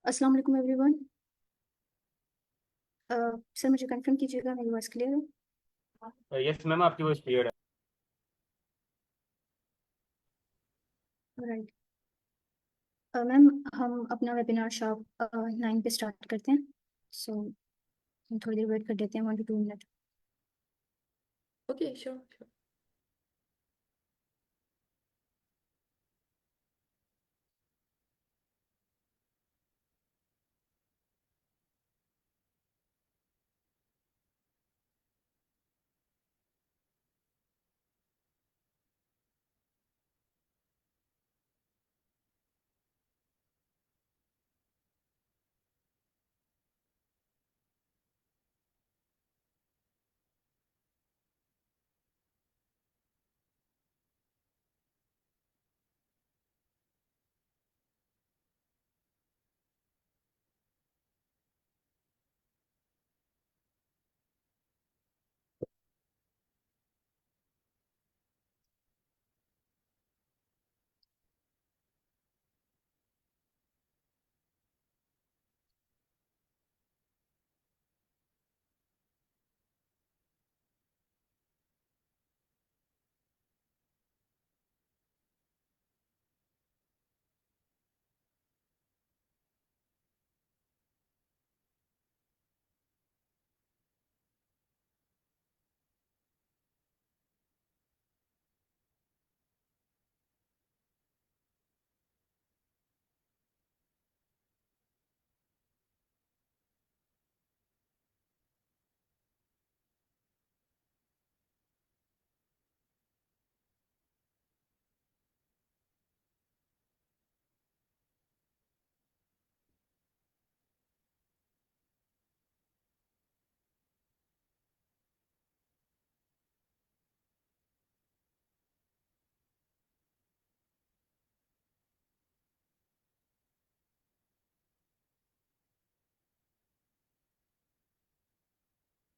अस्सलाम वालेकुम everyone. Sir मुझे कंफर्म कीजिएगा मेरी वॉइस क्लियर यस मैम, आपकी वॉइस क्लियर है। है? राइट। मैम हम अपना वेबिनार शार्प 9 पे स्टार्ट करते हैं। सो हम थोड़ी देर वेट कर देते हैं 1 to 2 minute. Okay, sure.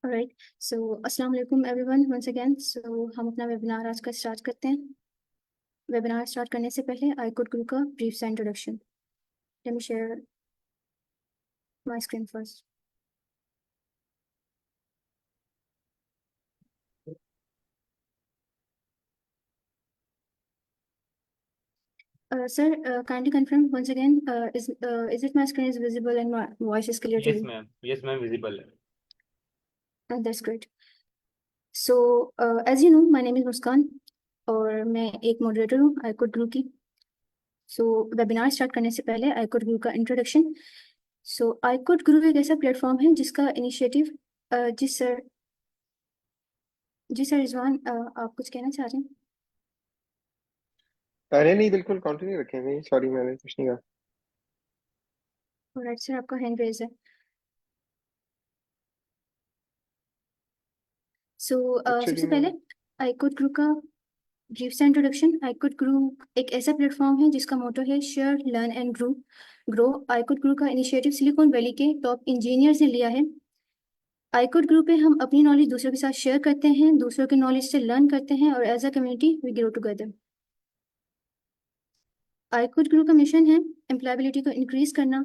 Right. So अस्सलाम वालेकुम एवरीवन वंस अगेन। सो हम अपना वेबिनार आज का स्टार्ट करते हैं। वेबिनार स्टार्ट करने से पहले आई कोड ग्रुप का ब्रीफ सा introduction. Let me share my screen first. Sir, kindly confirm once again, is it my screen is visible and my voice is clear to you? Yes ma'am, visible है। That's great. So, as you know, my name is मुस्कान और मैं एक moderator हूँ आई code group की। सो webinar start करने से पहले आई code group का इंट्रोडक्शन। सो आई कोड ग्रुप एक ऐसा प्लेटफॉर्म है जिसका इनिशिएटिव जी सर रिजवान, आप कुछ कहना चाह रहे हैं? अरे नहीं, बिल्कुल कंटिन्यू रखेंगे। सॉरी, मैंने कुछ नहीं कहा। राइट सर, आपका हैंड रेज है। सो एक्चुअली सबसे मैं पहले आई कोड ग्रुप का ब्रीफ सा इंट्रोडक्शन। आई कोड ग्रुप एक ऐसा प्लेटफॉर्म है जिसका मोटो है share learn and grow. I code group का इनिशिएटिव सिलिकॉन वैली के टॉप इंजीनियर्स ने लिया है। आई कोड ग्रुप पे हम अपनी नॉलेज दूसरों के साथ शेयर करते हैं, दूसरों के नॉलेज से लर्न करते हैं और as a community we grow together. I code group का मिशन है एम्प्लॉयबिलिटी को इंक्रीज करना,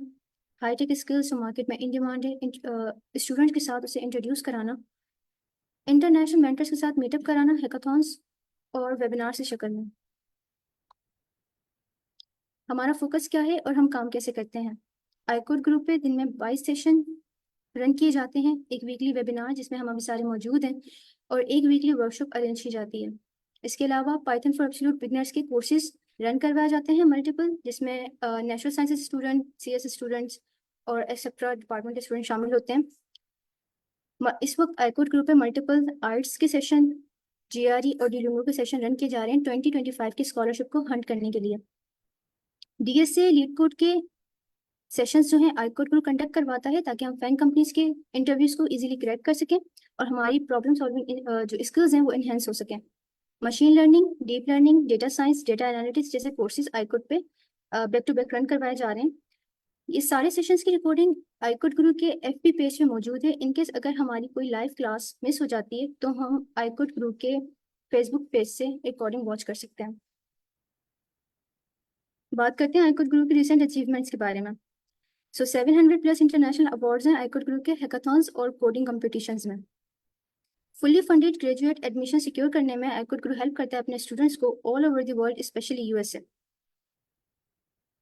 हाईटेक स्किल्स जो मार्केट में इन डिमांड है स्टूडेंट्स के साथ उसे इंट्रोड्यूस कराना, इंटरनेशनल मेंटर्स के साथ मीटअप कराना हैकाथॉन्स और वेबिनार से शक्ल में। हमारा फोकस क्या है और हम काम कैसे करते हैं? आई कोड ग्रुप पे दिन में 22 सेशन रन किए जाते हैं, एक वीकली वेबिनार जिसमें हम अभी सारे मौजूद हैं और एक वीकली वर्कशॉप अरेंज की जाती है। इसके अलावा पाइथन फॉर एब्सोल्यूट बिगनर्स के कोर्सेज रन करवाए जाते हैं मल्टीपल, जिसमें natural sciences student, CS students और एक्सेट्रा डिपार्टमेंट के स्टूडेंट शामिल होते हैं। इस वक्त आई कोड ग्रुप पे मल्टीपल आर्ट्स के सेशन, GRE और DLUMO के सेशन रन किए जा रहे हैं 2025 की स्कॉलरशिप को हंट करने के लिए। DSA लीड कोड के सेशंस जो हैं आई कोड ग्रुप कंडक्ट करवाता है ताकि हम फैन कंपनीज के इंटरव्यूज को इजीली क्रैक कर सकें और हमारी प्रॉब्लम सॉल्विंग जो स्किल्स हैं वो इनहेंस हो सकें। Machine learning, deep learning, data science, data analytics जैसे कोर्सेज आई कोड पे बैक टू बैक रन करवाए जा रहे हैं। ये सारे सेशंस की रिकॉर्डिंग आई कोड गुरु के FB पेज पे मौजूद है। इनकेस अगर हमारी कोई लाइव क्लास मिस हो जाती है तो हम आई कोड गुरु के फेसबुक पेज से रिकॉर्डिंग वॉच कर सकते हैं। बात करते हैं आई कोड गुरु की रिसेंट अचीवमेंट्स के बारे में। सो 700+ इंटरनेशनल अवार्ड्स हैं आईकोड ग्रुप के हैकाथॉन्स और कोडिंग कॉम्पिटिशन्स में। Fully funded graduate admission secure करने में आईकोड ग्रुप हेल्प करता है अपने स्टूडेंट्स को all over the world, specially USA.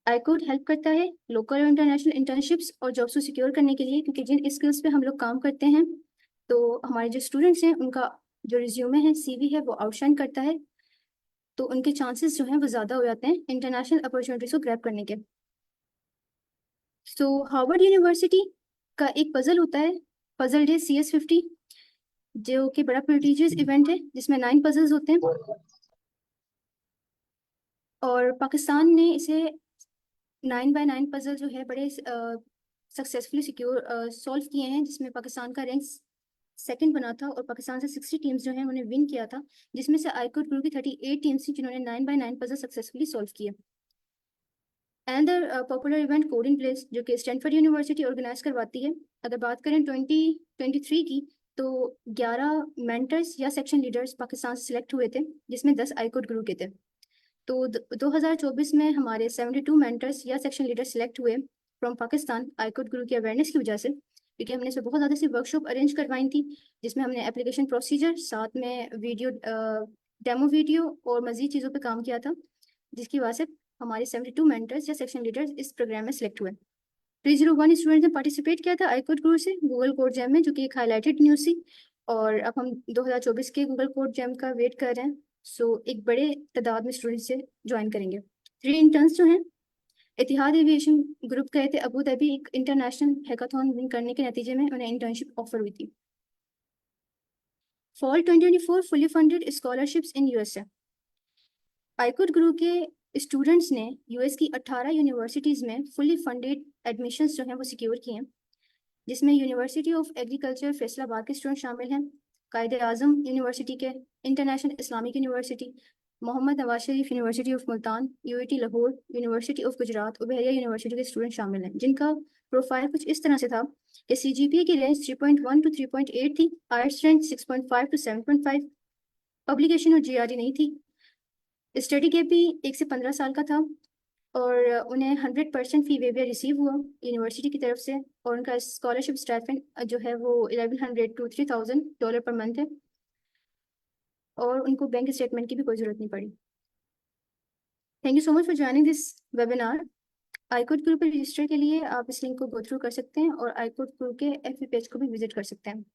ICode help करता है लोकल और इंटरनेशनल इंटर्नशिप्स और जॉब्स को सिक्योर करने के लिए, क्योंकि जिन स्किल्स पे हम लोग काम करते हैं तो हमारे जो स्टूडेंट्स हैं उनका जो रिज्यूमे है, सीवी है, वो आउटशाइन करता है, तो उनके चांसेस जो हैं वो ज़्यादा हो जाते हैं इंटरनेशनल अपॉर्चुनिटीज को ग्रैब करने के। सो हार्वर्ड यूनिवर्सिटी का एक पजल होता है, पजल डे CS50, जो कि बड़ा प्रेस्टिजियस इवेंट है जिसमें 9 पजल्स होते हैं, और पाकिस्तान ने इसे 9x9 पजल जो है बड़े सक्सेसफुली सिक्योर सॉल्व किए हैं, जिसमें पाकिस्तान का रैंक सेकंड बना था और पाकिस्तान से 60 टीम्स जो हैं उन्होंने विन किया था, जिसमें से आईकोड ग्रुप की 38 टीम्स थी जिन्होंने 9x9 पजल सक्सेसफुली सॉल्व किए। And popular event code in place, जो कि स्टैनफोर्ड यूनिवर्सिटी ऑर्गेनाइज करवाती है। अगर बात करें 2023 की, तो 11 मेंटर्स या सेक्शन लीडर्स पाकिस्तान से सिलेक्ट हुए थे, जिसमें 10 आईकोड ग्रुप के थे। तो 2024 में हमारे 72 मेंटर्स या सेक्शन लीडर सिलेक्ट हुए फ्रॉम पाकिस्तान आईकोड ग्रुप की अवेयरनेस की वजह से, क्योंकि हमने इसमें बहुत ज़्यादा सी वर्कशॉप अरेंज करवाई थी, जिसमें हमने एप्लीकेशन प्रोसीजर, साथ में वीडियो डेमो वीडियो और मज़ीद चीज़ों पे काम किया था, जिसकी वजह से हमारे 72 मेंटर्स या सेक्शन लीडर्स इस प्रोग्राम में सिलेक्ट हुए। 301 स्टूडेंट्स ने पार्टिसिपेट किया था आईकोड ग्रुप से गूगल कोड जैम में, जो कि एक हाईलाइटेड न्यूज़ थी, और अब हम 2024 के गूगल कोड जैम का वेट कर रहे हैं। सो एक बड़े तादाद में स्टूडेंट्स से ज्वाइन करेंगे। 3 इंटर्न्स जो हैं इतिहाद एविएशन ग्रुप गए थे अबू धाबी, एक इंटरनेशनल हैकाथॉन विन करने के नतीजे में उन्हें इंटर्नशिप ऑफर हुई थी। Fall 2024 fully funded scholarships in USA. ICode group के स्टूडेंट्स ने यूएस की 18 यूनिवर्सिटीज़ में फुली फंडेड एडमिशन्स जो हैं वो सिक्योर किए हैं, जिसमें यूनिवर्सिटी ऑफ एग्रीकल्चर फैसलाबाद के स्टूडेंट शामिल हैं, कायद आज़म यूनिवर्सिटी के, international Islamic university, Mohammad Nawaz Sharif university of Multan, UAT Lahore, university of Gujrat, उबेरिया यूनिवर्सिटी के स्टूडेंट शामिल हैं, जिनका प्रोफाइल कुछ इस तरह से था कि CGPA की रेंज 3.1 to 3.8 थी, आईएलटीएस रेंज 6.5 to 7.5, पब्लिकेशन और GRE नहीं थी, स्टडी गैप भी 1 से 15 साल का था, और उन्हें 100% फी वेवर रिसीव हुआ यूनिवर्सिटी की तरफ से, और उनका स्कॉलरशिप स्टाइपेंड जो है वो $1100 to $3000 पर मंथ है, और उनको बैंक स्टेटमेंट की भी कोई ज़रूरत नहीं पड़ी। Thank you so much for joining this webinar. ICode group पर रजिस्टर के लिए आप इस लिंक को गो थ्रू कर सकते हैं और आईकोड ग्रुप के FB पेज को भी विजिट कर सकते हैं।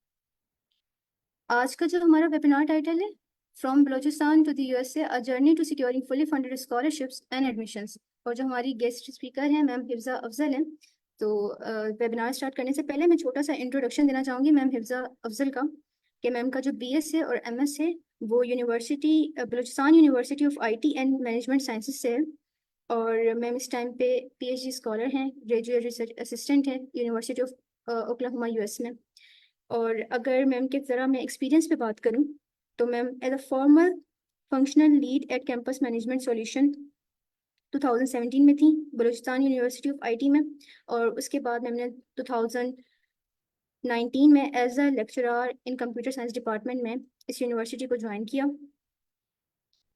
आज का जो हमारा वेबिनार टाइटल है, from Balochistan to the USA, a journey to securing fully funded scholarships and admissions, और जो हमारी गेस्ट स्पीकर हैं मैम हिफ्जा अफजल हैं। तो वेबिनार स्टार्ट करने से पहले मैं छोटा सा इंट्रोडक्शन देना चाहूँगी मैम हिफ्जा अफजल का, कि मैम का जो BS है और MS है वो university Balochistan university of IT and management sciences से है, और मैम इस टाइम पे PhD स्कॉलर हैं, ग्रेजुएट रिसर्च असिस्टेंट है यूनिवर्सिटी ऑफ ओक्लाहोमा US में। और अगर मैम के ज़रा मैं एक्सपीरियंस पे बात करूँ, तो ma'am as a former functional lead at campus management solution 2017 में थी बलूचिस्तान यूनिवर्सिटी ऑफ IT में, और उसके बाद मैम ने 2019 में as a lecturer in computer science department में इस यूनिवर्सिटी को ज्वाइन किया,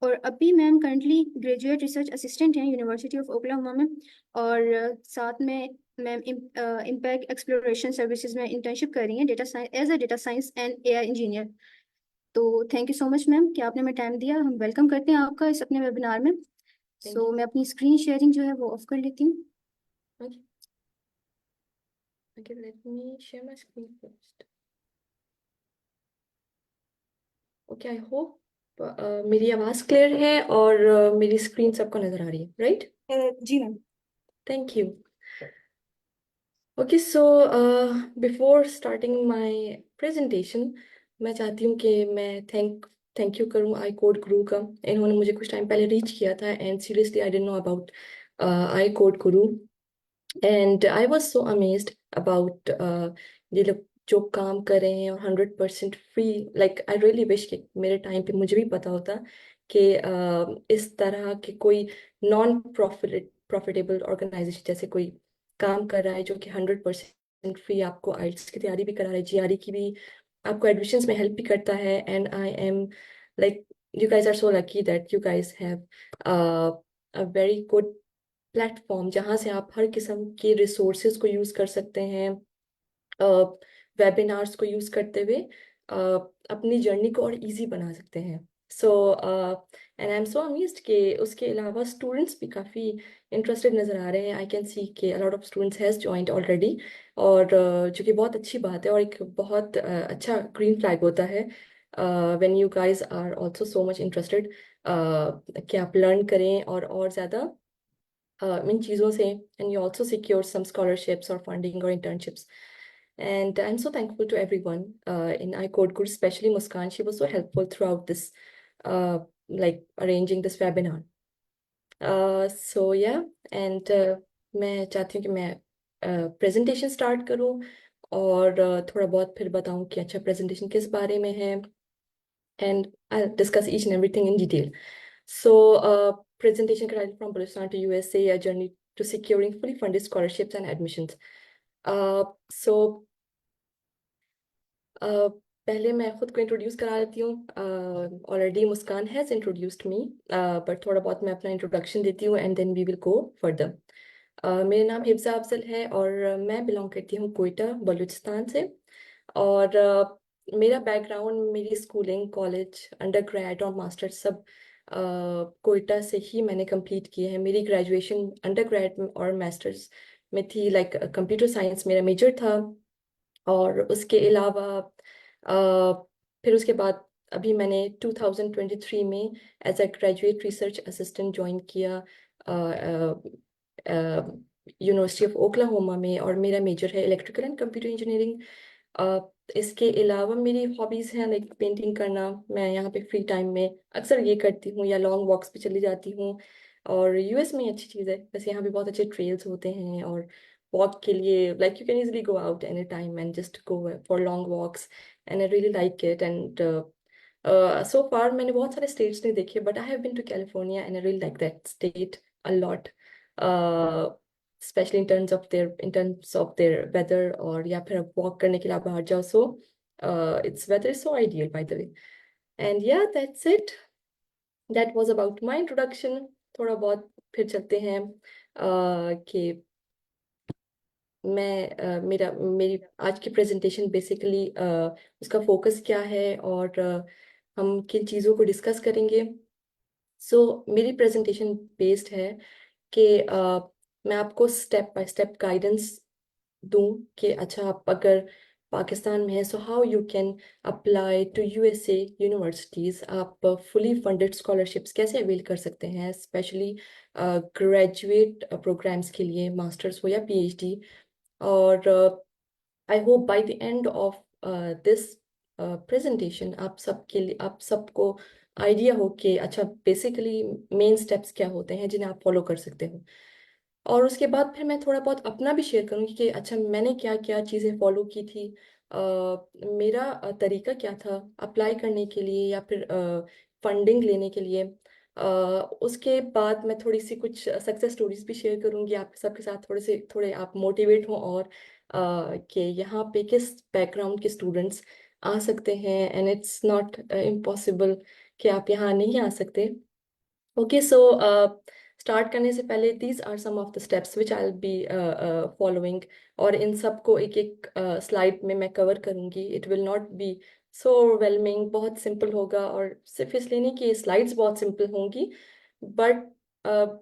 और अभी ma'am currently graduate research assistant हैं यूनिवर्सिटी ऑफ ओक्लाहोमा में, और साथ में मैम इम्पैक्ट एक्सप्लोरेशन सर्विसेज में इंटर्नशिप कर रही हैं data science as a data science and AI engineer. तो thank you so much ma'am कि आपने हमें टाइम दिया। हम वेलकम करते हैं आपका इस अपने वेबिनार में। सो मैं अपनी स्क्रीन शेयरिंग जो है वो ऑफ कर लेती हूँ। Okay, let me share my screen first. Okay, I hope मेरी आवाज़ क्लियर है और मेरी स्क्रीन सबको नज़र आ रही है, राइट? जी ma'am. Thank you. Okay, so before starting my presentation, मैं चाहती हूँ कि मैं thank you करूँ iCode Guru का। इन्होंने मुझे कुछ टाइम पहले रीच किया था and seriously I didn't know about iCode Guru and I was so amazed about ये लोग जो काम कर रहे हैं और 100% free, like I really wish कि मेरे टाइम पे मुझे भी पता होता कि इस तरह के कोई नॉन प्रॉफिटेबल ऑर्गेनाइजेशन जैसे कोई काम कर रहा है जो कि 100% फ्री आपको आइल्स की तैयारी भी करा रहा है, GRE की भी आपको एडमिशन्स में हेल्प भी करता है, and I am like you guys are so lucky that you guys have a very good platform जहाँ से आप हर किस्म के रिसोर्सेज को यूज़ कर सकते हैं, वेबिनार्स को यूज़ करते हुए अपनी जर्नी को और इजी बना सकते हैं. So and I am so amazed कि उसके अलावा स्टूडेंट्स भी काफ़ी इंटरेस्टेड नज़र आ रहे हैं. आई कैन सी कि a lot of students has joined already, और जो कि बहुत अच्छी बात है और एक बहुत अच्छा ग्रीन फ्लैग होता है when you guys are also so much interested कि आप लर्न करें और ज़्यादा इन चीज़ों से, and you also secure some scholarships और फंडिंग और internships. And I'm so thankful to everyone in iCode Guru, especially Muskan. She was so helpful throughout this, like arranging this webinar. So yeah, and मैं चाहती हूँ कि मैं presentation start करूँ और थोड़ा बहुत फिर बताऊँ कि अच्छा प्रेजेंटेशन किस बारे में है, and I'll discuss each and everything in detail. So, presentation career from Balochistan to USA, a journey to securing fully funded scholarships and admissions. So, पहले मैं खुद को इंट्रोड्यूस करा देती हूँ. Already Muskan has introduced me, but थोड़ा बहुत मैं अपना इंट्रोडक्शन देती हूँ and then we will go further. मेरा नाम हिफ्ज़ा अफजल है और मैं बिलोंग करती हूँ कोयटा बलूचिस्तान से. और मेरा बैकग्राउंड, मेरी स्कूलिंग, कॉलेज, अंडर ग्रेड और मास्टर सब कोयटा से ही मैंने कंप्लीट किए हैं. मेरी ग्रेजुएशन अंडर ग्रेड और मास्टर्स में थी, लाइक कंप्यूटर साइंस मेरा मेजर था. और उसके अलावा फिर उसके बाद अभी मैंने 2023 में as a graduate research assistant join किया यूनिवर्सिटी ऑफ ओक्लाहोमा में, और मेरा मेजर है इलेक्ट्रिकल एंड कंप्यूटर इंजीनियरिंग. इसके अलावा मेरी हॉबीज़ हैं लाइक पेंटिंग करना. मैं यहाँ पे फ्री टाइम में अक्सर ये करती हूँ, या लॉन्ग वॉक्स पे चली जाती हूँ. और यूएस में अच्छी चीज़ है, वैसे यहाँ पे बहुत अच्छे ट्रेल्स होते हैं और walk के लिए, like you can easily go out anytime and just go for long walks, and I really like it. And so far मैंने बहुत सारे states नहीं देखे, but I have been to California and I really like that state a lot, especially in terms of their weather, और या फिर आप walk करने के लिए आप बाहर जाओ. So its weather is so ideal, by the way. And yeah, that's it. That was about my introduction. थोड़ा बहुत फिर चलते हैं कि मेरी आज की प्रेजेंटेशन बेसिकली उसका फोकस क्या है और हम किन चीज़ों को डिस्कस करेंगे. सो मेरी प्रेजेंटेशन बेस्ड है कि मैं आपको स्टेप बाय स्टेप गाइडेंस दूं कि अच्छा आप अगर पाकिस्तान में है, so how you can apply to USA universities. आप फुली फंडेड स्कॉलरशिप्स कैसे अवेल कर सकते हैं, स्पेशली ग्रेजुएट प्रोग्राम्स के लिए, मास्टर्स हो या पीएचडी. और I hope by the end of this presentation आप सबको आइडिया हो कि अच्छा बेसिकली मेन स्टेप्स क्या होते हैं जिन्हें आप फॉलो कर सकते हो. और उसके बाद फिर मैं थोड़ा बहुत अपना भी शेयर करूँगी कि अच्छा मैंने क्या क्या चीज़ें फॉलो की थी, मेरा तरीका क्या था अप्लाई करने के लिए या फिर फंडिंग लेने के लिए. उसके बाद मैं थोड़ी सी कुछ सक्सेस स्टोरीज भी शेयर करूँगी आप सबके साथ, थोड़े आप मोटिवेट हों और कि यहाँ पे किस बैकग्राउंड के स्टूडेंट्स आ सकते हैं, एंड इट्स नॉट इम्पॉसिबल कि आप यहाँ नहीं आ सकते. ओके, सो स्टार्ट करने से पहले these are some of the steps which I will be following, और इन सब को एक एक स्लाइड में मैं कवर करूँगी. It will not be so overwhelming, बहुत सिंपल होगा, और सिर्फ इसलिए नहीं कि स्लाइड्स बहुत सिंपल होंगी, बट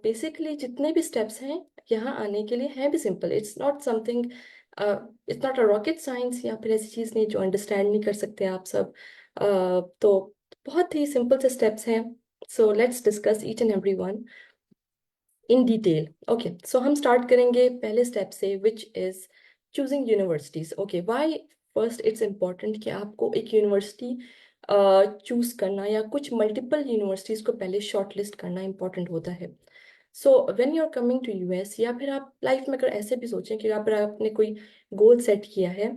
बेसिकली जितने भी स्टेप्स हैं यहाँ आने के लिए हैं भी simple. It's not something, it's not a rocket science या फिर ऐसी चीज़ नहीं जो अंडरस्टैंड नहीं कर सकते आप सब. तो बहुत ही सिंपल से स्टेप्स हैं. So let's discuss each and every one in detail. Okay, so हम start करेंगे पहले step से, which is choosing universities. Okay, why first it's important कि आपको एक university choose करना या कुछ multiple universities को पहले shortlist करना important होता है. So when you're coming to US, या फिर आप लाइफ में अगर ऐसे भी सोचें कि अगर आपने कोई गोल सेट किया है,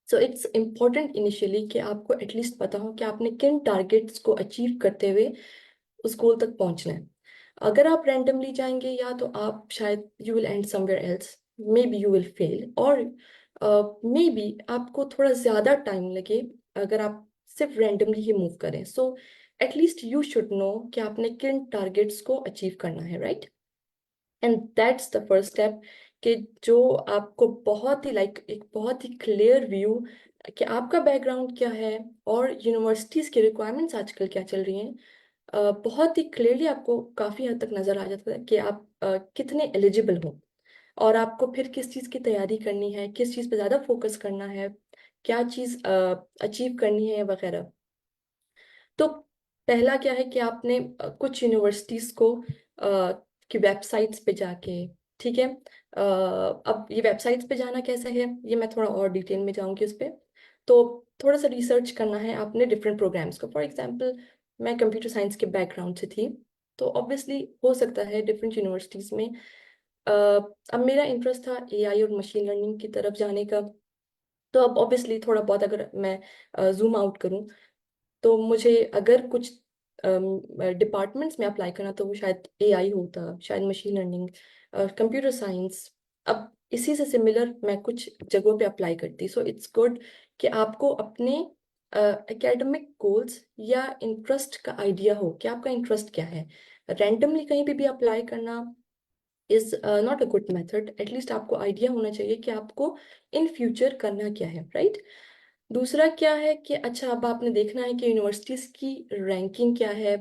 सो इट्स इम्पॉर्टेंट इनिशियली कि आपको एटलीस्ट पता हो कि आपने किन टारगेट्स को अचीव करते हुए उस गोल तक पहुंचना है. अगर आप रैंडमली जाएंगे या तो आप शायद you will and somewhere else, may be you will fail, और मे बी आपको थोड़ा ज़्यादा टाइम लगे अगर आप सिर्फ रैंडमली ही मूव करें. So at least you should know कि आपने किन टारगेट्स को अचीव करना है, right? And that's the first step, कि जो आपको बहुत ही एक बहुत ही क्लियर व्यू कि आपका बैकग्राउंड क्या है और यूनिवर्सिटीज़ की रिक्वायरमेंट्स आजकल क्या चल रही हैं, बहुत ही क्लियरली आपको काफ़ी हद तक नज़र आ जाता है कि आप कितने एलिजिबल हो, और आपको फिर किस चीज़ की तैयारी करनी है, किस चीज़ पे ज़्यादा फोकस करना है, क्या चीज़ अचीव करनी है वगैरह। तो पहला क्या है कि आपने कुछ यूनिवर्सिटीज़ को की वेबसाइट्स पे जाके, ठीक है, अब ये वेबसाइट्स पे जाना कैसे है, ये मैं थोड़ा और डिटेल में जाऊंगी उस पर। तो थोड़ा सा रिसर्च करना है आपने डिफरेंट प्रोग्राम्स को। फॉर एग्जांपल, मैं कंप्यूटर साइंस के बैकग्राउंड से थी, तो ऑब्वियसली हो सकता है डिफरेंट यूनिवर्सिटीज़ में अब मेरा इंटरेस्ट था एआई और मशीन लर्निंग की तरफ जाने का। तो अब ऑब्वियसली थोड़ा बहुत अगर मैं जूम आउट करूँ, तो मुझे अगर कुछ डिपार्टमेंट्स में अप्लाई करना, तो वो शायद एआई होता, शायद मशीन लर्निंग, कंप्यूटर साइंस। अब इसी से सिमिलर मैं कुछ जगहों पे अप्लाई करती। सो इट्स गुड कि आपको अपने एकेडमिक गोल्स या इंटरेस्ट का आइडिया हो कि आपका इंटरेस्ट क्या है। रैंडमली कहीं पे भी अप्लाई करना is not a good method. At least आपको आइडिया होना चाहिए कि आपको इन फ्यूचर करना क्या है, राइट। दूसरा क्या है कि अच्छा, अब आपने देखना है कि यूनिवर्सिटीज़ की रैंकिंग क्या है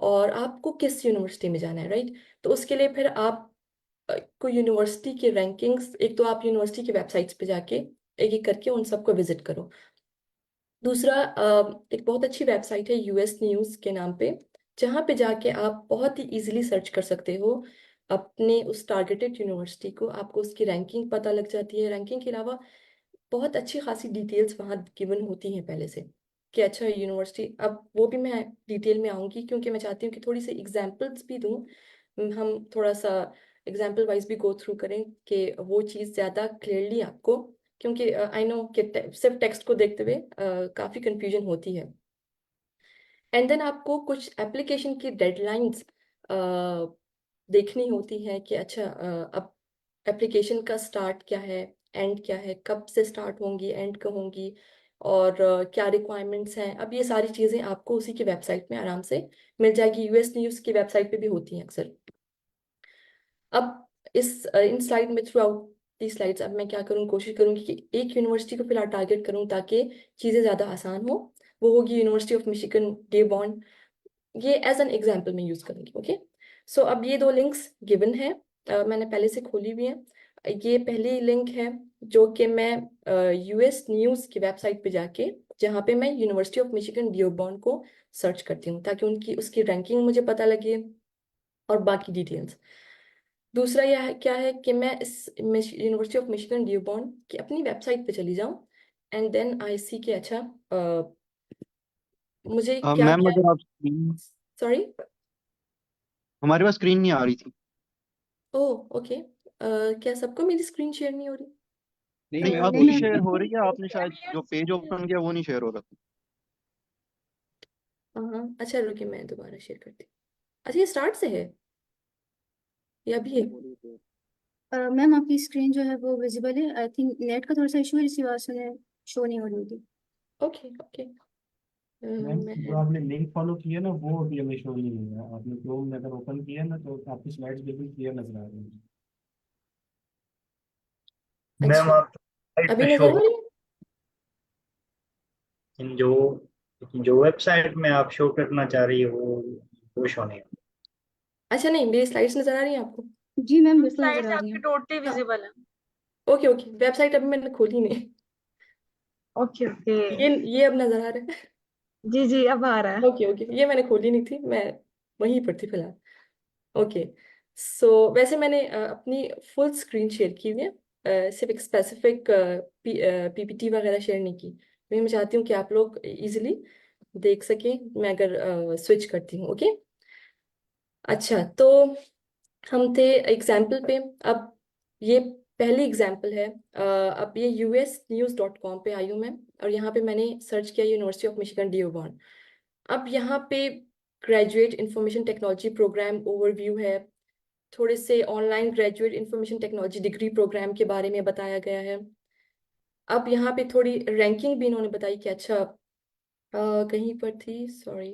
और आपको किस यूनिवर्सिटी में जाना है, राइट। तो उसके लिए फिर आप को यूनिवर्सिटी की रैंकिंग्स, एक तो आप यूनिवर्सिटी की वेबसाइट्स पे जाके एक एक करके उन सबको विजिट करो। दूसरा, एक बहुत अच्छी वेबसाइट है यूएस न्यूज़ के नाम पे, जहाँ पे जाके आप बहुत ही इजीली सर्च कर सकते हो अपने उस टारगेटेड यूनिवर्सिटी को। आपको उसकी रैंकिंग पता लग जाती है। रैंकिंग के अलावा बहुत अच्छी खासी डिटेल्स वहाँ गिवन होती हैं पहले से, कि अच्छा यूनिवर्सिटी, अब वो भी मैं डिटेल में आऊँगी क्योंकि मैं चाहती हूँ कि थोड़ी सी एग्जांपल्स भी दूँ। हम थोड़ा सा एग्जांपल वाइज भी गो थ्रू करें कि वो चीज़ ज़्यादा क्लियरली आपको, क्योंकि आई नो कि सिर्फ टेक्स्ट को देखते हुए काफ़ी कंफ्यूजन होती है। एंड देन आपको कुछ एप्लीकेशन की डेडलाइंस देखनी होती है कि अच्छा, अब एप्लीकेशन का स्टार्ट क्या है, एंड क्या है, कब से स्टार्ट होंगी, एंड कब होंगी, और क्या रिक्वायरमेंट्स हैं। अब ये सारी चीज़ें आपको उसी की वेबसाइट में आराम से मिल जाएगी। यूएस न्यूज़ की वेबसाइट पे भी होती हैं अक्सर। अब इन स्लाइड में, थ्रू आउट दी स्लाइड्स, अब मैं क्या करूँ, कोशिश करूँगी कि एक यूनिवर्सिटी को फिलहाल टारगेट करूँ ताकि चीज़ें ज़्यादा आसान हो। वो होगी यूनिवर्सिटी ऑफ मिशिगन डियरबॉर्न। ये एज एन एग्जाम्पल में यूज करूंगी, ओके। सो अब ये दो लिंक्स गिवन है, मैंने पहले से खोली हुई है। ये पहली लिंक है जो कि मैं यूएस न्यूज़ की वेबसाइट पे जाके, जहाँ पे मैं यूनिवर्सिटी ऑफ मिशिगन डियरबॉर्न को सर्च करती हूँ ताकि उनकी उसकी रैंकिंग मुझे पता लगे और बाकी डिटेल्स। दूसरा यह क्या है कि मैं इस यूनिवर्सिटी ऑफ मिशिगन डियरबॉर्न की अपनी वेबसाइट पे चली जाऊँ, एंड देन आई सी कि अच्छा, मुझे क्या मैम क्या, अगर आप स्क्रीन, सॉरी, हमारे पास स्क्रीन नहीं आ रही थी। ओह ओके, क्या सबको मेरी स्क्रीन शेयर नहीं हो रही? नहीं, मैम नहीं आपकी मैम। शेयर हो रही है, आपने शायद जो पेज ओपन किया वो नहीं शेयर हो रहा। हाँ, अच्छा रुकिए, मैं दोबारा शेयर करती हूँ। अच्छा, ये स्टार्ट से है या अभी है? मैम आपकी स्क्रीन जो है वो विजिबल है। आई थिंक नेट का थोड़ा सा इशू है, इसी वजह से शो नहीं हो रही होगी। ओके ओके, मैम मैं, जो आपने लिंक फॉलो किया ना वो अभी हमें शो नहीं हो रहा। आपने क्रोम में अगर ओपन किया ना तो आपकी स्लाइड्स बिल्कुल क्लियर नजर आ रही हैं। मैम अच्छा, आप साइट अभी पे शो नजर आ रही है? जो जो वेबसाइट में आप शो करना चाह रही हो वो शो नहीं हो। अच्छा, नहीं, मेरी स्लाइड्स नजर आ रही है आपको? जी मैम, बिल्कुल नजर स्लाइड्स आ रही आपकी है। टोटली हाँ, विजिबल है। ओके ओके, वेबसाइट अभी मैंने खोली नहीं। ओके ओके, ये अब नजर आ रहा है? जी जी अब आ रहा है। ओके ओके, ये मैंने खोली नहीं थी, मैं वहीं पर थी फिलहाल। ओके, सो वैसे मैंने अपनी फुल स्क्रीन शेयर की हुई है, सिर्फ एक स्पेसिफिक पीपीटी वगैरह शेयर नहीं की। मैं चाहती हूँ कि आप लोग इजीली देख सकें मैं अगर स्विच करती हूँ, ओके। अच्छा, तो हम थे एग्जाम्पल पे। अब ये पहली एग्जाम्पल है। अब ये usnews.com पे आई हूँ मैं, और यहाँ पे मैंने सर्च किया यूनिवर्सिटी ऑफ मिशिगन डियरबॉर्न। अब यहाँ पे graduate information technology program overview है, थोड़े से online graduate information technology degree program के बारे में बताया गया है। अब यहाँ पे थोड़ी रैंकिंग भी इन्होंने बताई कि अच्छा, कहीं पर थी, सॉरी,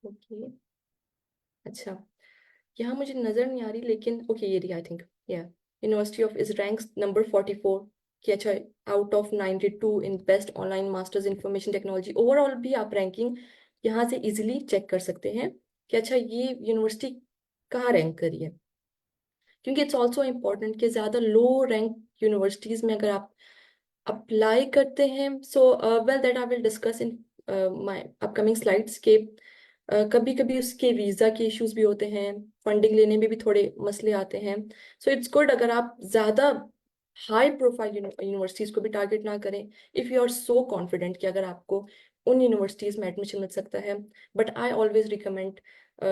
ओके अच्छा, यहाँ मुझे नजर नहीं आ रही, लेकिन ओके ये रही आई थिंक, या university of is ranks number 44 कि अच्छा out of 92 in best online masters information technology. Overall भी आप रैंकिंग यहाँ से इजीली चेक कर सकते हैं कि अच्छा ये यूनिवर्सिटी कहाँ रैंक करी है, क्योंकि इट्स ऑल्सो इम्पोर्टेंट कि ज़्यादा लो रैंक यूनिवर्सिटीज़ में अगर आप अप्लाई करते हैं, so well that I will discuss in my upcoming slides के कभी कभी उसके वीज़ा के इश्यूज भी होते हैं, फंडिंग लेने में भी थोड़े मसले आते हैं। सो इट्स गुड अगर आप ज़्यादा हाई प्रोफाइल यूनिवर्सिटीज़ को भी टारगेट ना करें if you are so confident कि अगर आपको उन यूनिवर्सिटीज़ में एडमिशन मिल सकता है। बट आई ऑलवेज रिकमेंड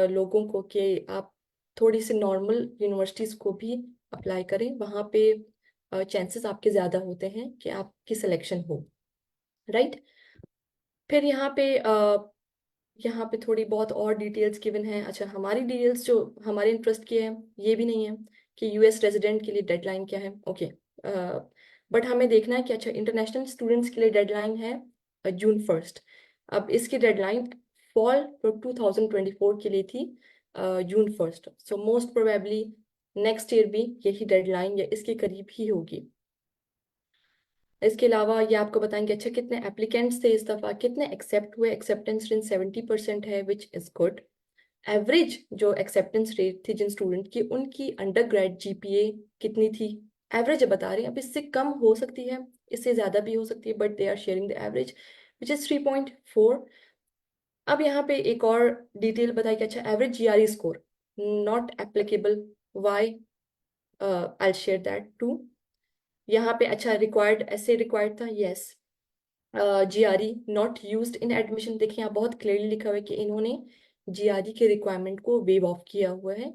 लोगों को कि आप थोड़ी सी नॉर्मल यूनिवर्सिटीज़ को भी अप्लाई करें, वहाँ पे चांसेस आपके ज़्यादा होते हैं कि आपकी सिलेक्शन हो, राइट। फिर यहाँ पे थोड़ी बहुत और डिटेल्स गिवन हैं। अच्छा हमारी डिटेल्स जो हमारे इंटरेस्ट की है ये भी नहीं है कि यूएस रेजिडेंट के लिए डेडलाइन क्या है, ओके। बट हमें देखना है कि अच्छा इंटरनेशनल स्टूडेंट्स के लिए डेडलाइन है जून 1। अब इसकी डेडलाइन फॉल 2024 के लिए थी जून 1। So most probably next year भी यही डेडलाइन या इसके करीब ही होगी। इसके अलावा ये आपको बताएंगे अच्छा कितने एप्लीकेंट्स थे इस दफ़ा, कितने एक्सेप्ट हुए, एक्सेप्टेंस रेट 70% है विच इज़ गुड। एवरेज जो एक्सेप्टेंस रेट थी जिन स्टूडेंट की, उनकी अंडर ग्रेड जीपीए कितनी थी, एवरेज बता रहे हैं। अब इससे कम हो सकती है, इससे ज़्यादा भी हो सकती है, but they are sharing the average which is 3.4। अब यहाँ पे एक और डिटेल बताई कि अच्छा average GRE score not applicable, why, I share that too. यहाँ पे अच्छा रिक्वायर्ड ऐसे रिक्वायर्ड था, yes. GRE not used in admission, देखिए यहाँ बहुत क्लियरली लिखा हुआ है कि इन्होंने जीआरई के रिक्वायरमेंट को वेव ऑफ किया हुआ है।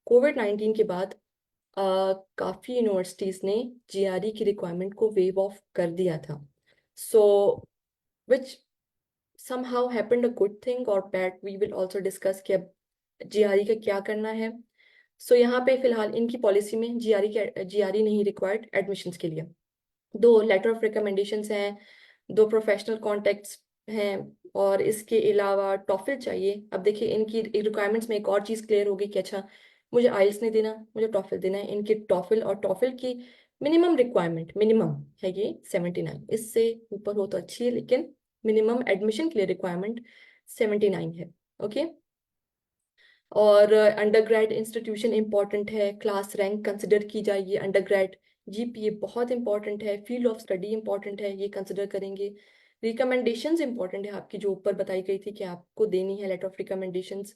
कोविड-19 के बाद काफ़ी यूनिवर्सिटीज़ ने जीआरई की रिक्वायरमेंट को वेव ऑफ कर दिया था। सो विच somehow happened a good thing or bad, we will also discuss कि अब जीआरई का क्या करना है। सो यहाँ पे फिलहाल इनकी पॉलिसी में जीआरई नहीं रिक्वायर्ड एडमिशन्स के लिए। 2 लेटर ऑफ रिकमेंडेशंस हैं, 2 प्रोफेशनल कॉन्टेक्ट्स हैं, और इसके अलावा टॉफिल चाहिए। अब देखिए इनकी रिक्वायरमेंट्स में एक और चीज़ क्लियर होगी कि अच्छा मुझे आइल्स नहीं देना, मुझे टॉफिल देना है। इनकी टॉफिल और टॉफिल की मिनिमम रिक्वायरमेंट मिनिमम है ये 79, इससे ऊपर हो तो अच्छी है, लेकिन मिनिमम एडमिशन के लिए रिक्वायरमेंट 79 है, ओके। और अंडर ग्रेड इंस्टीट्यूशन इंपॉर्टेंट है, क्लास रैंक कंसिडर की जाएगी, अंडर ग्रेड जीपीए बहुत इंपॉर्टेंट है, फील्ड ऑफ स्टडी इंपॉर्टेंट है, ये कंसिडर करेंगे। रिकमेंडेशंस इंपॉर्टेंट है आपकी, जो ऊपर बताई गई थी कि आपको देनी है लेटर ऑफ रिकमेंडेशंस।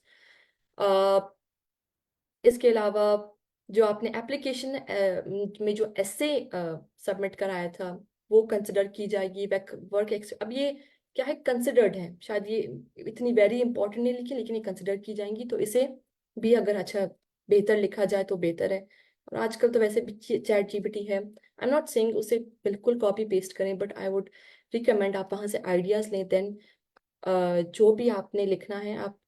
इसके अलावा जो आपने एप्लीकेशन में जो एसे सबमिट कराया था वो कंसिडर की जाएगी। वर्क अब ये क्या है, कंसिडर्ड है, शायद ये इतनी वेरी इंपॉर्टेंट नहीं लिखी, लेकिन ये कंसिडर की जाएंगी, तो इसे भी अगर अच्छा बेहतर लिखा जाए तो बेहतर है। और आजकल तो वैसे भी चैट जीपीटी है, आई एम नॉट सेइंग उसे बिल्कुल कॉपी पेस्ट करें, बट आई वुड रिकमेंड आप वहाँ से आइडियाज़ लें, देन जो भी आपने लिखना है आप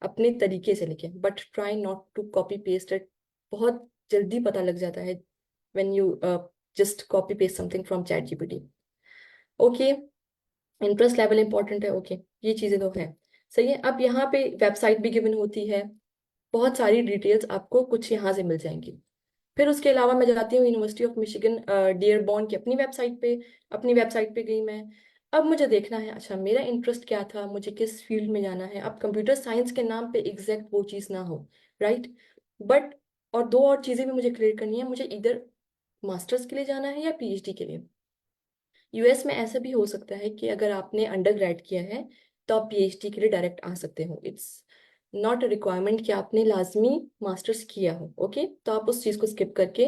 अपने तरीके से लिखें, but try not to copy paste it. बहुत जल्दी पता लग जाता है when you just copy paste something from chat GPT, okay. Interest level important है, ओके, ये चीज़ें तो है, सही है। अब यहाँ पे वेबसाइट भी गिवन होती है, बहुत सारी डिटेल्स आपको कुछ यहाँ से मिल जाएंगी। फिर उसके अलावा मैं जाती हूँ यूनिवर्सिटी ऑफ मिशिगन डियरबॉर्न की अपनी वेबसाइट पे गई मैं। अब मुझे देखना है अच्छा मेरा इंटरेस्ट क्या था, मुझे किस फील्ड में जाना है। अब कंप्यूटर साइंस के नाम पे एग्जैक्ट वो चीज़ ना हो, राइट, बट और 2 और चीज़ें भी मुझे क्लियर करनी है, मुझे इधर मास्टर्स के लिए जाना है या पीएचडी के लिए। यूएस में ऐसा भी हो सकता है कि अगर आपने अंडर ग्रेड किया है तो आप पीएचडी के लिए डायरेक्ट आ सकते हो, इट्स नॉट अ रिक्वायरमेंट कि आपने लाजमी मास्टर्स किया हो, ओके। तो आप उस चीज़ को स्किप करके,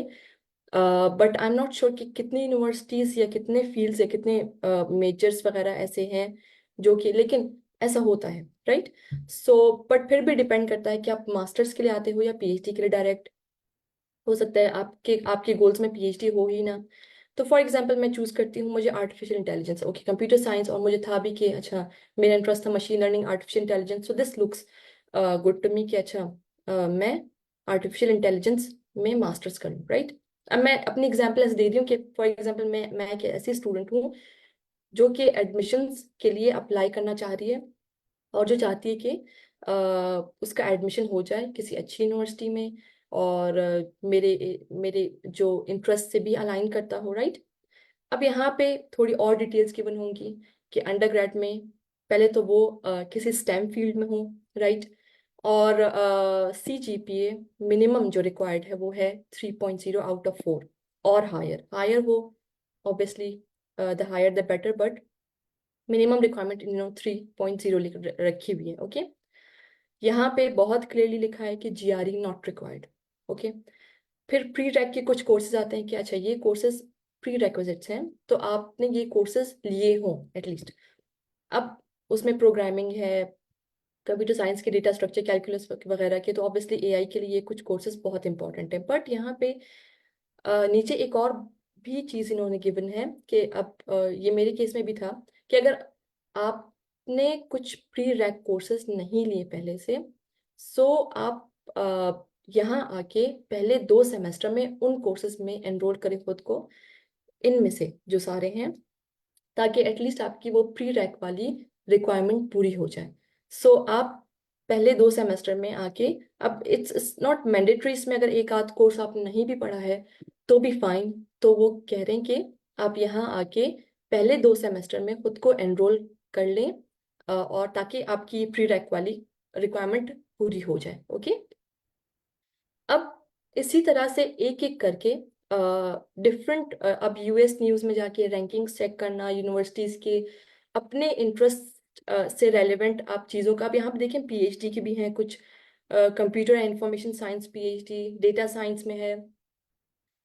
but I am not sure कि कितनी यूनिवर्सिटीज़ या कितने फील्ड्स या कितने मेजर्स वगैरह ऐसे हैं जो कि, लेकिन ऐसा होता है, राइट। सो बट फिर भी डिपेंड करता है कि आप मास्टर्स के लिए आते हो या पीएचडी के लिए डायरेक्ट। हो सकता है आपके गोल्स में पीएचडी हो ही ना। तो फॉर एग्जांपल मैं चूज़ करती हूँ मुझे artificial intelligence, okay, computer science, और मुझे था भी कि अच्छा मेरा इंटरेस्ट था machine learning artificial intelligence, so this looks good to me कि अच्छा मैं आर्टिफिशियल इंटेलिजेंस में मास्टर्स करूँ, राइट। अब मैं अपनी एग्जाम्पल ऐसे दे रही हूँ कि फॉर एग्जाम्पल मैं एक ऐसी स्टूडेंट हूँ जो कि एडमिशन्स के लिए अप्लाई करना चाह रही है और जो चाहती है कि उसका एडमिशन हो जाए किसी अच्छी यूनिवर्सिटी में, और मेरे मेरे जो इंटरेस्ट से भी अलाइन करता हो, राइट। अब यहाँ पे थोड़ी और डिटेल्स गिवन होंगी कि अंडर में पहले तो वो किसी स्टेम फील्ड में हो, राइट। और CGPA मिनिमम जो रिक्वायर्ड है वो है 3.0 आउट ऑफ 4 और हायर। हायर वो obviously the higher the better, but minimum requirement 3.0 रखी हुई है, ओके। यहाँ पे बहुत क्लियरली लिखा है कि GRE नॉट रिक्वायर्ड, ओके। फिर प्री रैक के कुछ कोर्सेज आते हैं कि अच्छा ये कोर्सेज प्री रेक्विजिट्स हैं, तो आपने ये कोर्सेज लिए हों एटलीस्ट। अब उसमें प्रोग्रामिंग है, कंप्यूटर साइंस के, डेटा स्ट्रक्चर, कैलकुलस वगैरह के, तो ऑब्वियसली AI के लिए ये कुछ कोर्सेज बहुत इंपॉर्टेंट है। बट यहाँ पे नीचे एक और भी चीज़ इन्होंने गिवन है कि अब ये मेरे केस में भी था कि अगर आपने कुछ प्री रैक कोर्सेज नहीं लिए पहले से, सो आप यहाँ आके पहले 2 सेमेस्टर में उन कोर्सेज में एनरोल करें खुद को, इनमें से जो सारे हैं, ताकि एटलीस्ट आपकी वो प्री रैक वाली रिक्वायरमेंट पूरी हो जाए। सो आप पहले 2 सेमेस्टर में आके, अब इट्स नॉट मैंडेटरी, इसमें अगर एक आध कोर्स आपने नहीं भी पढ़ा है तो भी फाइन। तो वो कह रहे हैं कि आप यहाँ आके पहले 2 सेमेस्टर में खुद को एनरोल कर लें, और ताकि आपकी प्री रैक वाली रिक्वायरमेंट पूरी हो जाए, ओके। अब इसी तरह से एक एक करके डिफरेंट, अब US न्यूज़ में जाके रैंकिंग्स चेक करना यूनिवर्सिटीज़ के अपने इंटरेस्ट से रेलेवेंट आप चीज़ों का, अब यहाँ पे देखें PhD के भी हैं कुछ, computer and information science PhD, data science में है।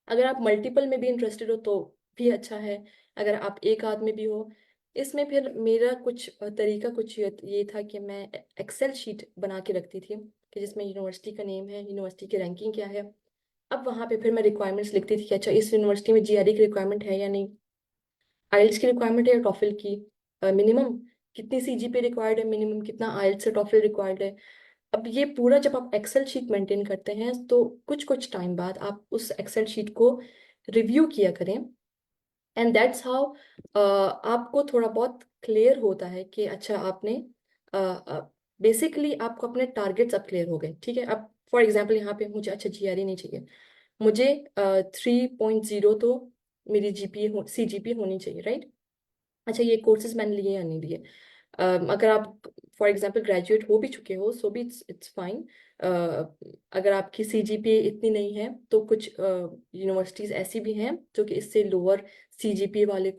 अगर आप मल्टीपल में भी इंटरेस्टेड हो तो भी अच्छा है, अगर आप एक आध में भी हो। इसमें फिर मेरा कुछ तरीका कुछ ये था कि मैं एक्सेल शीट बना के रखती थी कि जिसमें यूनिवर्सिटी का नेम है, यूनिवर्सिटी की रैंकिंग क्या है। अब वहाँ पे फिर मैं रिक्वायरमेंट्स लिखती थी कि अच्छा इस यूनिवर्सिटी में GRE की रिक्वायरमेंट है या नहीं, आइल्स की रिक्वायरमेंट है या टॉफिल की, मिनिमम कितनी CGPA रिक्वायर्ड है, मिनिमम कितना आइल्स से टॉफिल रिक्वायर्ड है। अब ये पूरा जब आप एक्सेल शीट मेंटेन करते हैं तो कुछ कुछ टाइम बाद आप उस एक्सेल शीट को रिव्यू किया करें, एंड दैट्स हाउ आपको थोड़ा बहुत क्लियर होता है कि अच्छा आपने बेसिकली आपको अपने टारगेट्स अब क्लियर हो गए, ठीक है। अब फॉर एग्जांपल यहाँ पे मुझे अच्छा GRE नहीं चाहिए, मुझे 3.0 तो मेरी CGPA होनी चाहिए, राइट। अच्छा ये कोर्सेज मैंने लिए या नहीं लिए, अगर आप फॉर एग्जांपल ग्रेजुएट हो भी चुके हो सो भी इट्स फाइन। अगर आपकी CGPA इतनी नहीं है तो कुछ यूनिवर्सिटीज़ ऐसी भी हैं जो कि इससे लोअर CGPA वालों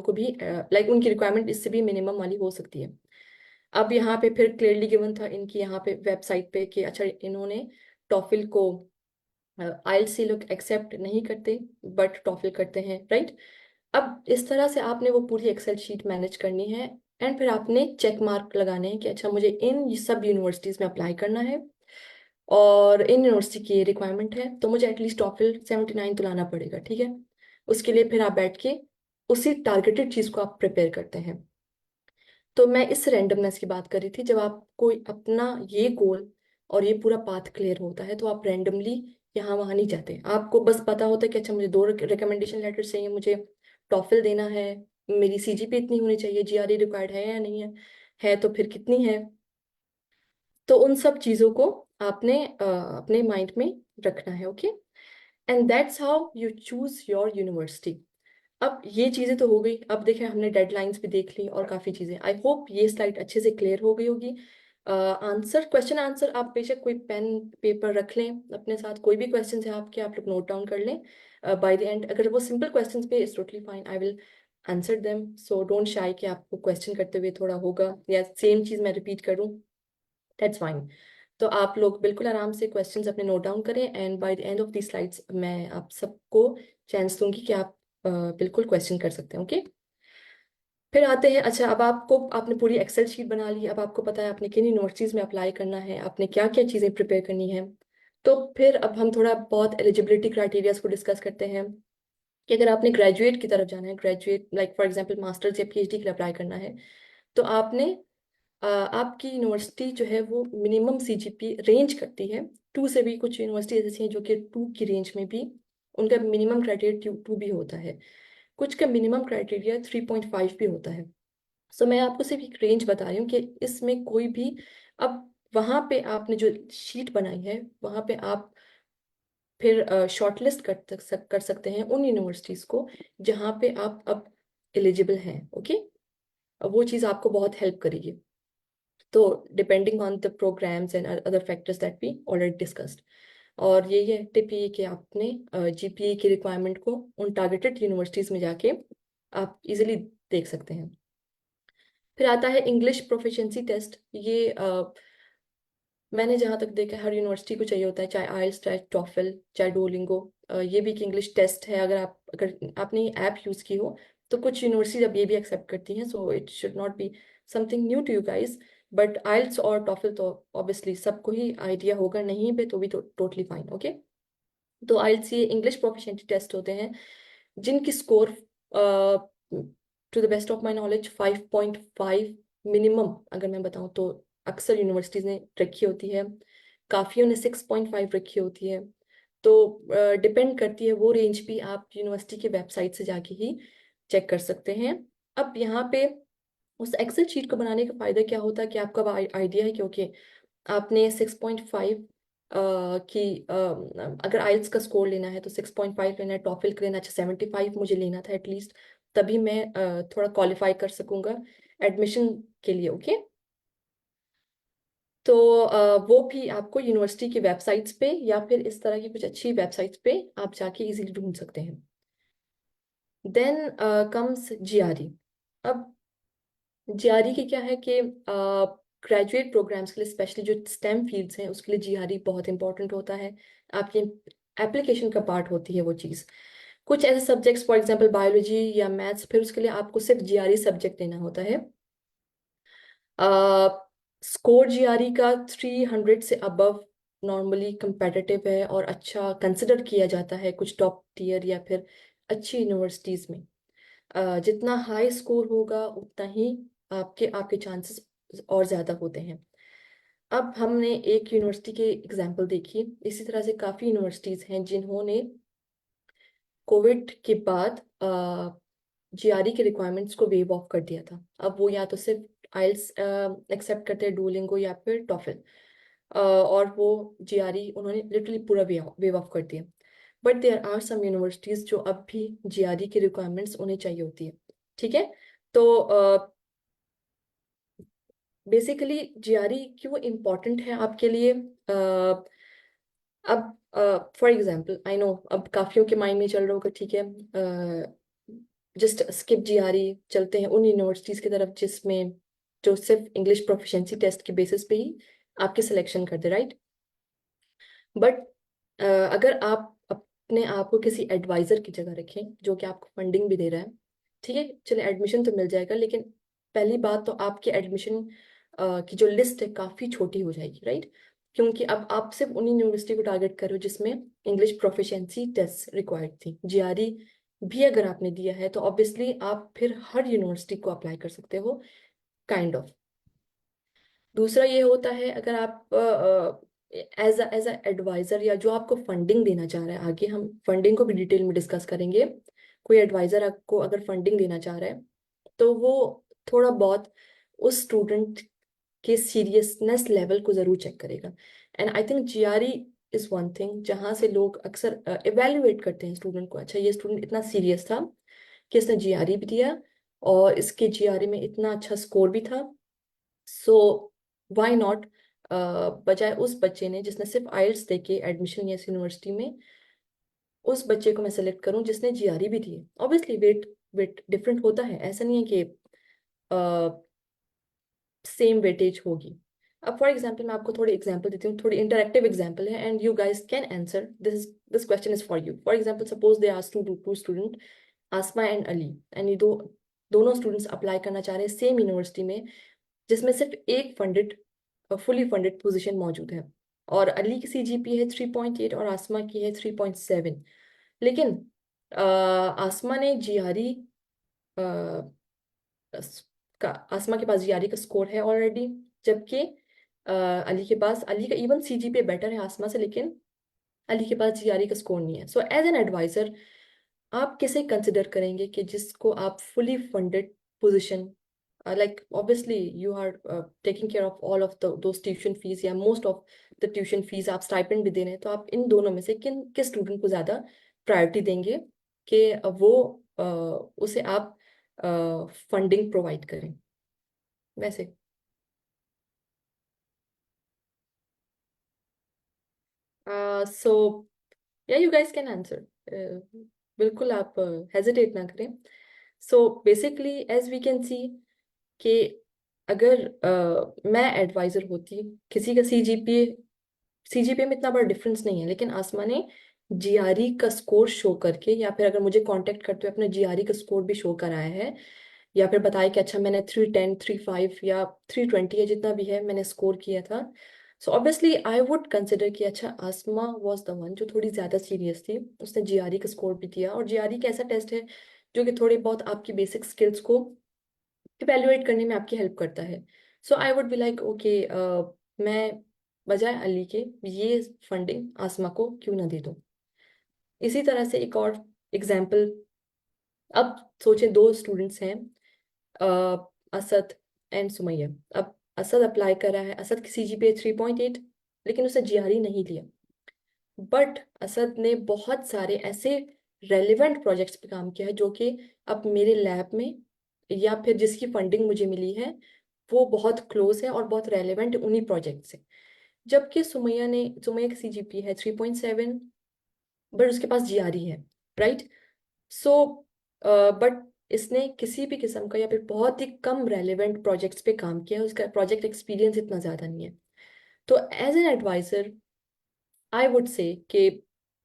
को भी लाइक उनकी रिक्वायरमेंट इससे भी मिनिमम वाली हो सकती है। अब यहाँ पे फिर क्लियरली गिवन था इनकी यहाँ पे वेबसाइट पे कि अच्छा इन्होंने टॉफिल को, आइल्स से लोग एक्सेप्ट नहीं करते बट टॉफिल करते हैं, राइट। अब इस तरह से आपने वो पूरी एक्सेल शीट मैनेज करनी है, एंड फिर आपने चेक मार्क लगाने हैं कि अच्छा मुझे इन सब यूनिवर्सिटीज़ में अप्लाई करना है और इन यूनिवर्सिटी की रिक्वायरमेंट है, तो मुझे एटलीस्ट टॉफिल 79 तो लाना पड़ेगा, ठीक है। उसके लिए फिर आप बैठ के उसी टारगेटेड चीज़ को आप प्रिपेयर करते हैं। तो मैं इस रैंडमनेस की बात कर रही थी, जब आप कोई अपना ये गोल और ये पूरा पाथ क्लियर होता है तो आप रैंडमली यहाँ वहाँ नहीं जाते। आपको बस पता होता है कि अच्छा मुझे 2 रिकमेंडेशन लेटर चाहिए, मुझे टॉफिल देना है, मेरी CGPA इतनी होनी चाहिए, GRE रिक्वायर्ड है या नहीं है तो फिर कितनी है। तो उन सब चीज़ों को आपने अपने माइंड में रखना है, okay. And that's how you choose your university. अब ये चीज़ें तो हो गई, अब देखें हमने डेडलाइंस भी देख ली और काफ़ी चीज़ें। आई होप ये स्लाइड अच्छे से क्लियर हो गई होगी। क्वेश्चन आंसर आप बेशक कोई पेन पेपर रख लें अपने साथ, कोई भी क्वेश्चन है आपके आप लोग नोट डाउन कर लें। बाय द एंड अगर वो सिंपल क्वेश्चन पे is totally fine, I will answer them, so don't shy कि आपको क्वेश्चन करते हुए थोड़ा होगा या सेम चीज़ मैं रिपीट करूँ, दैट्स फाइन। तो आप लोग बिल्कुल आराम से क्वेश्चंस अपने नोट डाउन करें, and by the end of the slides मैं आप सबको चांस दूंगी कि आप बिल्कुल क्वेश्चन कर सकते हैं, ओके। फिर आते हैं, अच्छा अब आपने पूरी एक्सेल शीट बना ली, अब आपको पता है आपने किन यूनिवर्सिटीज़ में अप्लाई करना है, आपने क्या क्या चीज़ें प्रिपेयर करनी है। तो फिर अब हम थोड़ा बहुत एलिजिबिलिटी क्राइटेरियाज को डिस्कस करते हैं कि अगर आपने ग्रेजुएट की तरफ जाना है, graduate like for example masters या PhD के लिए अप्लाई करना है, तो आपने आपकी यूनिवर्सिटी जो है वो मिनिमम CGPA रेंज करती है 2 से भी, कुछ यूनिवर्सिटी ऐसी हैं जो कि 2 की रेंज में भी उनका मिनिमम क्राइटेरिया 2 भी होता है, कुछ का मिनिमम क्राइटेरिया 3.5 भी होता है। सो मैं आपको सिर्फ एक रेंज बता रही हूँ कि इसमें कोई भी अब वहाँ पे आपने जो शीट बनाई है वहाँ पे आप फिर शॉर्टलिस्ट कर सकते हैं उन यूनिवर्सिटीज को जहाँ पे आप अब एलिजिबल हैं। ओके, अब वो चीज़ आपको बहुत हेल्प करेगी। तो depending on the programs and other factors that we already discussed. और यही है टिप, ये कि आपने जीपीए की रिक्वायरमेंट को उन टारगेटेड यूनिवर्सिटीज में जाके आप इजीली देख सकते हैं। फिर आता है इंग्लिश प्रोफिशिएंसी टेस्ट। ये मैंने जहाँ तक देखा है हर यूनिवर्सिटी को चाहिए होता है, चाहे आइल्स, चाहे टॉफल, चाहे डुओलिंगो। ये भी एक इंग्लिश टेस्ट है। अगर आपने ये ऐप यूज़ की हो तो कुछ यूनिवर्सिटीज अब ये भी एक्सेप्ट करती हैं, so it should not be something new to you guys. But IELTS और टॉफल तो ऑब्वियसली सबको ही आइडिया होगा, नहीं पे तो भी तो टोटली फाइन। ओके, तो आइल्स ये इंग्लिश प्रोफिशिएंसी टेस्ट होते हैं जिनकी score to the best of my knowledge 5.5 minimum अगर मैं बताऊं तो अक्सर यूनिवर्सिटीज ने रखी होती है, काफियों ने 6.5 रखी होती है। तो डिपेंड करती है, वो रेंज भी आप यूनिवर्सिटी की वेबसाइट से जाके ही चेक कर सकते हैं। अब यहाँ पे उस एक्सेल शीट को बनाने का फायदा क्या होता है कि आपका आइडिया है, क्योंकि आपने 6.5 की अगर आइल्स का स्कोर लेना है तो 6.5 लेना है, टॉफिल का लेना, अच्छा 75 मुझे लेना था एटलीस्ट, तभी मैं थोड़ा क्वालिफाई कर सकूंगा एडमिशन के लिए। ओके, तो वो भी आपको यूनिवर्सिटी की वेबसाइट्स पे या फिर इस तरह की कुछ अच्छी वेबसाइट्स पे आप जाके इजीली ढूंढ सकते हैं। Then comes GRE. अब जीआरई की क्या है कि ग्रेजुएट प्रोग्राम्स के लिए, स्पेशली जो स्टेम फील्ड्स हैं उसके लिए जीआरई बहुत इंपॉर्टेंट होता है। आपकी एप्लीकेशन का पार्ट होती है वो चीज़। कुछ ऐसे सब्जेक्ट्स फॉर एग्जांपल बायोलॉजी या मैथ्स, फिर उसके लिए आपको सिर्फ जीआरई सब्जेक्ट लेना होता है। स्कोर जीआरई का 300 से अबव नॉर्मली competitive है और अच्छा कंसिडर किया जाता है कुछ टॉप टीयर या फिर अच्छी यूनिवर्सिटीज़ में। जितना हाई स्कोर होगा उतना ही आपके आपके चांसेस और ज़्यादा होते हैं। अब हमने एक यूनिवर्सिटी के एग्जाम्पल देखी, इसी तरह से काफ़ी यूनिवर्सिटीज़ हैं जिन्होंने कोविड के बाद जीआरई के रिक्वायरमेंट्स को वेव ऑफ कर दिया था। अब वो या तो सिर्फ आइल्स एक्सेप्ट करते हैं, डुओलिंगो या फिर टॉफिल, और वो जीआरई उन्होंने लिटरली पूरा वेव ऑफ कर दिया। But there are some universities जो अब भी जीआरई की रिक्वायरमेंट्स उन्हें चाहिए होती है। ठीक है, तो बेसिकली जीआरई क्यों इम्पोर्टेंट है आपके लिए? अब फॉर एग्जाम्पल आई नो अब काफियों के माइंड में चल रहा होगा, ठीक है जस्ट स्किप जीआरई, चलते हैं उन यूनिवर्सिटीज की तरफ जिसमें जो सिर्फ इंग्लिश प्रोफिशिएंसी टेस्ट के बेसिस पे ही आपकी सिलेक्शन कर दे, राइट? बट अगर आप अपने आप को किसी एडवाइजर की जगह रखें जो कि आपको फंडिंग भी दे रहा है, ठीक है, चले एडमिशन तो मिल जाएगा, लेकिन पहली बात तो आपके एडमिशन की जो लिस्ट है काफ़ी छोटी हो जाएगी, राइट? क्योंकि अब आप सिर्फ उन यूनिवर्सिटी को टारगेट कर रहे हो जिसमें इंग्लिश प्रोफिशिएंसी टेस्ट रिक्वायर्ड थी। जीआरई भी अगर आपने दिया है तो ऑब्वियसली आप फिर हर यूनिवर्सिटी को अप्लाई कर सकते हो, काइंड ऑफ। दूसरा ये होता है अगर आप एज अ एडवाइजर या जो आपको फंडिंग देना चाह रहा है, आगे हम फंडिंग को भी डिटेल में डिस्कस करेंगे। कोई एडवाइजर आपको अगर फंडिंग देना चाह रहा है तो वो थोड़ा बहुत उस स्टूडेंट के सीरियसनेस लेवल को जरूर चेक करेगा। And I think GRE is one thing जहाँ से लोग अक्सर इवेल्युएट करते हैं स्टूडेंट को, अच्छा ये स्टूडेंट इतना सीरियस था कि इसने जीआरई भी दिया और इसके जीआरई में इतना अच्छा स्कोर भी था, सो व्हाई नॉट, बजाय उस बच्चे ने जिसने सिर्फ आइल्स दे के एडमिशन लिया इस यूनिवर्सिटी में, उस बच्चे को मैं सेलेक्ट करूं जिसने जीआरई भी दी है। ऑब्वियसली वेट वेट डिफरेंट होता है, ऐसा नहीं है कि सेम वेटेज होगी। अब फॉर एग्जाम्पल मैं आपको थोड़ी एग्जाम्पल देती हूँ, थोड़ी इंटरेक्टिव एग्जाम्पल है and you guys can answer this question is for you. For example suppose they ask to student Asma and Ali, and ये दोनों स्टूडेंट्स अप्लाई करना चाह रहे हैं सेम यूनिवर्सिटी में जिसमें सिर्फ एक फुली फंडेड पोजीशन मौजूद है, और अली की सीजीपी है 3.8 और आसमा की है 3.7। लेकिन आसमा ने जीआरई का आसमा के पास जीआरई का स्कोर है ऑलरेडी, जबकि अली का इवन सीजीपी बेटर है आसमा से, लेकिन अली के पास जीआरई का स्कोर नहीं है। सो एज एन एडवाइजर आप किसे कंसिडर करेंगे कि जिसको आप fully funded position like obviously you are taking care of all of those tuition fees या most of the tuition fees, आप स्टाइपेंड भी दे रहे हैं, तो आप इन दोनों में से किस स्टूडेंट को ज़्यादा प्रायोरिटी देंगे कि वो उसे आप फंडिंग प्रोवाइड करें वैसे? So yeah, you guys can answer. बिल्कुल आप हेजिटेट ना करें. So basically as we can see कि अगर मैं एडवाइजर होती, किसी का सीजीपीए में इतना बड़ा डिफरेंस नहीं है, लेकिन आसमा ने जीआरई का स्कोर शो करके, या फिर अगर मुझे कांटेक्ट करते हुए अपने जीआरई का स्कोर भी शो कराया है, या फिर बताया कि अच्छा मैंने 310 35 या 320 या जितना भी है मैंने स्कोर किया था, so obviously I would consider कि अच्छा आसमा वाज द वन जो थोड़ी ज़्यादा सीरियस थी, उसने जीआरई का स्कोर भी किया, और जीआरई का ऐसा टेस्ट है जो कि थोड़े बहुत आपकी बेसिक स्किल्स को इवेल्युएट करने में आपकी हेल्प करता है. So I would be like okay, मैं बजाय अली के ये फंडिंग आसमा को क्यों ना दे दूं. इसी तरह से एक और एग्जाम्पल, अब सोचे दो स्टूडेंट्स हैं, असद एंड सुमैया. अब असद अप्लाई कर रहा है, असद की सीजीपीए 3.8, लेकिन उसने जीआरई नहीं लिया, बट असद ने बहुत सारे ऐसे रेलिवेंट प्रोजेक्ट्स पे काम किया है जो कि अब मेरे लैब में या फिर जिसकी फंडिंग मुझे मिली है वो बहुत क्लोज है और बहुत रेलिवेंट उन्हीं प्रोजेक्ट से. जबकि सुमैया की सीजीपी है 3.7, बट उसके पास जीआरई है, राइट? सो बट इसने किसी भी किस्म का या फिर बहुत ही कम रेलिवेंट प्रोजेक्ट्स पे काम किया है, उसका प्रोजेक्ट एक्सपीरियंस इतना ज़्यादा नहीं है. तो as an advisor I would say कि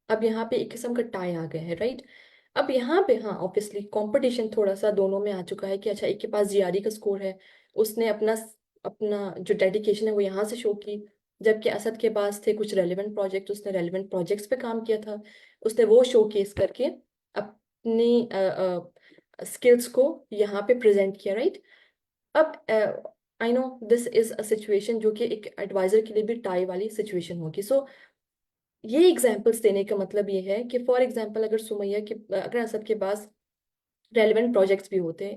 अब यहाँ पे एक किस्म का टाई आ गया है, राइट? अब यहाँ पे हाँ ऑब्वियसली कंपटीशन थोड़ा सा दोनों में आ चुका है कि अच्छा एक के पास जीआरई का स्कोर है, उसने अपना अपना जो डेडिकेशन है वो यहाँ से शो की, जबकि असद के पास थे कुछ रेलिवेंट प्रोजेक्ट, उसने रेलिवेंट प्रोजेक्ट्स पे काम किया था, उसने वो शोकेस करके अपनी स्किल्स को यहाँ पे प्रेजेंट किया, राइट? अब I know this is a situation जो कि एक एडवाइजर के लिए भी टाई वाली सिचुएशन होगी. सो ये एग्जाम्पल्स देने का मतलब ये है कि फॉर एग्जाम्पल अगर असद के पास रेलिवेंट प्रोजेक्ट्स भी होते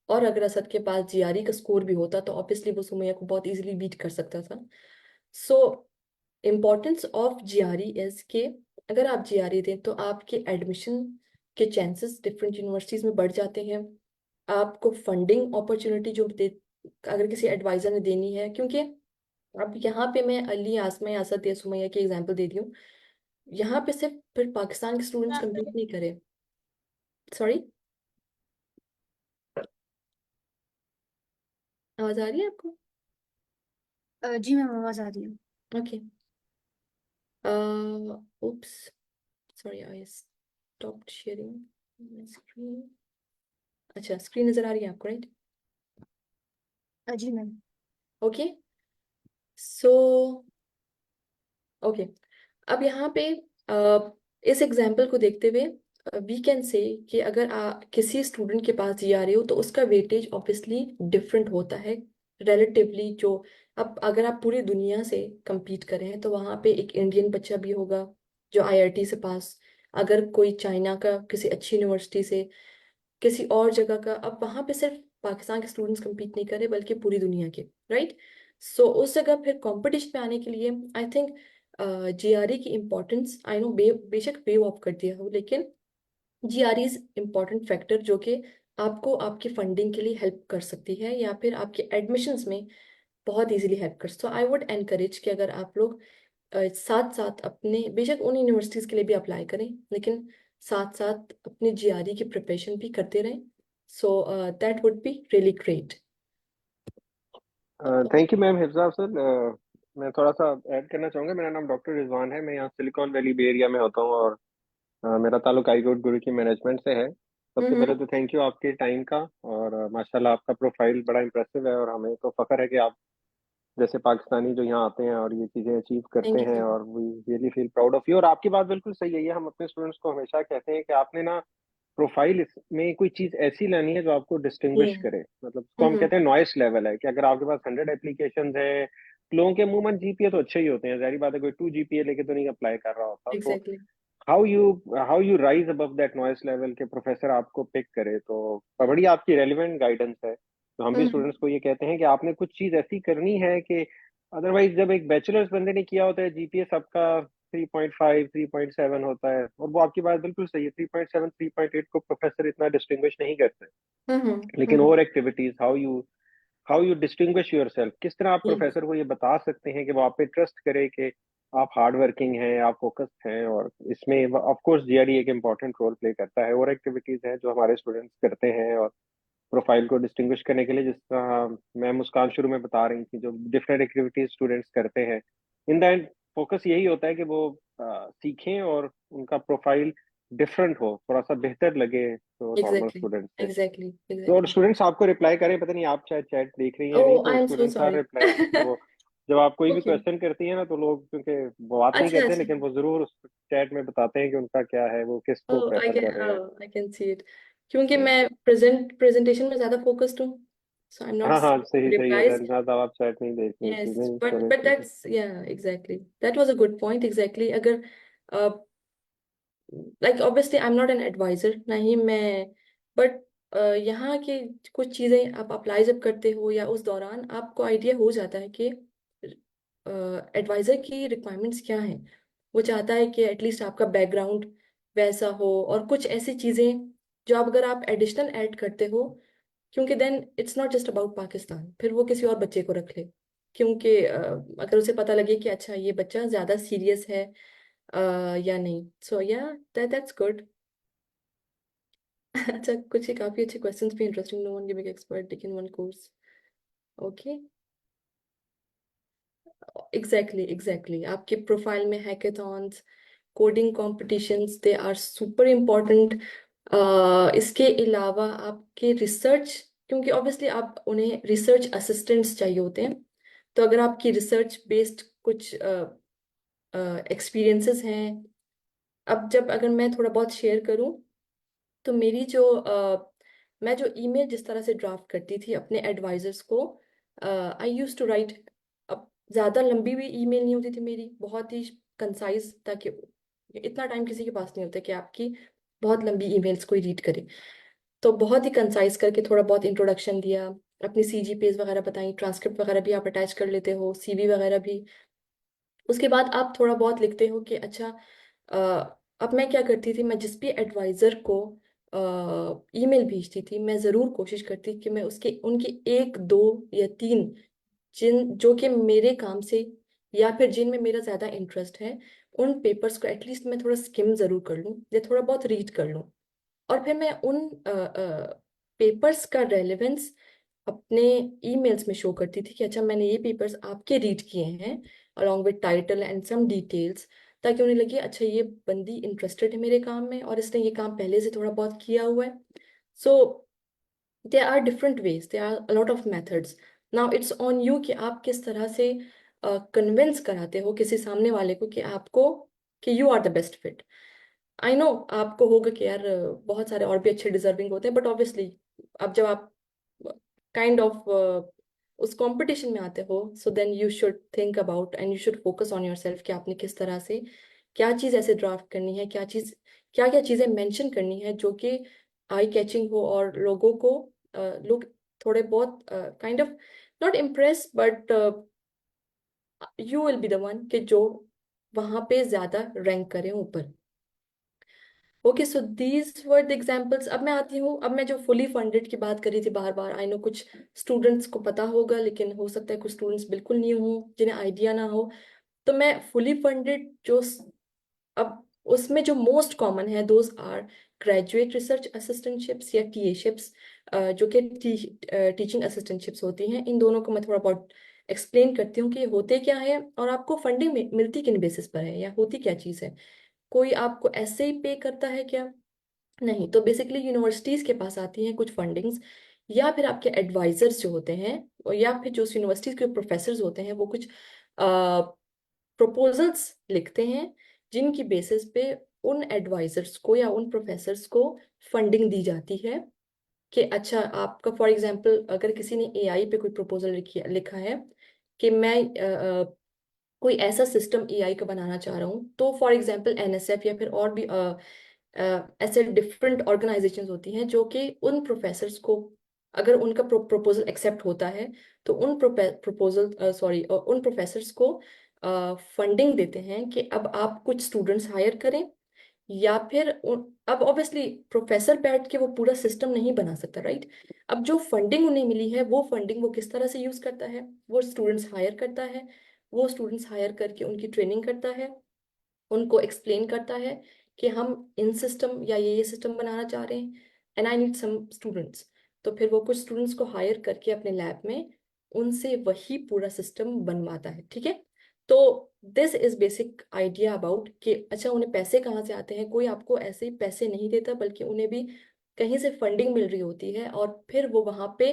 और अगर असद के पास जीआरई का स्कोर भी होता तो ऑब्वियसली वो सुमैया को बहुत इजीली बीट कर सकता था. सो इम्पोर्टेंस ऑफ जीआरई इज कि अगर आप जीआरई दें तो आपके एडमिशन के चांसेस डिफरेंट यूनिवर्सिटीज़ में बढ़ जाते हैं. आपको फंडिंग अपॉर्चुनिटी जो अगर किसी एडवाइजर ने देनी है, क्योंकि अब यहाँ पे मैं अली, आसमा या असद या सुमैया की एग्जांपल दे दी हूँ, यहाँ पे सिर्फ फिर पाकिस्तान के स्टूडेंट्स कम्पीट नहीं करे. सॉरी, आवाज आ रही है आपको? जी मैम, आवाज़ आ रही है. Okay. oops, sorry, I stopped sharing my screen. अच्छा, स्क्रीन नजर आ रही है आपको, राइट? जी मैम. ओके. सो ओके, अब यहाँ पे इस एग्जाम्पल को देखते हुए वी कैन से कि अगर किसी स्टूडेंट के पास जीआरई हो तो उसका वेटेज ऑब्वियसली डिफरेंट होता है रिलेटिवली. जो अब अगर आप पूरी दुनिया से compete करें तो वहाँ पे एक इंडियन बच्चा भी होगा जो आईआईटी से पास, अगर कोई चाइना का किसी अच्छी यूनिवर्सिटी से, किसी और जगह का, अब वहाँ पे सिर्फ पाकिस्तान के स्टूडेंट्स compete नहीं करे बल्कि पूरी दुनिया के, राइट? सो उस जगह फिर कंपटीशन पे आने के लिए आई थिंक जीआरई की इम्पोर्टेंस, आई नो बेशक पे ऑफ कर दिया हो, लेकिन जीआरई इज इम्पॉर्टेंट फैक्टर जो कि आपको आपकी फंडिंग के लिए हेल्प कर सकती है या फिर आपके एडमिशन्स में बहुत इजीली हेल्प कर. सो आई वुड एनकरेज कि अगर आप लोग साथ साथ अपने, बेशक उन यूनिवर्सिटीज़ के लिए भी अप्लाई करें, लेकिन साथ साथ अपनी जीआरई की प्रिपरेशन भी करते रहें. So that would be really great. Thank you ma'am Hifza Afzal. मैं थोड़ा सा ऐड करना चाहूँगा। मेरा नाम डॉक्टर रिजवान है, मैं यहाँ सिलिकॉन वैली बे एरिया में होता हूँ और मेरा ताल्लुक आईकोट गुरु की मैनेजमेंट से है। सबसे पहले तो थैंक यू आपके टाइम का, और माशाल्लाह आपका प्रोफाइल बड़ा इंप्रेसिव है और हमें तो फख्र है कि आप जैसे पाकिस्तानी जो यहाँ आते हैं और ये चीज़ें अचीव करते थैंक यू हैं, सो मच. और we really feel proud of you. और आपकी बात बिल्कुल सही है, ये हम अपने स्टूडेंट्स को हमेशा कहते हैं कि आपने ना प्रोफाइल में कोई चीज ऐसी लानी है जो आपको डिस्टिंग्विश करे। मतलब उसको हम कहते हैं नॉइस लेवल है, कि अगर आपके पास 100 एप्लीकेशन है, लोगों के मुंह में जीपीए तो अच्छे ही होते हैं, जाहिर बात है कोई 2 जीपीए लेके तो नहीं अप्लाई कर रहा होता। तो exactly. How you rise above that noise level के प्रोफेसर आपको पिक करे, तो बड़ी आपकी रेलिवेंट गाइडेंस है। तो हम भी स्टूडेंट्स को ये कहते हैं कि आपने कुछ चीज ऐसी करनी है कि अदरवाइज जब एक बैचलर्स बंदे ने किया होता है, जीपीए सबका 3.5 3.7 होता है, और वो आपकी बात बिल्कुल सही है, 3.7 3.8 को प्रोफेसर इतना डिस्टिंग्विश नहीं करते। लेकिन और activities, how you distinguish yourself, किस तरह आप Yes, प्रोफेसर को ये बता सकते हैं कि वो आप पे ट्रस्ट करे कि आप हार्ड वर्किंग हैं, आप फोकस्ड हैं, और इसमें ऑफ कोर्स जीआरई एक इम्पॉर्टेंट रोल प्ले करता है। और एक्टिविटीज हैं जो हमारे स्टूडेंट्स करते हैं और प्रोफाइल को डिस्टिंग्विश करने के लिए, जिस तरह मैं मुस्कान शुरू में बता रही थी, जो डिफरेंट एक्टिविटीज स्टूडेंट्स करते हैं, इन द एंड फोकस यही होता है कि वो सीखें और उनका प्रोफाइल डिफरेंट हो, थोड़ा सा बेहतर लगे तो नॉर्मल exactly, स्टूडेंट से। exactly, तो और exactly. स्टूडेंट्स आपको रिप्लाई करें, पता नहीं आप शायद चैट देख रही हैं नहीं, Oh, तो I am so students are sorry. Replying, तो जब आप कोई भी Okay. क्वेश्चन करती है ना, तो लोग क्योंकि वो बात नहीं अच्छा करते, अच्छा. लेकिन वो जरूर उस चैट में बताते हैं कि उनका क्या है, वो किसको Oh, प्रेफर कर रहे हैं। I can see it. क्योंकि हम्म। मैं प्रेजेंटेशन में ज़्यादा फोकस्ड हूँ, so I'm not हाँ हाँ, seeing सही सही है, replies. रंजना साहब आप चैट नहीं देख रही थी, Yes, नहीं but चलो but ठीक है। that's yeah, exactly. That was a good point. Exactly. अगर uh, like obviously I'm not an advisor, नहीं मैं, but यहाँ की कुछ चीज़ें आप अप्लाई जब करते हो या उस दौरान आपको आइडिया हो जाता है कि एडवाइजर की रिक्वायरमेंट्स क्या हैं। वो चाहता है कि एटलीस्ट आपका बैकग्राउंड वैसा हो और कुछ ऐसी चीज़ें जो आप अगर आप एडिशनल ऐड करते हो, क्योंकि then it's not just about Pakistan, फिर वो किसी और बच्चे को रख ले, क्योंकि अगर उसे पता लगे कि अच्छा ये बच्चा ज़्यादा सीरियस है या नहीं, सो या दैट्स गुड. अच्छा, कुछ काफ़ी अच्छे क्वेश्चंस भी interesting. No one giving expert taken one course. Okay, exactly आपके प्रोफाइल में hackathons, coding competitions, they are super important. इसके अलावा आपके रिसर्च, क्योंकि ऑब्वियसली आप उन्हें रिसर्च असिस्टेंट्स चाहिए होते हैं, तो अगर आपकी रिसर्च बेस्ड कुछ एक्सपीरियंसेस हैं, अब जब अगर मैं थोड़ा बहुत शेयर करूं, तो मेरी जो मैं जो ईमेल जिस तरह से ड्राफ्ट करती थी अपने एडवाइजर्स को, आई यूज टू राइट, अब ज़्यादा लंबी भी ईमेल नहीं होती थी मेरी, बहुत ही कंसाइज, ताकि इतना टाइम किसी के पास नहीं होता कि आपकी बहुत लंबी ईमेल्स कोई रीड करे, तो बहुत ही कंसाइज करके थोड़ा बहुत इंट्रोडक्शन दिया, अपनी सीजीपीएस वगैरह बताई, ट्रांसक्रिप्ट वगैरह भी आप अटैच कर लेते हो, सीवी वगैरह भी. उसके बाद आप थोड़ा बहुत लिखते हो कि अच्छा, अब मैं क्या करती थी, मैं जिस भी एडवाइज़र को ईमेल भेजती थी, मैं ज़रूर कोशिश करती कि मैं उसके उनकी एक दो या तीन जिन जो कि मेरे काम से या फिर जिनमें मेरा ज़्यादा इंटरेस्ट है, उन पेपर्स को एटलीस्ट मैं थोड़ा स्किम ज़रूर कर लूँ या थोड़ा बहुत रीड कर लूँ, और फिर मैं उन पेपर्स का रेलेवेंस अपने ईमेल्स में शो करती थी कि अच्छा मैंने ये पेपर्स आपके रीड किए हैं, along with title and some details, ताकि उन्हें लगे अच्छा ये बंदी इंटरेस्टेड है मेरे काम में और इसने ये काम पहले से थोड़ा बहुत किया हुआ है. सो there are different ways, there are a lot of methods. Now it's on you कि आप किस तरह से कन्विंस कराते हो किसी सामने वाले को कि आपको, कि you are the best fit. I know आपको होगा कि यार बहुत सारे और भी अच्छे डिजर्विंग होते हैं, बट ऑब्वियसली अब जब आप काइंड ऑफ उस कंपटीशन में आते हो, so then you should think about and you should focus on yourself कि आपने किस तरह से क्या चीज़ ऐसे ड्राफ्ट करनी है, क्या क्या चीज़ें मेंशन करनी है जो कि आई कैचिंग हो और लोगों को लोग थोड़े बहुत kind of not impress, but you will be the one कि जो वहां पे ज्यादा रैंक करें ऊपर. Okay, so these were the examples. अब मैं आती हूँ, अब मैं जो फुली फंडेड की बात करी थी बार बार, आई नो कुछ स्टूडेंट्स को पता होगा, लेकिन हो सकता है कुछ स्टूडेंट्स बिल्कुल न्यू हो जिन्हें आइडिया ना हो. तो मैं फुली फंडेड जो अब उसमें जो मोस्ट कॉमन है, दोज आर ग्रेजुएट रिसर्च असिस्टेंटशिप्स या टीएशिप्स, जो कि टीचिंग असिस्टेंटशिप्स होती हैं. इन दोनों को मैं थोड़ा बहुत एक्सप्लेन करती हूँ कि होते क्या है और आपको फंडिंग मिलती किन बेसिस पर है या होती क्या चीज़ है. कोई आपको ऐसे ही पे करता है क्या? नहीं. तो बेसिकली यूनिवर्सिटीज़ के पास आती हैं कुछ फंडिंग्स, या फिर आपके एडवाइजर्स जो होते हैं, और या फिर जो यूनिवर्सिटीज़ के प्रोफेसर्स होते हैं, वो कुछ प्रपोजल्स लिखते हैं जिनकी बेसिस पे उन एडवाइजर्स को या उन प्रोफेसर्स को फंडिंग दी जाती है. कि अच्छा आपका फॉर एग्जांपल अगर किसी ने एआई पे कोई प्रपोजल लिखा है कि मैं कोई ऐसा सिस्टम एआई का बनाना चाह रहा हूँ, तो फॉर एग्जांपल एनएसएफ या फिर और भी ऐसे डिफरेंट ऑर्गेनाइजेशंस होती हैं जो कि उन प्रोफेसर्स को अगर उनका प्रपोजल एक्सेप्ट होता है तो उन उन प्रोफेसर्स को फंडिंग देते हैं कि अब आप कुछ स्टूडेंट्स हायर करें, या फिर अब ऑब्वियसली प्रोफेसर बैठ के वो पूरा सिस्टम नहीं बना सकता, राइट? अब जो फंडिंग उन्हें मिली है वो फंडिंग वो किस तरह से यूज करता है, वो स्टूडेंट्स हायर करता है, वो स्टूडेंट्स हायर करके उनकी ट्रेनिंग करता है, उनको एक्सप्लेन करता है कि हम इन सिस्टम या ये सिस्टम बनाना चाह रहे हैं and I need some students. तो फिर वो कुछ स्टूडेंट्स को हायर करके अपने लैब में उनसे वही पूरा सिस्टम बनवाता है, ठीक है? तो this is basic idea about कि अच्छा उन्हें पैसे कहाँ से आते हैं। कोई आपको ऐसे ही पैसे नहीं देता, बल्कि उन्हें भी कहीं से फंडिंग मिल रही होती है, और फिर वो वहाँ पे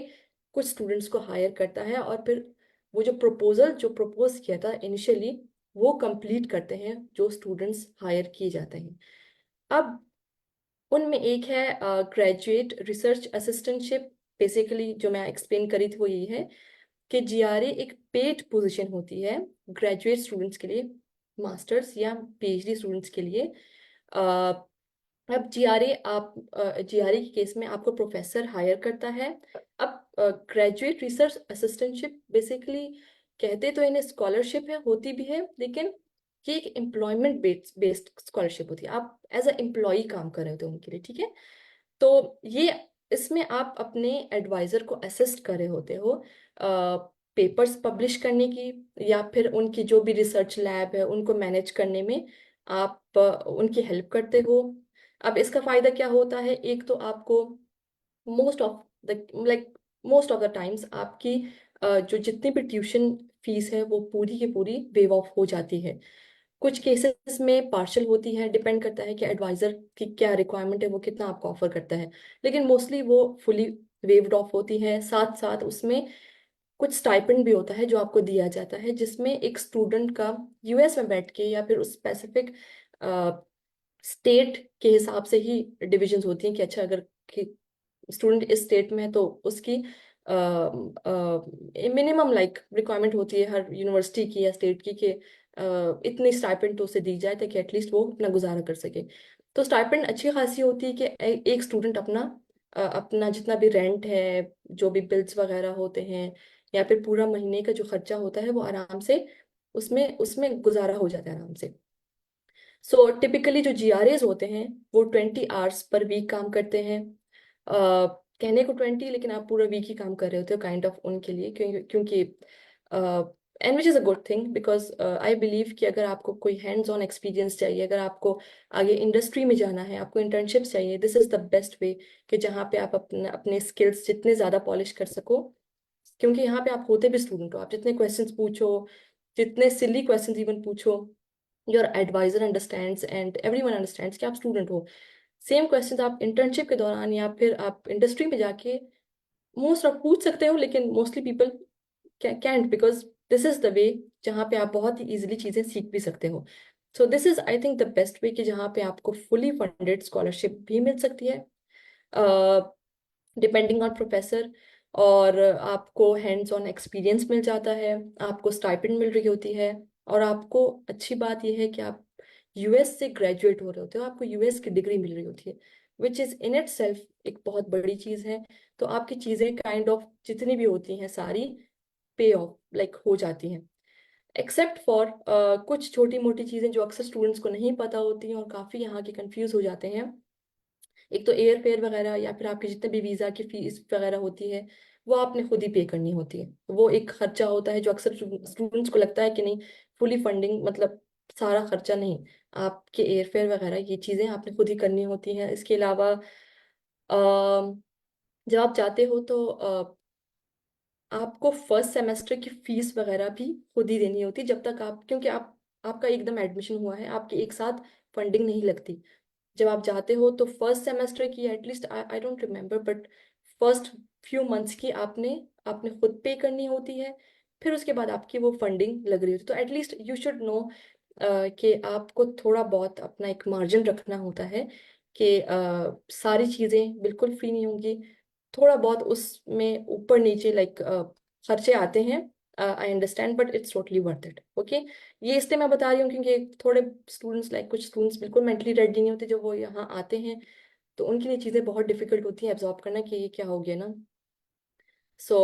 कुछ स्टूडेंट्स को हायर करता है, और फिर वो जो प्रपोजल जो प्रपोज किया था इनिशियली वो कंप्लीट करते हैं जो स्टूडेंट्स हायर किए जाते हैं। अब उनमें एक है ग्रेजुएट रिसर्च असिस्टेंटशिप। बेसिकली जो मैं एक्सप्लेन करी थी वो यही है कि जीआरए एक पेड पोजीशन होती है ग्रेजुएट स्टूडेंट्स के लिए, मास्टर्स या पीएचडी स्टूडेंट्स के लिए। अ, अब जीआरए के केस में आपको प्रोफेसर हायर करता है। अब ग्रेजुएट रिसर्च असिस्टेंटशिप बेसिकली कहते तो इन्हें स्कॉलरशिप है, होती भी है, लेकिन ये एक एम्प्लॉयमेंट बेस्ड स्कॉलरशिप होती है। आप एज अ एम्प्लॉय काम कर रहे होते हो उनके लिए, ठीक है? तो ये इसमें आप अपने एडवाइजर को असिस्ट कर रहे होते हो पेपर्स पब्लिश करने की, या फिर उनकी जो भी रिसर्च लैब है उनको मैनेज करने में आप उनकी हेल्प करते हो। अब इसका फायदा क्या होता है, एक तो आपको most of most of the times आपकी जो जितनी भी ट्यूशन फीस है वो पूरी की पूरी वेव ऑफ हो जाती है। कुछ केसेस में पार्शल होती है, डिपेंड करता है कि एडवाइजर की क्या रिक्वायरमेंट है, वो कितना आपको ऑफर करता है, लेकिन मोस्टली वो फुली वेव्ड ऑफ होती है। साथ साथ उसमें कुछ स्टाइपेंड भी होता है जो आपको दिया जाता है, जिसमें एक स्टूडेंट का यूएस में बैठ के या फिर उस स्पेसिफिक स्टेट के हिसाब से ही डिविजन्स होती हैं कि अच्छा अगर स्टूडेंट इस स्टेट में है तो उसकी मिनिमम रिक्वायरमेंट होती है हर यूनिवर्सिटी की या स्टेट की कि इतनी स्टाइपेंड तो उसे दी जाए ताकि एटलीस्ट वो अपना गुजारा कर सके। तो स्टाइपेंड अच्छी खासी होती है कि एक स्टूडेंट अपना जितना भी रेंट है, जो भी बिल्स वगैरह होते हैं, या फिर पूरा महीने का जो खर्चा होता है वो आराम से उसमें उसमें गुजारा हो जाता है आराम से। सो टिपिकली जो जीआरएस होते हैं वो 20 आवर्स पर वीक काम करते हैं। कहने को 20, लेकिन आप पूरा वीक ही काम कर रहे होते हो काइंड ऑफ उनके लिए, क्योंकि and which is a good thing, because I believe कि अगर आपको कोई हैंड्स ऑन एक्सपीरियंस चाहिए, अगर आपको आगे इंडस्ट्री में जाना है, आपको इंटर्नशिप्स चाहिए, this is the best way कि जहाँ पे आप अपने स्किल्स जितने ज़्यादा पॉलिश कर सको। क्योंकि यहाँ पे आप होते भी स्टूडेंट हो, आप जितने क्वेश्चंस पूछो, जितने सिली क्वेश्चंस इवन पूछो, your advisor understands and everyone understands कि आप स्टूडेंट हो। सेम क्वेश्चंस आप इंटर्नशिप के दौरान या फिर आप इंडस्ट्री में जाके मोस्ट ऑफ पूछ सकते हो, लेकिन mostly people can't, because this is the way जहाँ पे आप बहुत ही इजीली चीज़ें सीख भी सकते हो। So this is I think the best way कि जहाँ पे आपको फुली फंडेड स्कॉलरशिप भी मिल सकती है डिपेंडिंग ऑन प्रोफेसर, और आपको हैंड्स ऑन एक्सपीरियंस मिल जाता है, आपको स्टाइपेंड मिल रही होती है, और आपको अच्छी बात यह है कि आप यूएस से ग्रेजुएट हो रहे होते हो, आपको यूएस की डिग्री मिल रही होती है, which is in it self एक बहुत बड़ी चीज़ है। तो आपकी चीज़ें काइंड ऑफ जितनी भी होती हैं सारी पे ऑफ हो जाती हैं, एक्सेप्ट फॉर कुछ छोटी मोटी चीज़ें जो अक्सर स्टूडेंट्स को नहीं पता होती हैं और काफ़ी यहाँ के कंफ्यूज हो जाते हैं। एक तो एयर फेयर वगैरह या फिर आपके जितने भी वीज़ा की फीस वगैरह होती है वो आपने खुद ही पे करनी होती है। वो एक खर्चा होता है जो अक्सर स्टूडेंट्स को लगता है कि नहीं, फुली फंडिंग मतलब सारा खर्चा नहीं, आपके एयर फेयर वगैरह ये चीज़ें आपने खुद ही करनी होती हैं। इसके अलावा जब आप जाते हो तो आपको फर्स्ट सेमेस्टर की फीस वगैरह भी खुद ही देनी होती है, जब तक आप, क्योंकि आपका एकदम एडमिशन हुआ है, आपकी एक साथ फंडिंग नहीं लगती। जब आप जाते हो तो फर्स्ट सेमेस्टर की at least I don't remember, but first few months की आपने आपने खुद पे करनी होती है, फिर उसके बाद आपकी वो फंडिंग लग रही होती है। तो एटलीस्ट यू शुड नो कि आपको थोड़ा बहुत अपना एक मार्जिन रखना होता है कि सारी चीज़ें बिल्कुल फ्री नहीं होंगी, थोड़ा बहुत उसमें ऊपर नीचे खर्चे आते हैं। I understand, but it's totally worth it. Okay, ये इसलिए मैं बता रही हूँ क्योंकि थोड़े स्टूडेंट्स कुछ स्टूडेंट्स बिल्कुल मेंटली रेडी नहीं होते जब वो यहाँ आते हैं, तो उनके लिए चीज़ें बहुत डिफिकल्ट होती हैं एब्जॉर्ब करना कि ये क्या हो गया ना। So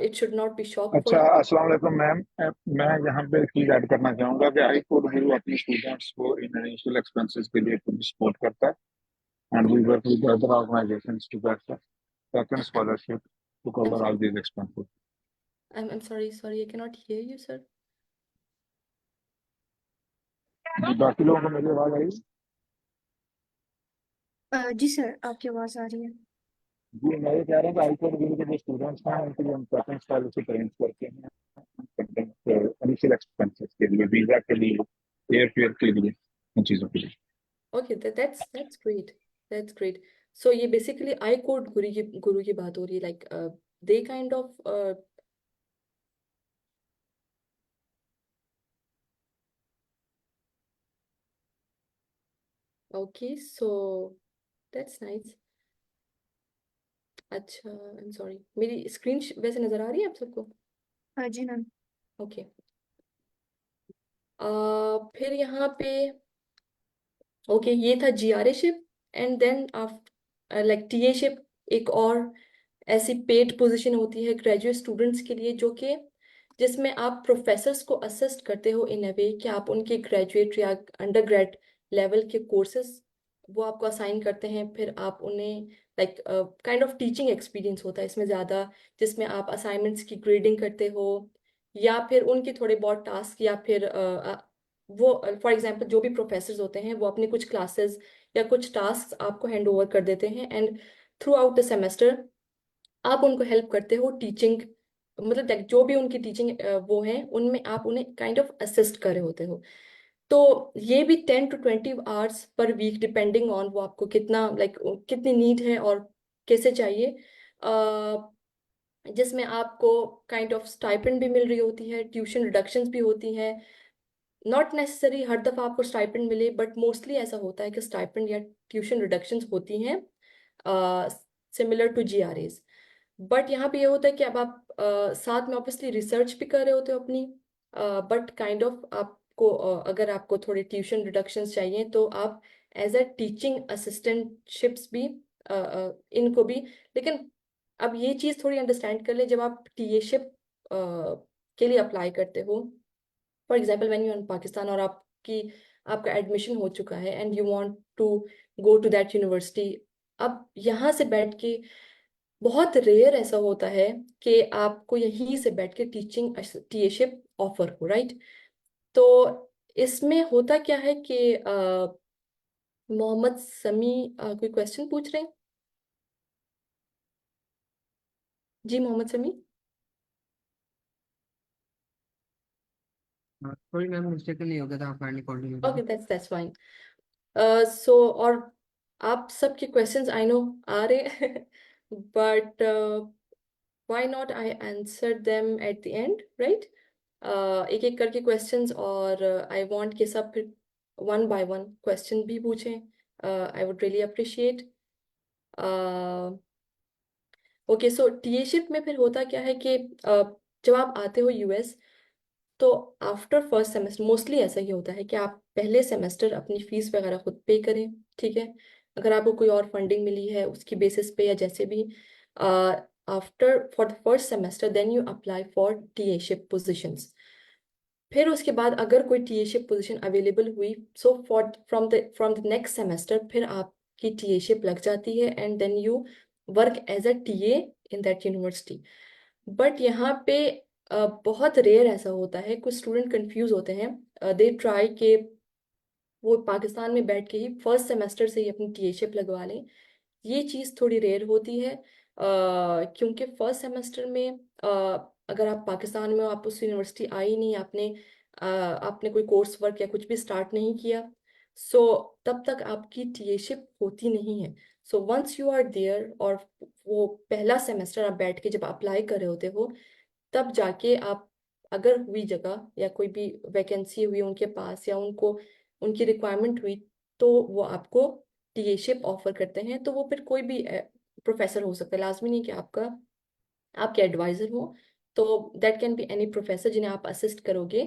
it should not be shock अच्छा, for. अस्सलाम वालेकुम मैम। मैं यहाँ पे एक चीज ऐड करना चाहूंगा कि आई कोड गुरु अपने स्टूडेंट्स को इन इनिशियल एक्सपेंसेस के लिए खुद सपोर्ट करता है and we work with other organizations to get second scholarship to I'm cover sorry. All these expenses. I'm sorry. I cannot hear you, sir. बाकी लोगों को मेरी आवाज आई? जी सर, आपकी आवाज़ आ रही है। जी, मैं ये कह रहा हूँ कि आई कोड गुरु के जो स्टूडेंट्स हैं उनके लिए हम सेकंड स्कॉलरशिप अरेंज करते हैं इनिशियल एक्सपेंसेस के लिए, वीजा के लिए, एयरफेयर के लिए, इन चीजों के लिए। Okay, that's great. That's great. So ये basically I code गुरु की बात हो रही है, like they kind of okay, so that's nice. अच्छा, I'm sorry. मेरी स्क्रीन वैसे नजर आ रही है आप सबको? जी मैम। ओके। फिर यहाँ पे ओके ये था GRA शिप एंड देन आप लाइक TA शिप एक और ऐसी पेड पोजीशन होती है ग्रेजुएट स्टूडेंट्स के लिए, जो कि जिसमें आप प्रोफेसर्स को असिस्ट करते हो इन अ वे कि आप उनके ग्रेजुएट या अंडर ग्रेड लेवल के कोर्सेज वो आपको असाइन करते हैं, फिर आप उन्हें like kind of teaching experience होता है इसमें ज़्यादा, जिसमें आप असाइनमेंट्स की ग्रेडिंग करते हो या फिर उनके थोड़े बहुत टास्क या फिर वो फॉर एग्जांपल जो भी प्रोफेसर्स होते हैं वो अपनी कुछ क्लासेस या कुछ टास्क आपको हैंड ओवर कर देते हैं and through out the semester आप उनको हेल्प करते हो टीचिंग, मतलब like जो भी उनकी टीचिंग वो है उनमें आप उन्हें काइंड ऑफ असिस्ट कर रहे होते हो। तो ये भी 10 to 20 आवर्स पर वीक डिपेंडिंग ऑन वो आपको कितना लाइक कितनी नीड है और कैसे चाहिए, जिसमें आपको काइंड ऑफ स्टाइपेंड भी मिल रही होती है, ट्यूशन रिडक्शंस भी होती हैं। नॉट नेसेसरी हर दफ़ा आपको स्टाइपेंड मिले, बट मोस्टली ऐसा होता है कि स्टाइपेंड या ट्यूशन रिडक्शंस होती हैं सिमिलर टू GRAs। बट यहाँ पे ये होता है कि अब आप साथ में ऑब्वियसली रिसर्च भी कर रहे होते हो अपनी, बट काइंड ऑफ आपको अगर आपको थोड़े ट्यूशन रिडक्शंस चाहिए तो आप एज अ टीचिंग असिस्टेंटशिप्स भी इनको भी, लेकिन अब ये चीज़ थोड़ी अंडरस्टैंड कर ले, जब आप TA शिप के लिए अप्लाई करते हो for example when you in Pakistan और आपका एडमिशन हो चुका है and you want to go to that university, अब यहाँ से बैठ के बहुत रेयर ऐसा होता है कि आपको यहीं से बैठ के टीचिंग TA शिप ऑफर हो, राइट? तो इसमें होता क्या है कि मोहम्मद समी कोई क्वेश्चन पूछ रहे हैं? जी मोहम्मद समी। कोई मैम मिस्टेक नहीं होगा, तो आप फाइनली कंटिन्यू ओके करें। That's fine. सो और आप सबके क्वेश्चंस आई नो आ रहे हैं but why not I answer them at the end, right? एक एक करके क्वेश्चंस और आई वांट कि सब फिर वन बाय वन क्वेश्चन भी पूछें, I would really appreciate. Okay so TA ship में फिर होता क्या है कि जब आप आते हो US तो आफ्टर फर्स्ट सेमेस्टर मोस्टली ऐसा ही होता है कि आप पहले सेमेस्टर अपनी फीस वगैरह खुद पे करें, ठीक है? अगर आपको कोई और फंडिंग मिली है उसकी बेसिस पे या जैसे भी, after for the first semester then you apply for TA ship positions. फिर उसके बाद अगर कोई TA शिप पोजीशन अवेलेबल हुई so for from the next semester फिर आपकी TA शिप लग जाती है and then you work as a TA in that university. But यहाँ पे बहुत रेयर ऐसा होता है, कुछ स्टूडेंट कंफ्यूज होते हैं, दे ट्राई के वो पाकिस्तान में बैठ के ही फर्स्ट सेमेस्टर से ही अपनी TA शिप लगवा लें। ये चीज़ थोड़ी रेयर होती है क्योंकि फर्स्ट सेमेस्टर में अगर आप पाकिस्तान में हो, आप उस यूनिवर्सिटी आई नहीं, आपने कोई कोर्स वर्क या कुछ भी स्टार्ट नहीं किया, सो तब तक आपकी TA शिप होती नहीं है। So once you are there और वो पहला सेमेस्टर आप बैठ के जब अप्लाई कर रहे होते हो तब जाके आप अगर हुई जगह या कोई भी वैकेंसी हुई उनके पास या उनको उनकी रिक्वायरमेंट हुई तो वो आपको TA शिप ऑफर करते हैं। तो वो फिर कोई भी प्रोफेसर हो सकता है, लाजमी नहीं कि आपके एडवाइजर हो, तो that can be any professor जिन्हें आप असिस्ट करोगे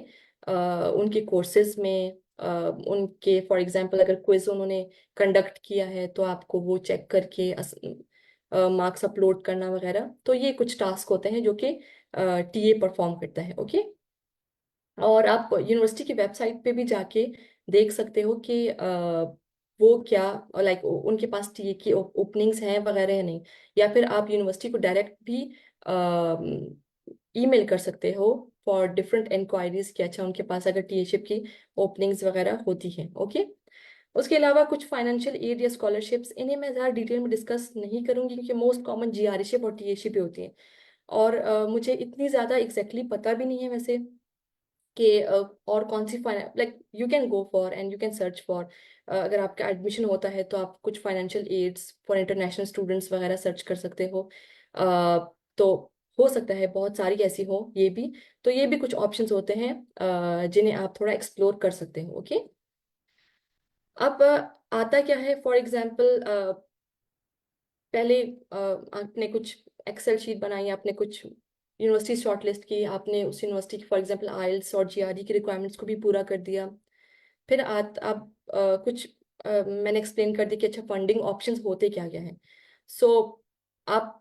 उनके कोर्सेज में, उनके फॉर एग्जांपल अगर क्विज उन्होंने कंडक्ट किया है तो आपको वो चेक करके मार्क्स अपलोड करना वगैरह। तो ये कुछ टास्क होते हैं जो कि टीए परफॉर्म करता है। ओके, और आप यूनिवर्सिटी की वेबसाइट पे भी जाके देख सकते हो कि वो क्या, लाइक उनके पास टीए की ओपनिंग्स हैं वगैरह या नहीं। या फिर आप यूनिवर्सिटी को डायरेक्ट भी ईमेल कर सकते हो फॉर डिफरेंट इंक्वायरीज कि अच्छा उनके पास अगर टीएशिप की ओपनिंग्स वगैरह होती हैं। ओके, उसके अलावा कुछ फाइनेंशियल एड या स्कॉलरशिप्स, इन्हें मैं ज़्यादा डिटेल में डिस्कस नहीं करूंगी क्योंकि मोस्ट कॉमन जीआरशिप और टीएशिप ही होती हैं। और मुझे इतनी ज़्यादा एग्जैक्टली पता भी नहीं है वैसे कि और कौन सी like you can go for and you can search for, अगर आपका एडमिशन होता है तो आप कुछ financial aids for international students वगैरह सर्च कर सकते हो। तो हो सकता है बहुत सारी ऐसी हो ये भी। तो ये भी कुछ ऑप्शंस होते हैं जिन्हें आप थोड़ा एक्सप्लोर कर सकते हो। ओके, अब आता क्या है, फॉर एग्जाम्पल पहले आपने कुछ एक्सेल शीट बनाई, आपने कुछ यूनिवर्सिटी शॉर्टलिस्ट की, आपने उस यूनिवर्सिटी की फॉर एग्जांपल आइल्स और जीआरई की रिक्वायरमेंट्स को भी पूरा कर दिया। फिर आप कुछ मैंने एक्सप्लेन कर दी कि अच्छा फंडिंग ऑप्शंस होते क्या क्या हैं। सो आप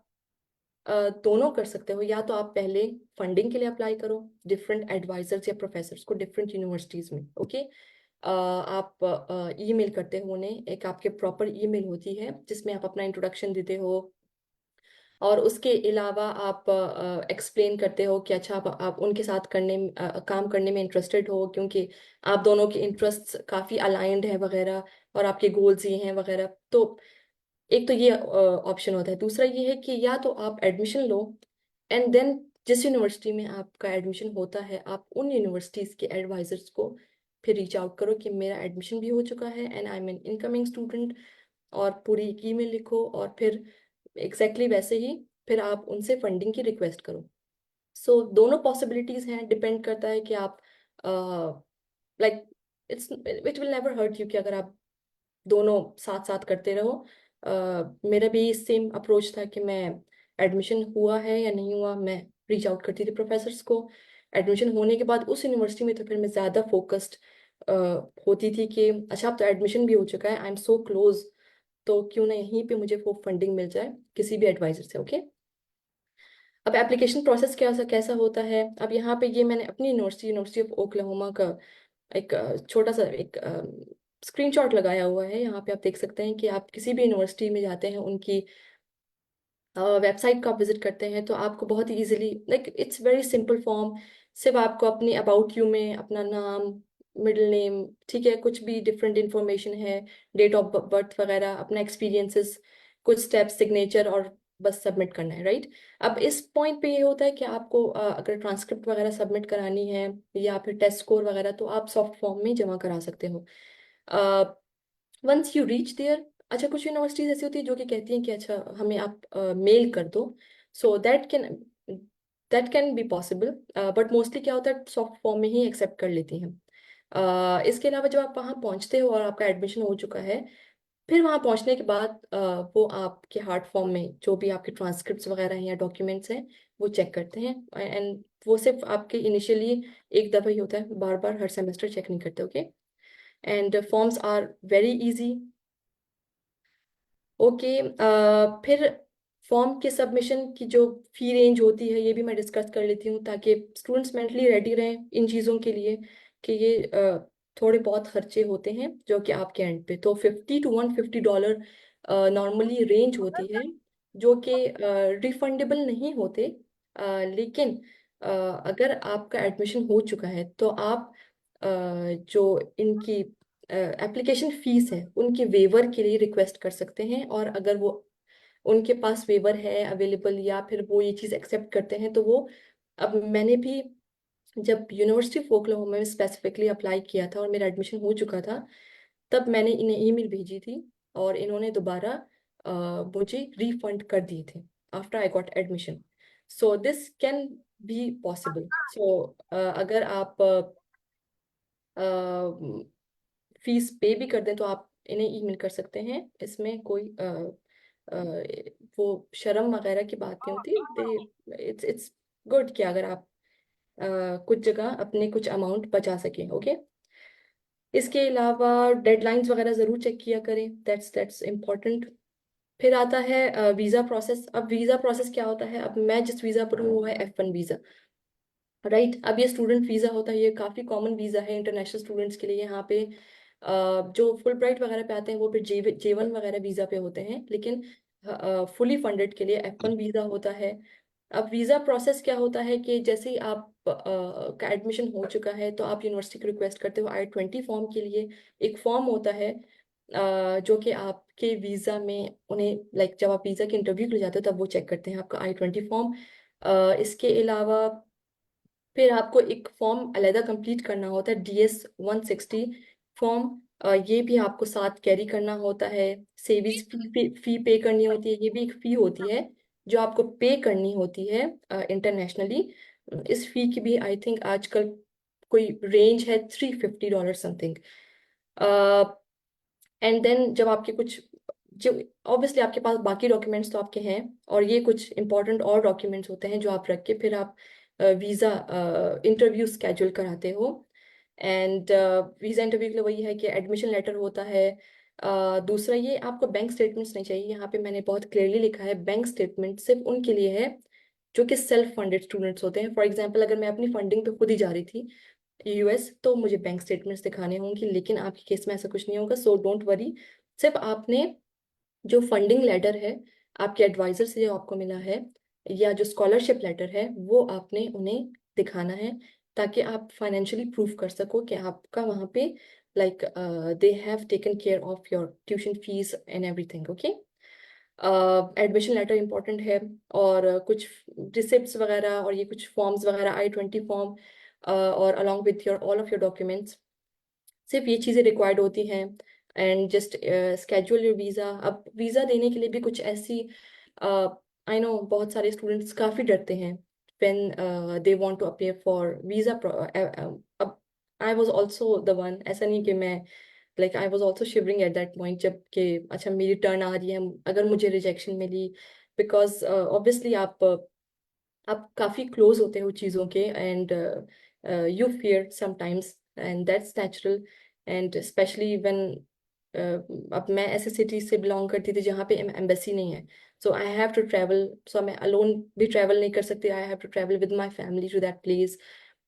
दोनों कर सकते हो, या तो आप पहले फंडिंग के लिए अप्लाई करो डिफरेंट एडवाइजर्स या प्रोफेसर्स को डिफरेंट यूनिवर्सिटीज़ में। ओके, आप ईमेल करते हो उन्हें, एक आपके प्रॉपर ईमेल होती है जिसमें आप अपना इंट्रोडक्शन देते हो और उसके अलावा आप एक्सप्लेन करते हो कि अच्छा आप उनके साथ काम करने में इंटरेस्टेड हो क्योंकि आप दोनों के इंटरेस्ट्स काफ़ी अलाइंड हैं वगैरह और आपके गोल्स ये हैं वगैरह। तो एक तो ये ऑप्शन होता है। दूसरा ये है कि या तो आप एडमिशन लो एंड देन जिस यूनिवर्सिटी में आपका एडमिशन होता है आप उन यूनिवर्सिटीज़ के एडवाइजर्स को फिर रीच आउट करो कि मेरा एडमिशन भी हो चुका है and I M N incoming student, और पूरी ईमेल लिखो और फिर एग्जैक्टली वैसे ही फिर आप उनसे फंडिंग की रिक्वेस्ट करो। सो दोनों पॉसिबिलिटीज़ हैं, डिपेंड करता है कि आप like it will never hurt you कि अगर आप दोनों साथ साथ करते रहो। मेरा भी सेम अप्रोच था कि मैं एडमिशन हुआ है या नहीं हुआ मैं रीच आउट करती थी प्रोफेसर्स को। एडमिशन होने के बाद उस यूनिवर्सिटी में तो फिर मैं ज़्यादा फोकस्ड होती थी कि अच्छा अब तो एडमिशन भी हो चुका है, आई एम सो क्लोज, तो क्यों ना यहीं पे मुझे वो फंडिंग मिल जाए किसी भी एडवाइजर से। ओके, अब एप्लीकेशन प्रोसेस कैसा होता है। अब यहाँ पे ये मैंने अपनी यूनिवर्सिटी ऑफ ओक्लाहोमा का एक छोटा सा एक स्क्रीनशॉट लगाया हुआ है। यहाँ पे आप देख सकते हैं कि आप किसी भी यूनिवर्सिटी में जाते हैं उनकी वेबसाइट को आप विजिट करते हैं तो आपको बहुत ही easily, like it's very simple form, सिर्फ आपको अपने अबाउट यू में अपना नाम, मिडिल नेम, ठीक है, कुछ भी डिफरेंट इंफॉर्मेशन है, डेट ऑफ बर्थ वगैरह, अपना एक्सपीरियंसेस, कुछ स्टेप्स, सिग्नेचर और बस सबमिट करना है। राइट, अब इस पॉइंट पे ये होता है कि आपको अगर ट्रांसक्रिप्ट वगैरह सबमिट करानी है या फिर टेस्ट स्कोर वगैरह तो आप सॉफ्ट फॉर्म में जमा करा सकते हो वंस यू रीच देयर। अच्छा कुछ यूनिवर्सिटीज ऐसी होती है जो कि कहती हैं कि अच्छा हमें आप मेल कर दो, so that can be possible, but mostly क्या होता है सॉफ्ट फॉर्म में ही एक्सेप्ट कर लेती हैं। इसके अलावा जब आप वहाँ पहुँचते हो और आपका एडमिशन हो चुका है, फिर वहाँ पहुँचने के बाद वो आपके हार्ड फॉर्म में जो भी आपके ट्रांसक्रिप्ट्स वगैरह हैं या डॉक्यूमेंट्स हैं वो चेक करते हैं एंड वो सिर्फ आपके इनिशियली एक दफ़ा ही होता है, बार बार हर सेमेस्टर चेक नहीं करते। Okay, and forms are very easy. Okay, फिर फॉर्म के सबमिशन की जो फी रेंज होती है ये भी मैं डिस्कस कर लेती हूँ ताकि स्टूडेंट्स मेंटली रेडी रहें इन चीज़ों के लिए कि ये थोड़े बहुत खर्चे होते हैं जो कि आपके एंड पे, तो $50 to $150 नॉर्मली रेंज होती है जो कि रिफंडेबल नहीं होते। लेकिन अगर आपका एडमिशन हो चुका है तो आप जो इनकी एप्लीकेशन फीस है उनके वेवर के लिए रिक्वेस्ट कर सकते हैं, और अगर वो उनके पास वेवर है अवेलेबल या फिर वो ये चीज़ एक्सेप्ट करते हैं तो वो, अब मैंने भी जब यूनिवर्सिटी ऑफ ओक्लाहोमा में स्पेसिफिकली अप्लाई किया था और मेरा एडमिशन हो चुका था तब मैंने इन्हें ईमेल भेजी थी और इन्होंने दोबारा मुझे रिफंड कर दिए थे after I got admission. So this can be possible. So अगर आप फीस पे भी कर दें तो आप इन्हें ईमेल कर सकते हैं, इसमें कोई वो शर्म वगैरह की बात नहीं होती। इट्स गुड कि अगर आप कुछ जगह अपने कुछ अमाउंट बचा सकें। ओके, इसके अलावा डेडलाइंस वगैरह ज़रूर चेक किया करें, दैट्स इम्पॉर्टेंट। फिर आता है वीज़ा प्रोसेस। अब वीज़ा प्रोसेस क्या होता है, अब मैं जिस वीज़ा पर हूँ वो है F1 वीज़ा, राइट। अब ये स्टूडेंट वीज़ा होता है, ये काफ़ी कॉमन वीज़ा है इंटरनेशनल स्टूडेंट्स के लिए। यहाँ पे जो फुल ब्राइट वगैरह पे आते हैं वो फिर J1 वगैरह वीज़ा पे होते हैं, लेकिन फुली फंडेड के लिए F1 वीज़ा होता है। अब वीज़ा प्रोसेस क्या होता है कि जैसे ही आप का एडमिशन हो चुका है तो आप यूनिवर्सिटी को रिक्वेस्ट करते हो I-20 फॉर्म के लिए। एक फॉर्म होता है जो कि आपके वीज़ा में उन्हें लाइक जब आप वीज़ा के इंटरव्यू के लिए जाते हो तब वो चेक करते हैं आपका I-20 फॉर्म। इसके अलावा फिर आपको एक फॉर्म अलहदा कंप्लीट करना होता है, DS-160 फॉर्म। ये भी आपको साथ कैरी करना होता है। सेविंग्स फी पे करनी होती है, ये भी एक फ़ी होती है जो आपको पे करनी होती है इंटरनेशनली। इस फ़ी की भी आई थिंक आजकल कोई रेंज है $350 समथिंग। एंड देन जब आपके कुछ जो ऑब्वियसली आपके पास बाकी डॉक्यूमेंट्स तो आपके हैं, और ये कुछ इंपॉर्टेंट और डॉक्यूमेंट्स होते हैं जो आप रख के फिर आप वीज़ा इंटरव्यू स्केड्यूल कराते हो। एंड वीज़ा इंटरव्यू के लिए वही है कि एडमिशन लेटर होता है। दूसरा ये आपको बैंक स्टेटमेंट्स नहीं चाहिए, यहाँ पे मैंने बहुत क्लियरली लिखा है बैंक स्टेटमेंट सिर्फ उनके लिए है जो कि सेल्फ फंडेड स्टूडेंट्स होते हैं। फॉर एग्जाम्पल अगर मैं अपनी फंडिंग पे खुद ही जा रही थी US तो मुझे बैंक स्टेटमेंट्स दिखाने होंगे, लेकिन आपके केस में ऐसा कुछ नहीं होगा, सो डोंट वरी। सिर्फ आपने जो फंडिंग लेटर है आपके एडवाइजर से जो आपको मिला है या जो स्कॉलरशिप लेटर है वो आपने उन्हें दिखाना है, ताकि आप फाइनेंशियली प्रूव कर सको कि आपका वहाँ पे like they have taken care of your tuition fees and everything. Okay, admission letter important है, और कुछ रिसिप्ट्स वगैरह और ये कुछ फॉर्म्स वगैरह I-20 फॉर्म और along with your all of your documents, सिर्फ ये चीज़ें रिक्वायर्ड होती हैं। And just schedule your visa. अब वीज़ा देने के लिए भी कुछ ऐसी आई नो बहुत सारे स्टूडेंट्स काफ़ी डरते हैं when they want to appear for visa. अब I was also the one, ऐसा नहीं कि मैं like I was also shivering at that point जब कि अच्छा मेरी टर्न आ रही है, अगर मुझे रिजेक्शन मिली, बिकॉज ऑब्वियसली आप काफ़ी क्लोज होते हो चीज़ों के, and you fear sometimes and that's natural. And specially when अब मैं ऐसे सिटी से बिलोंग करती थी जहाँ पे एम्बेसी नहीं है, so I have to travel. So मैं अलोन भी ट्रैवल नहीं कर सकती, I have to travel with my family to that place,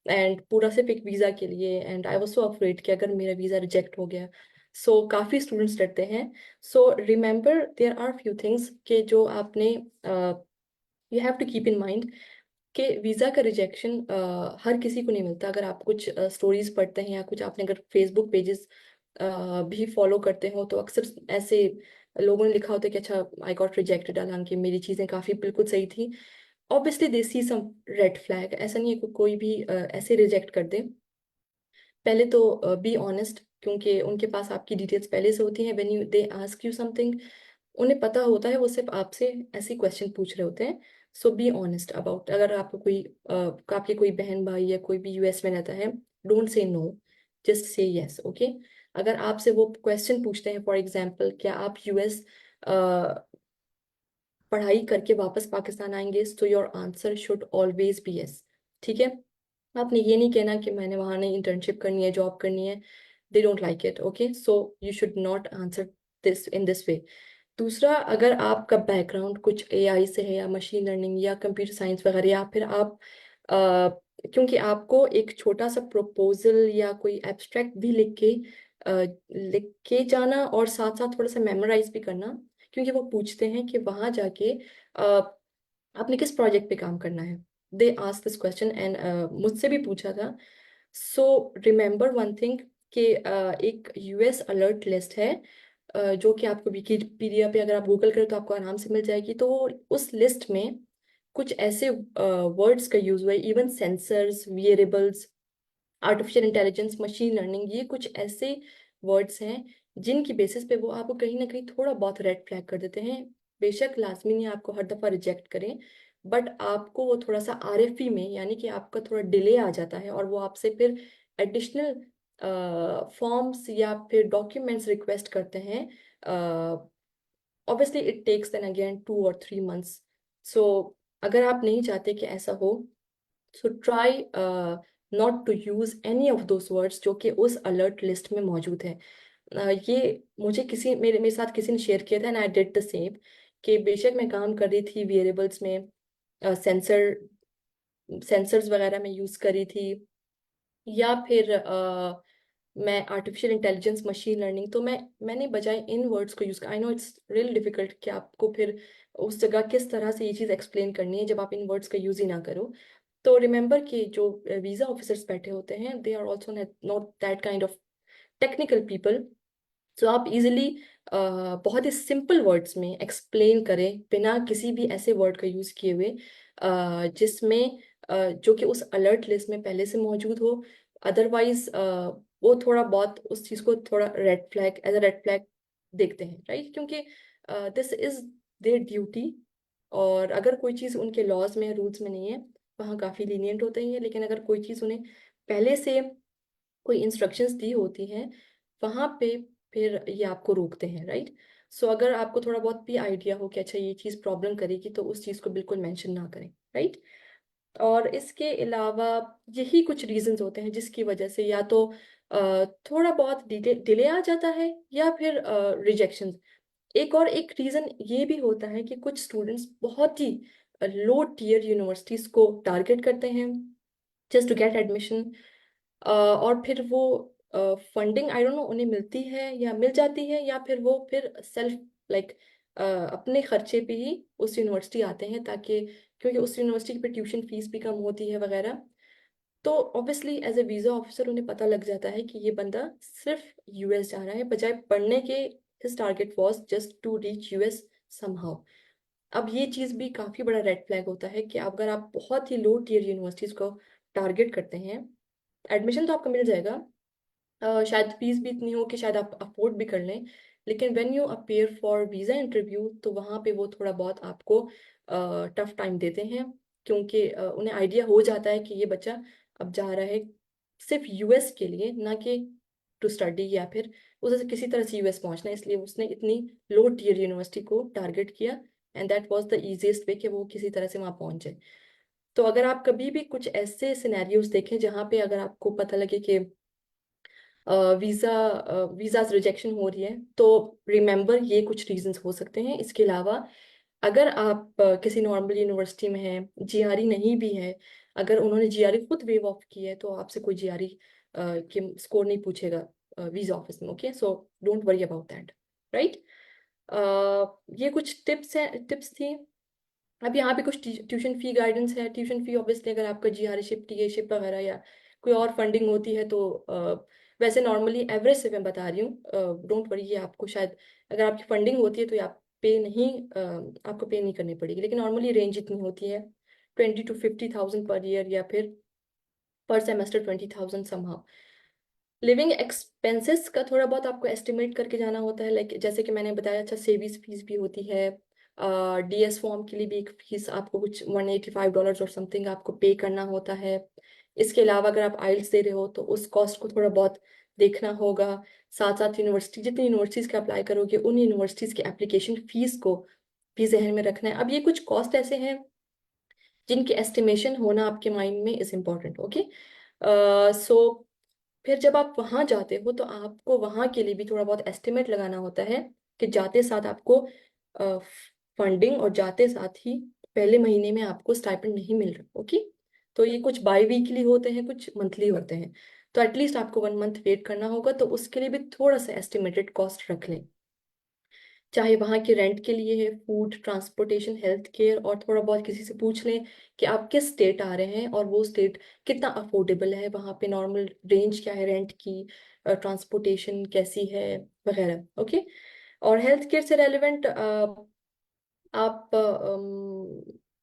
and पूरा सिर्फ एक वीज़ा के लिए। And I was so afraid कि अगर मेरा वीज़ा रिजेक्ट हो गया, सो काफ़ी स्टूडेंट्स डरते हैं। So remember there are few things के जो आपने you have to keep in mind कि वीज़ा का रिजेक्शन हर किसी को नहीं मिलता। अगर आप कुछ स्टोरीज पढ़ते हैं या कुछ आपने अगर फेसबुक पेजेस भी फॉलो करते हो तो अक्सर ऐसे लोगों ने लिखा होता है कि अच्छा आई गॉट रिजेक्टेड, हालांकि मेरी चीज़ें काफ़ी बिल्कुल सही थी। Obviously they see some red flag, ऐसा नहीं है कि कोई भी ऐसे रिजेक्ट कर दे। पहले तो बी ऑनेस्ट, क्योंकि उनके पास आपकी डिटेल्स पहले से होती हैं। When you they ask you something, उन्हें पता होता है वो सिर्फ आपसे ऐसे क्वेश्चन पूछ रहे होते हैं। सो बी ऑनेस्ट अबाउट, अगर आपको कोई आपके कोई बहन भाई या कोई भी US में रहता है, don't say no, just say yes. Okay, अगर आपसे वो क्वेश्चन पूछते हैं फॉर एग्जांपल क्या आप US पढ़ाई करके वापस पाकिस्तान आएंगे, तो your answer should always be yes. ठीक है, आपने ये नहीं कहना कि मैंने वहाँ नहीं इंटर्नशिप करनी है, जॉब करनी है, they don't like it. Okay, so you should not answer this in this way. दूसरा, अगर आपका बैकग्राउंड कुछ AI से है या मशीन लर्निंग या कंप्यूटर साइंस वगैरह, या फिर आप क्योंकि आपको एक छोटा सा प्रपोजल या कोई एब्स्ट्रैक्ट भी लिख के जाना और साथ साथ थोड़ा सा मेमोराइज भी करना, क्योंकि वो पूछते हैं कि वहाँ जाके आपने किस प्रोजेक्ट पे काम करना है। They ask this question, and मुझसे भी पूछा था। सो रिमेंबर वन थिंग कि एक US अलर्ट लिस्ट है जो कि आपको विकीपीडिया पे अगर आप गूगल करें तो आपको आराम से मिल जाएगी। तो उस लिस्ट में कुछ ऐसे वर्ड्स का यूज हुआ है, even sensors, wearables, artificial intelligence, machine learning, ये कुछ ऐसे वर्ड्स हैं जिनकी बेसिस पे वो आपको कहीं ना कहीं थोड़ा बहुत रेड फ्लैग कर देते हैं। बेशक लाजमी नहीं आपको हर दफ़ा रिजेक्ट करें, बट आपको वो थोड़ा सा RFE में, यानी कि आपका थोड़ा डिले आ जाता है और वो आपसे फिर एडिशनल फॉर्म्स या फिर डॉक्यूमेंट्स रिक्वेस्ट करते हैं। Obviously it takes then again 2 or 3 months। So अगर आप नहीं चाहते कि ऐसा हो, so try not to use any of those words जो कि उस अलर्ट लिस्ट में मौजूद है। ये मुझे मेरे साथ किसी ने शेयर किया था, and I did the same, कि बेशक मैं काम कर रही थी वेरिएबल्स में, सेंसर्स वगैरह में यूज़ करी थी, या फिर मैं आर्टिफिशियल इंटेलिजेंस, मशीन लर्निंग, तो मैंने बजाय इन वर्ड्स को यूज़ कर, I know it's real difficult कि आपको फिर उस जगह किस तरह से ये चीज़ एक्सप्लेन करनी है जब आप इन वर्ड्स का यूज़ ही ना करो। तो रिमेंबर कि जो वीज़ा ऑफिसर्स बैठे होते हैं, they are also not that kind of technical people. So आप इजीली बहुत ही सिंपल वर्ड्स में एक्सप्लेन करें बिना किसी भी ऐसे वर्ड का यूज़ किए हुए जिसमें जो कि उस अलर्ट लिस्ट में पहले से मौजूद हो। अदरवाइज वो थोड़ा बहुत उस चीज़ को थोड़ा red flag, as a red flag देखते हैं, राइट? क्योंकि दिस इज देयर ड्यूटी, और अगर कोई चीज़ उनके लॉज में, रूल्स में नहीं है, वहाँ काफ़ी लीनियंट होते हैं। लेकिन अगर कोई चीज़ उन्हें पहले से कोई इंस्ट्रक्शंस दी होती हैं, वहाँ पे फिर ये आपको रोकते हैं, राइट? सो अगर आपको थोड़ा बहुत भी आइडिया हो कि अच्छा ये चीज़ प्रॉब्लम करेगी, तो उस चीज़ को बिल्कुल मेंशन ना करें, राइट? और इसके अलावा यही कुछ रीजंस होते हैं जिसकी वजह से या तो थोड़ा बहुत डिले आ जाता है, या फिर रिजेक्शन। एक रीजन ये भी होता है कि कुछ स्टूडेंट्स बहुत ही लो टियर यूनिवर्सिटीज को टारगेट करते हैं जस्ट टू गेट एडमिशन, और फिर वो फंडिंग आई डोंट नो उन्हें मिलती है या मिल जाती है, या फिर वो फिर सेल्फ लाइक अपने खर्चे पे ही उस यूनिवर्सिटी आते हैं, ताकि क्योंकि उस यूनिवर्सिटी पे ट्यूशन फीस भी कम होती है वगैरह। तो obviously as a visa officer उन्हें पता लग जाता है कि ये बंदा सिर्फ यूएस जा रहा है, बजाय पढ़ने के his target was just to reach US somehow. अब ये चीज़ भी काफ़ी बड़ा रेड फ्लैग होता है कि अगर आप बहुत ही लो टियर यूनिवर्सिटीज़ को टारगेट करते हैं, एडमिशन तो आपका मिल जाएगा, शायद फीस भी इतनी हो कि शायद आप अफोर्ड भी कर लें, लेकिन when you appear for visa interview तो वहाँ पे वो थोड़ा बहुत आपको टफ टाइम देते हैं, क्योंकि उन्हें आइडिया हो जाता है कि ये बच्चा अब जा रहा है सिर्फ यूएस के लिए, ना कि टू स्टडी या फिर उसे किसी तरह से यूएस पहुंचना है, इसलिए उसने इतनी लो टियर यूनिवर्सिटी को टारगेट किया, and that was the easiest way कि वो किसी तरह से वहाँ पहुंच जाए। तो अगर आप कभी भी कुछ ऐसे सिनेरियोज देखें जहाँ पे अगर आपको पता लगे कि वीज़ाज रिजेक्शन हो रही है, तो रिमेंबर ये कुछ रीजंस हो सकते हैं। इसके अलावा अगर आप किसी नॉर्मल यूनिवर्सिटी में हैं, जीआरई नहीं भी है, अगर उन्होंने जीआरई खुद वेव ऑफ की है, तो आपसे कोई जीआरई के स्कोर नहीं पूछेगा वीज़ा ऑफिस में, okay? So don't worry about that, right? ये कुछ टिप्स थी। अब यहाँ पे कुछ ट्यूशन फी गाइडेंस है। ट्यूशन फी ऑब्वियसली अगर आपका जीआरई शिप, टीए शिप वगैरह या कोई और फंडिंग होती है, तो वैसे नॉर्मली एवरेज से मैं बता रही हूँ, डोंट वरी, ये आपको शायद अगर आपकी फंडिंग होती है तो ये आप पे नहीं आपको पे नहीं करनी पड़ेगी, लेकिन नॉर्मली रेंज इतनी होती है 20 to 50,000 पर ईयर, या फिर पर सेमेस्टर 20,000 समहाउ। लिविंग एक्सपेंसेस का थोड़ा बहुत आपको एस्टिमेट करके जाना होता है, लाइक जैसे कि मैंने बताया, अच्छा सेविंग्स फीस भी होती है, डीएस फॉर्म के लिए भी एक फीस आपको कुछ $185 और समथिंग आपको पे करना होता है। इसके अलावा अगर आप आइल्स दे रहे हो तो उस कॉस्ट को थोड़ा बहुत देखना होगा। साथ साथ यूनिवर्सिटी, जितनी यूनिवर्सिटीज़ का अप्लाई करोगे उन यूनिवर्सिटीज़ की एप्लीकेशन फीस को भी जहन में रखना है। अब ये कुछ कॉस्ट ऐसे हैं जिनकी एस्टिमेशन होना आपके माइंड में इज़ इम्पॉर्टेंट, ओके? सो फिर जब आप वहाँ जाते हो तो आपको वहाँ के लिए भी थोड़ा बहुत एस्टिमेट लगाना होता है कि जाते साथ आपको फंडिंग, और जाते साथ ही पहले महीने में आपको स्टाइपेंड नहीं मिल रहा, ओके? तो ये कुछ बाई वीकली होते हैं, कुछ मंथली होते हैं, तो एटलीस्ट आपको 1 मंथ वेट करना होगा, तो उसके लिए भी थोड़ा सा एस्टिमेटेड कॉस्ट रख लें, चाहे वहाँ के रेंट के लिए है, फूड, ट्रांसपोर्टेशन, हेल्थ केयर, और थोड़ा बहुत किसी से पूछ लें कि आप किस स्टेट आ रहे हैं और वो स्टेट कितना अफोर्डेबल है, वहाँ पे नॉर्मल रेंज क्या है रेंट की, ट्रांसपोर्टेशन कैसी है वगैरह, ओके? और हेल्थ केयर से रेलिवेंट आप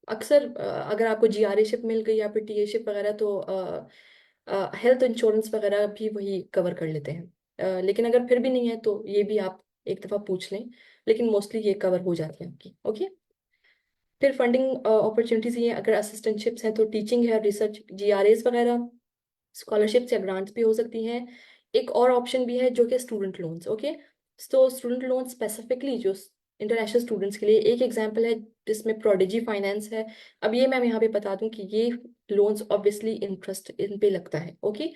अक्सर अगर आपको जीआरए शिप मिल गई या फिर टीए शिप वगैरह, तो हेल्थ इंश्योरेंस वगैरह भी वही कवर कर लेते हैं, लेकिन अगर फिर भी नहीं है तो ये भी आप एक दफ़ा पूछ लें, लेकिन मोस्टली ये कवर हो जाती है आपकी, ओके? फिर फंडिंग अपॉर्चुनिटीज़ ये हैं, अगर असिस्टेंटशिप्स हैं तो टीचिंग है, रिसर्च, जीआरएस वगैरह, स्कॉलरशिप्स या ग्रांट्स भी हो सकती हैं। एक और ऑप्शन भी है जो कि स्टूडेंट लोन्स, ओके? तो स्टूडेंट लोन स्पेसिफिकली जो इंटरनेशनल स्टूडेंट्स के लिए एक एग्जांपल है जिसमें प्रोडिजी फाइनेंस है। अब ये मैं यहाँ पे बता दूं कि ये लोन्स ऑब्वियसली इंटरेस्ट इन पे लगता है, ओके?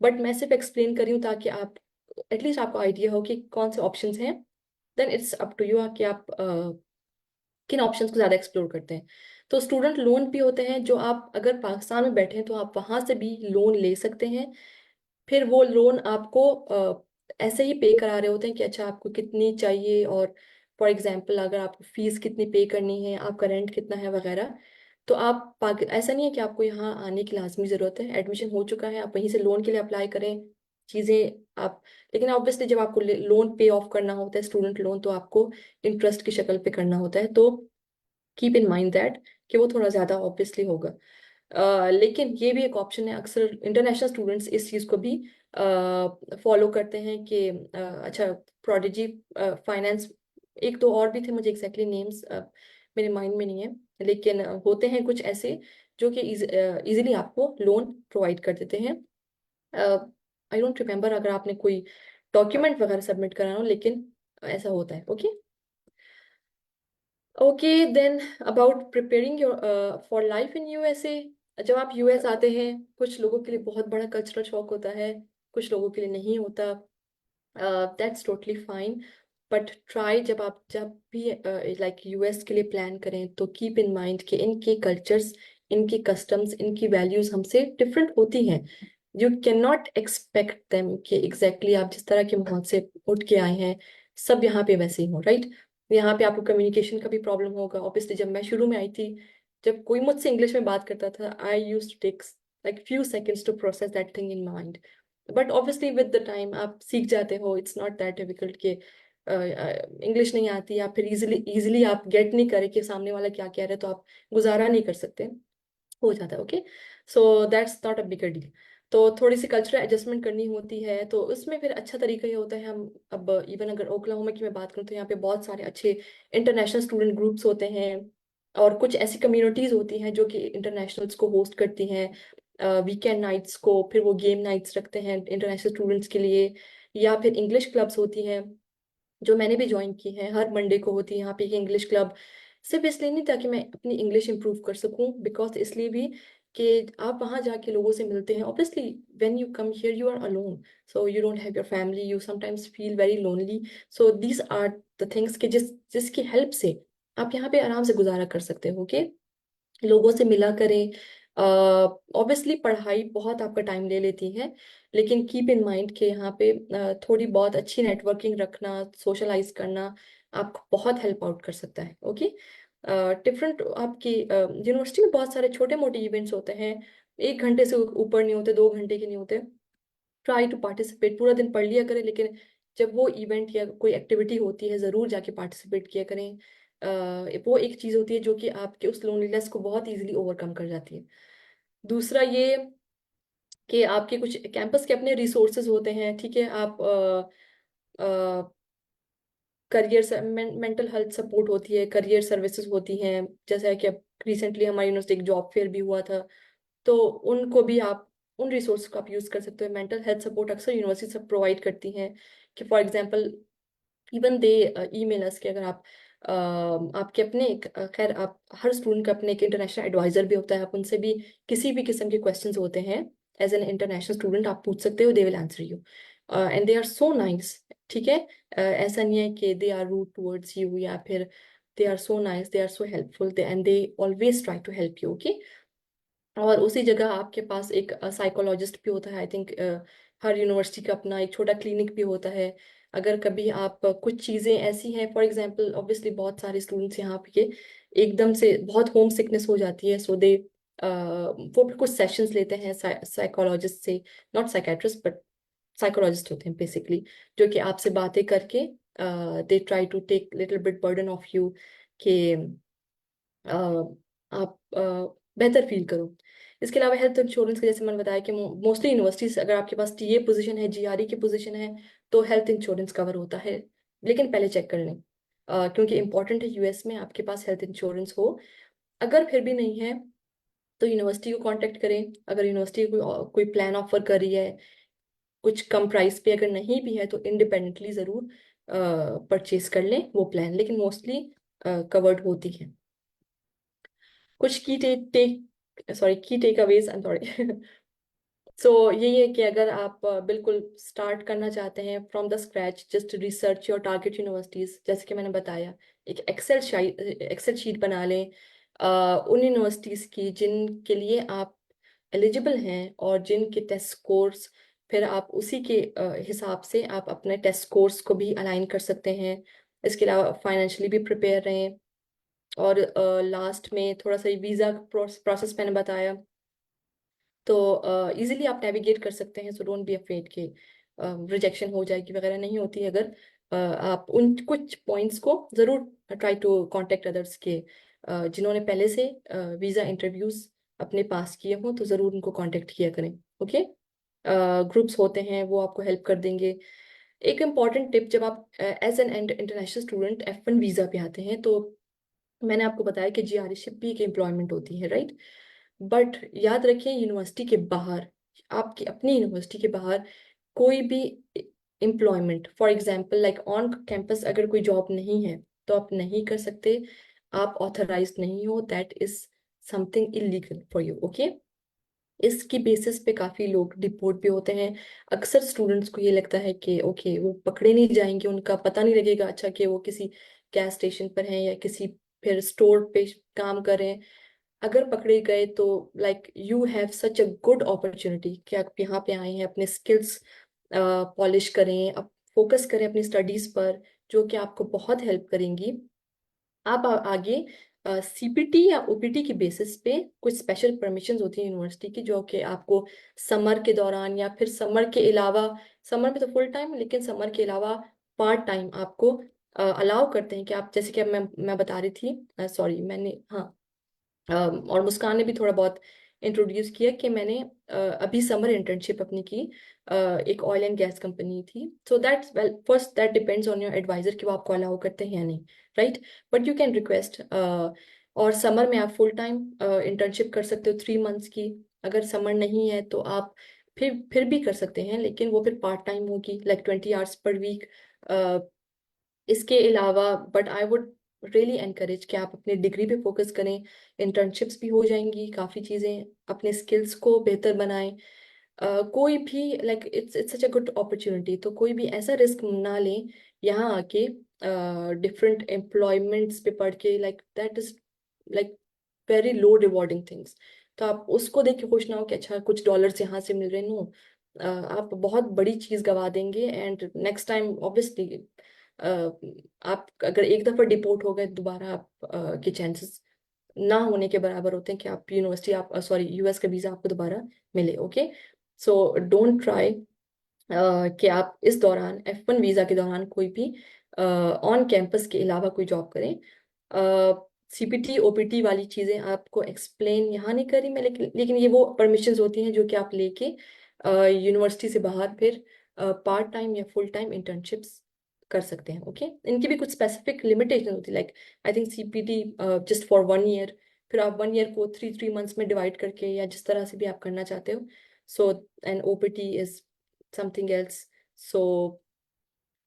बट मैं सिर्फ एक्सप्लेन कर रही हूँ ताकि आप एटलीस्ट आपको आइडिया हो कि कौन से ऑप्शंस हैं। Then it's up to you कि आप किन ऑप्शंस को ज़्यादा एक्सप्लोर करते हैं। तो स्टूडेंट लोन भी होते हैं जो आप अगर पाकिस्तान में बैठे हैं तो आप वहाँ से भी लोन ले सकते हैं। फिर वो लोन आपको ऐसे ही पे करा रहे होते हैं कि अच्छा आपको कितनी चाहिए, और फॉर एग्जांपल अगर आपको फीस कितनी पे करनी है, आपका रेंट कितना है वगैरह। तो आप ऐसा नहीं है कि आपको यहाँ आने की लाजमी ज़रूरत है, एडमिशन हो चुका है, आप वहीं से लोन के लिए अप्लाई करें चीज़ें आप। लेकिन ऑब्वियसली जब आपको लोन पे ऑफ करना होता है, स्टूडेंट लोन, तो आपको इंटरेस्ट की शक्ल पे करना होता है। तो कीप इन माइंड दैट कि वो थोड़ा ज़्यादा ऑब्वियसली होगा। लेकिन ये भी एक ऑप्शन है, अक्सर इंटरनेशनल स्टूडेंट्स इस चीज़ को भी फॉलो करते हैं कि अच्छा प्रोडिजी फाइनेंस, एक दो और भी थे, मुझे एग्जैक्टली नेम्स मेरे माइंड में नहीं है, लेकिन होते हैं कुछ ऐसे जो कि इजीली आपको लोन प्रोवाइड कर देते हैं। आई डोंट रिमेम्बर अगर आपने कोई डॉक्यूमेंट वगैरह सबमिट कराना हो, लेकिन ऐसा होता है। Okay okay then about preparing your for life in USA. जब आप यूएस आते हैं, कुछ लोगों के लिए बहुत बड़ा कल्चरल शॉक होता है, कुछ लोगों के लिए नहीं होता। That's totally fine, but try जब भी लाइक यूएस के लिए प्लान करें तो कीप इन माइंड कि इनके कल्चर्स, इनकी कस्टम्स, इनकी वैल्यूज हमसे डिफरेंट होती हैं। You can not expect them कि एग्जैक्टली आप जिस तरह के माहौल से उठ के आए हैं सब यहाँ पे वैसे ही हो, राइट। यहाँ पे आपको कम्युनिकेशन का भी प्रॉब्लम होगा। ऑब्वियसली जब मैं शुरू में आई थी, जब कोई मुझसे इंग्लिश में बात करता था, I use to take like few seconds to process that thing in mind. But obviously with the time आप सीख जाते हो। इट्स नॉट दैट डिफिकल्ट कि इंग्लिश नहीं आती या फिर इजीली आप गेट नहीं करे कि सामने वाला क्या कह रहे, तो आप गुजारा नहीं कर सकते, हो जाता है। Okay so that's not a bigger deal. तो थोड़ी सी कल्चरल एडजस्टमेंट करनी होती है, तो उसमें फिर अच्छा तरीका ये होता है, हम अब इवन अगर ओक्लाहोमा की मैं बात करूँ तो यहाँ पे बहुत सारे अच्छे इंटरनेशनल स्टूडेंट ग्रुप्स होते हैं, और कुछ ऐसी कम्युनिटीज होती हैं जो कि इंटरनेशनल्स को होस्ट करती हैं वीकेंड नाइट्स को। फिर वो गेम नाइट्स रखते हैं इंटरनेशनल स्टूडेंट्स के लिए, या फिर इंग्लिश क्लब्स होती हैं जो मैंने भी ज्वाइन की है। हर मंडे को होती है यहाँ पे इंग्लिश क्लब, सिर्फ इसलिए नहीं ताकि मैं अपनी इंग्लिश इंप्रूव कर सकूं, बिकॉज इसलिए भी कि आप वहाँ जाके लोगों से मिलते हैं। Obviously when you come here you are alone, so you don't have your family, you sometimes feel very lonely. So these are the things कि जिसकी हेल्प से आप यहाँ पे आराम से गुजारा कर सकते हो कि लोगों से मिला करें। ऑब्वियसली पढ़ाई बहुत आपका टाइम ले लेती है, लेकिन कीप इन माइंड कि यहाँ पे थोड़ी बहुत अच्छी नेटवर्किंग रखना, सोशलाइज करना आपको बहुत हेल्प आउट कर सकता है। ओके डिफरेंट आपकी यूनिवर्सिटी में बहुत सारे छोटे मोटे इवेंट्स होते हैं, 1 घंटे से ऊपर नहीं होते, 2 घंटे के नहीं होते। ट्राई टू पार्टिसिपेट, पूरा दिन पढ़ लिया करें, लेकिन जब वो इवेंट या कोई एक्टिविटी होती है ज़रूर जाके पार्टिसिपेट किया करें। वो एक चीज़ होती है जो कि आपके उस लोनलीनेस को बहुत इजीली ओवरकम कर जाती है। दूसरा ये कि आपके कुछ कैंपस के अपने रिसोर्सेज होते हैं, ठीक है। आप करियर मेंटल हेल्थ सपोर्ट होती है, करियर सर्विसेज होती हैं, जैसा कि अब रिसेंटली हमारी यूनिवर्सिटी एक जॉब फेयर भी हुआ था, तो उनको भी आप, उन रिसोर्स को आप यूज़ कर सकते हो। मेंटल हेल्थ सपोर्ट अक्सर यूनिवर्सिटी सब प्रोवाइड करती हैं कि for example even they email अस कि अगर आप आपके अपने खैर आप हर स्टूडेंट का अपने एक इंटरनेशनल एडवाइजर भी होता है, आप उनसे भी किसी भी किस्म के क्वेश्चंस होते हैं एज एन इंटरनेशनल स्टूडेंट आप पूछ सकते हो, they will answer you and they are so nice. ठीक है ऐसा नहीं है कि they are rude towards you, या फिर they are so nice, they are so helpful and they always try to help you. Okay और उसी जगह आपके पास एक साइकोलॉजिस्ट भी होता है। आई थिंक हर यूनिवर्सिटी का अपना एक छोटा क्लिनिक भी होता है। अगर कभी आप कुछ चीज़ें ऐसी हैं, फॉर एग्जांपल ऑब्वियसली बहुत सारे स्टूडेंट्स यहाँ पे एकदम से बहुत होम सिकनेस हो जाती है, सो दे वो फिर कुछ सेशंस लेते हैं साइकोलॉजिस्ट से, नॉट साइकेट्रिस्ट बट साइकोलॉजिस्ट होते हैं बेसिकली, जो कि आपसे बातें करके they try to take little bit burden of you कि आप बेहतर फील करो। इसके अलावा हेल्थ इंश्योरेंस के जैसे मैंने बताया कि मोस्टली यूनिवर्सिटीज अगर आपके पास टीए पोजीशन है, जीआरई की पोजीशन है, तो हेल्थ इंश्योरेंस कवर होता है, लेकिन पहले चेक कर लें क्योंकि इंपॉर्टेंट है यूएस में आपके पास हेल्थ इंश्योरेंस हो। अगर फिर भी नहीं है तो यूनिवर्सिटी को कांटेक्ट करें। अगर यूनिवर्सिटी कोई प्लान ऑफर कर रही है कुछ कम प्राइस पे, अगर नहीं भी है तो इंडिपेंडेंटली ज़रूर परचेज कर लें वो प्लान, लेकिन मोस्टली कवर्ड होती है। कुछ key take sorry key takeaways, I am sorry यही है कि अगर आप बिल्कुल स्टार्ट करना चाहते हैं from the scratch, just research your target universities, जैसे कि मैंने बताया, एक एक्सेल शीट बना लें उन यूनिवर्सिटीज की जिनके लिए आप एलिजिबल हैं और जिनके टेस्ट स्कोर्स, फिर आप उसी के हिसाब से आप अपने टेस्ट स्कोर्स को भी अलाइन कर सकते हैं। इसके अलावा फाइनेंशियली भी प्रिपेयर रहें। और लास्ट में थोड़ा सा वीज़ा प्रोसेस मैंने बताया, तो इजीली आप नेविगेट कर सकते हैं। सो डोंट बी अफ्रेड कि रिजेक्शन हो जाएगी वगैरह, नहीं होती। अगर आप उन कुछ पॉइंट्स को ज़रूर ट्राई टू कांटेक्ट अदर्स के जिन्होंने पहले से वीज़ा इंटरव्यूज़ अपने पास किए हों, तो ज़रूर उनको कांटेक्ट किया करें। ओके, ग्रुप्स होते हैं वो आपको हेल्प कर देंगे। एक इम्पॉर्टेंट टिप, जब आप as an international student F1 visa पे आते हैं, तो मैंने आपको बताया कि जीआरएशिप भी एक एम्प्लॉयमेंट होती है, राइट? बट याद रखें, यूनिवर्सिटी के बाहर, आपकी अपनी यूनिवर्सिटी के बाहर कोई भी employment, for example like on campus अगर कोई जॉब नहीं है तो आप नहीं कर सकते, आप ऑथराइज्ड नहीं हो, that is something illegal for you. Okay, इसकी बेसिस पे काफी लोग डिपोर्ट भी होते हैं। अक्सर स्टूडेंट्स को ये लगता है कि ओके वो पकड़े नहीं जाएंगे, उनका पता नहीं लगेगा अच्छा कि वो किसी गैस स्टेशन पर हैं या किसी फिर स्टोर पे काम कर रहे हैं। अगर पकड़े गए तो like you have such a good opportunity कि आप यहाँ पे आए हैं, अपने स्किल्स पॉलिश करें, अब फोकस करें अपनी स्टडीज पर, जो कि आपको बहुत हेल्प करेंगी। आप आगे सीपीटी या ओपीटी की बेसिस पे कुछ स्पेशल परमिशंस होती हैं यूनिवर्सिटी की, जो कि आपको समर के दौरान या फिर समर के अलावा, समर में तो फुल टाइम, लेकिन समर के अलावा पार्ट टाइम आपको अलाउ करते हैं कि आप, जैसे कि मैं बता रही थी, सॉरी मैंने, हाँ, और मुस्कान ने भी थोड़ा बहुत इंट्रोड्यूस किया कि मैंने अभी समर इंटर्नशिप अपनी की, एक ऑयल एंड गैस कंपनी थी। So that's well, first that depends on your advisor कि वो आपको अलाउ करते हैं या नहीं, right? But you can request. और समर में आप फुल टाइम इंटर्नशिप कर सकते हो 3 मंथ्स की। अगर समर नहीं है तो आप फिर भी कर सकते हैं, लेकिन वो फिर पार्ट टाइम होगी, लाइक 20 आवर्स पर वीक। इसके अलावा but I would really encourage कि आप अपनी डिग्री पे फोकस करें। इंटर्नशिप्स भी हो जाएंगी, काफ़ी चीज़ें, अपने स्किल्स को बेहतर बनाएं। कोई भी like it's such a good opportunity, तो कोई भी ऐसा रिस्क ना लें यहाँ आके डिफरेंट एम्प्लॉयमेंट्स पे पढ़ के, like that is like very low rewarding things. तो आप उसको देख के खुश ना हो कि अच्छा कुछ डॉलर्स यहाँ से मिल रहे, नो, आप बहुत बड़ी चीज़ गवा देंगे। एंड नेक्स्ट टाइम ऑब्वियसली आप अगर एक दफ़ा डिपोर्ट हो गए, दोबारा आप के चांसेस ना होने के बराबर होते हैं कि आप यूनिवर्सिटी, आप सॉरी यूएस का वीज़ा आपको दोबारा मिले। ओके, सो डोंट ट्राई कि आप इस दौरान F1 वीज़ा के दौरान कोई भी ऑन कैंपस के अलावा कोई जॉब करें। सीपीटी ओपीटी वाली चीज़ें आपको एक्सप्लेन यहाँ नहीं करी मैं, लेकिन ये वो परमिशंस होती हैं जो कि आप लेके यूनिवर्सिटी से बाहर फिर पार्ट टाइम या फुल टाइम इंटर्नशिप्स कर सकते हैं। ओके, इनकी भी कुछ स्पेसिफिक लिमिटेशन होती है, like I think CPT just for 1 year, फिर आप 1 ईयर को 3 मंथ्स में डिवाइड करके या जिस तरह से भी आप करना चाहते हो। So and OPT is something else. So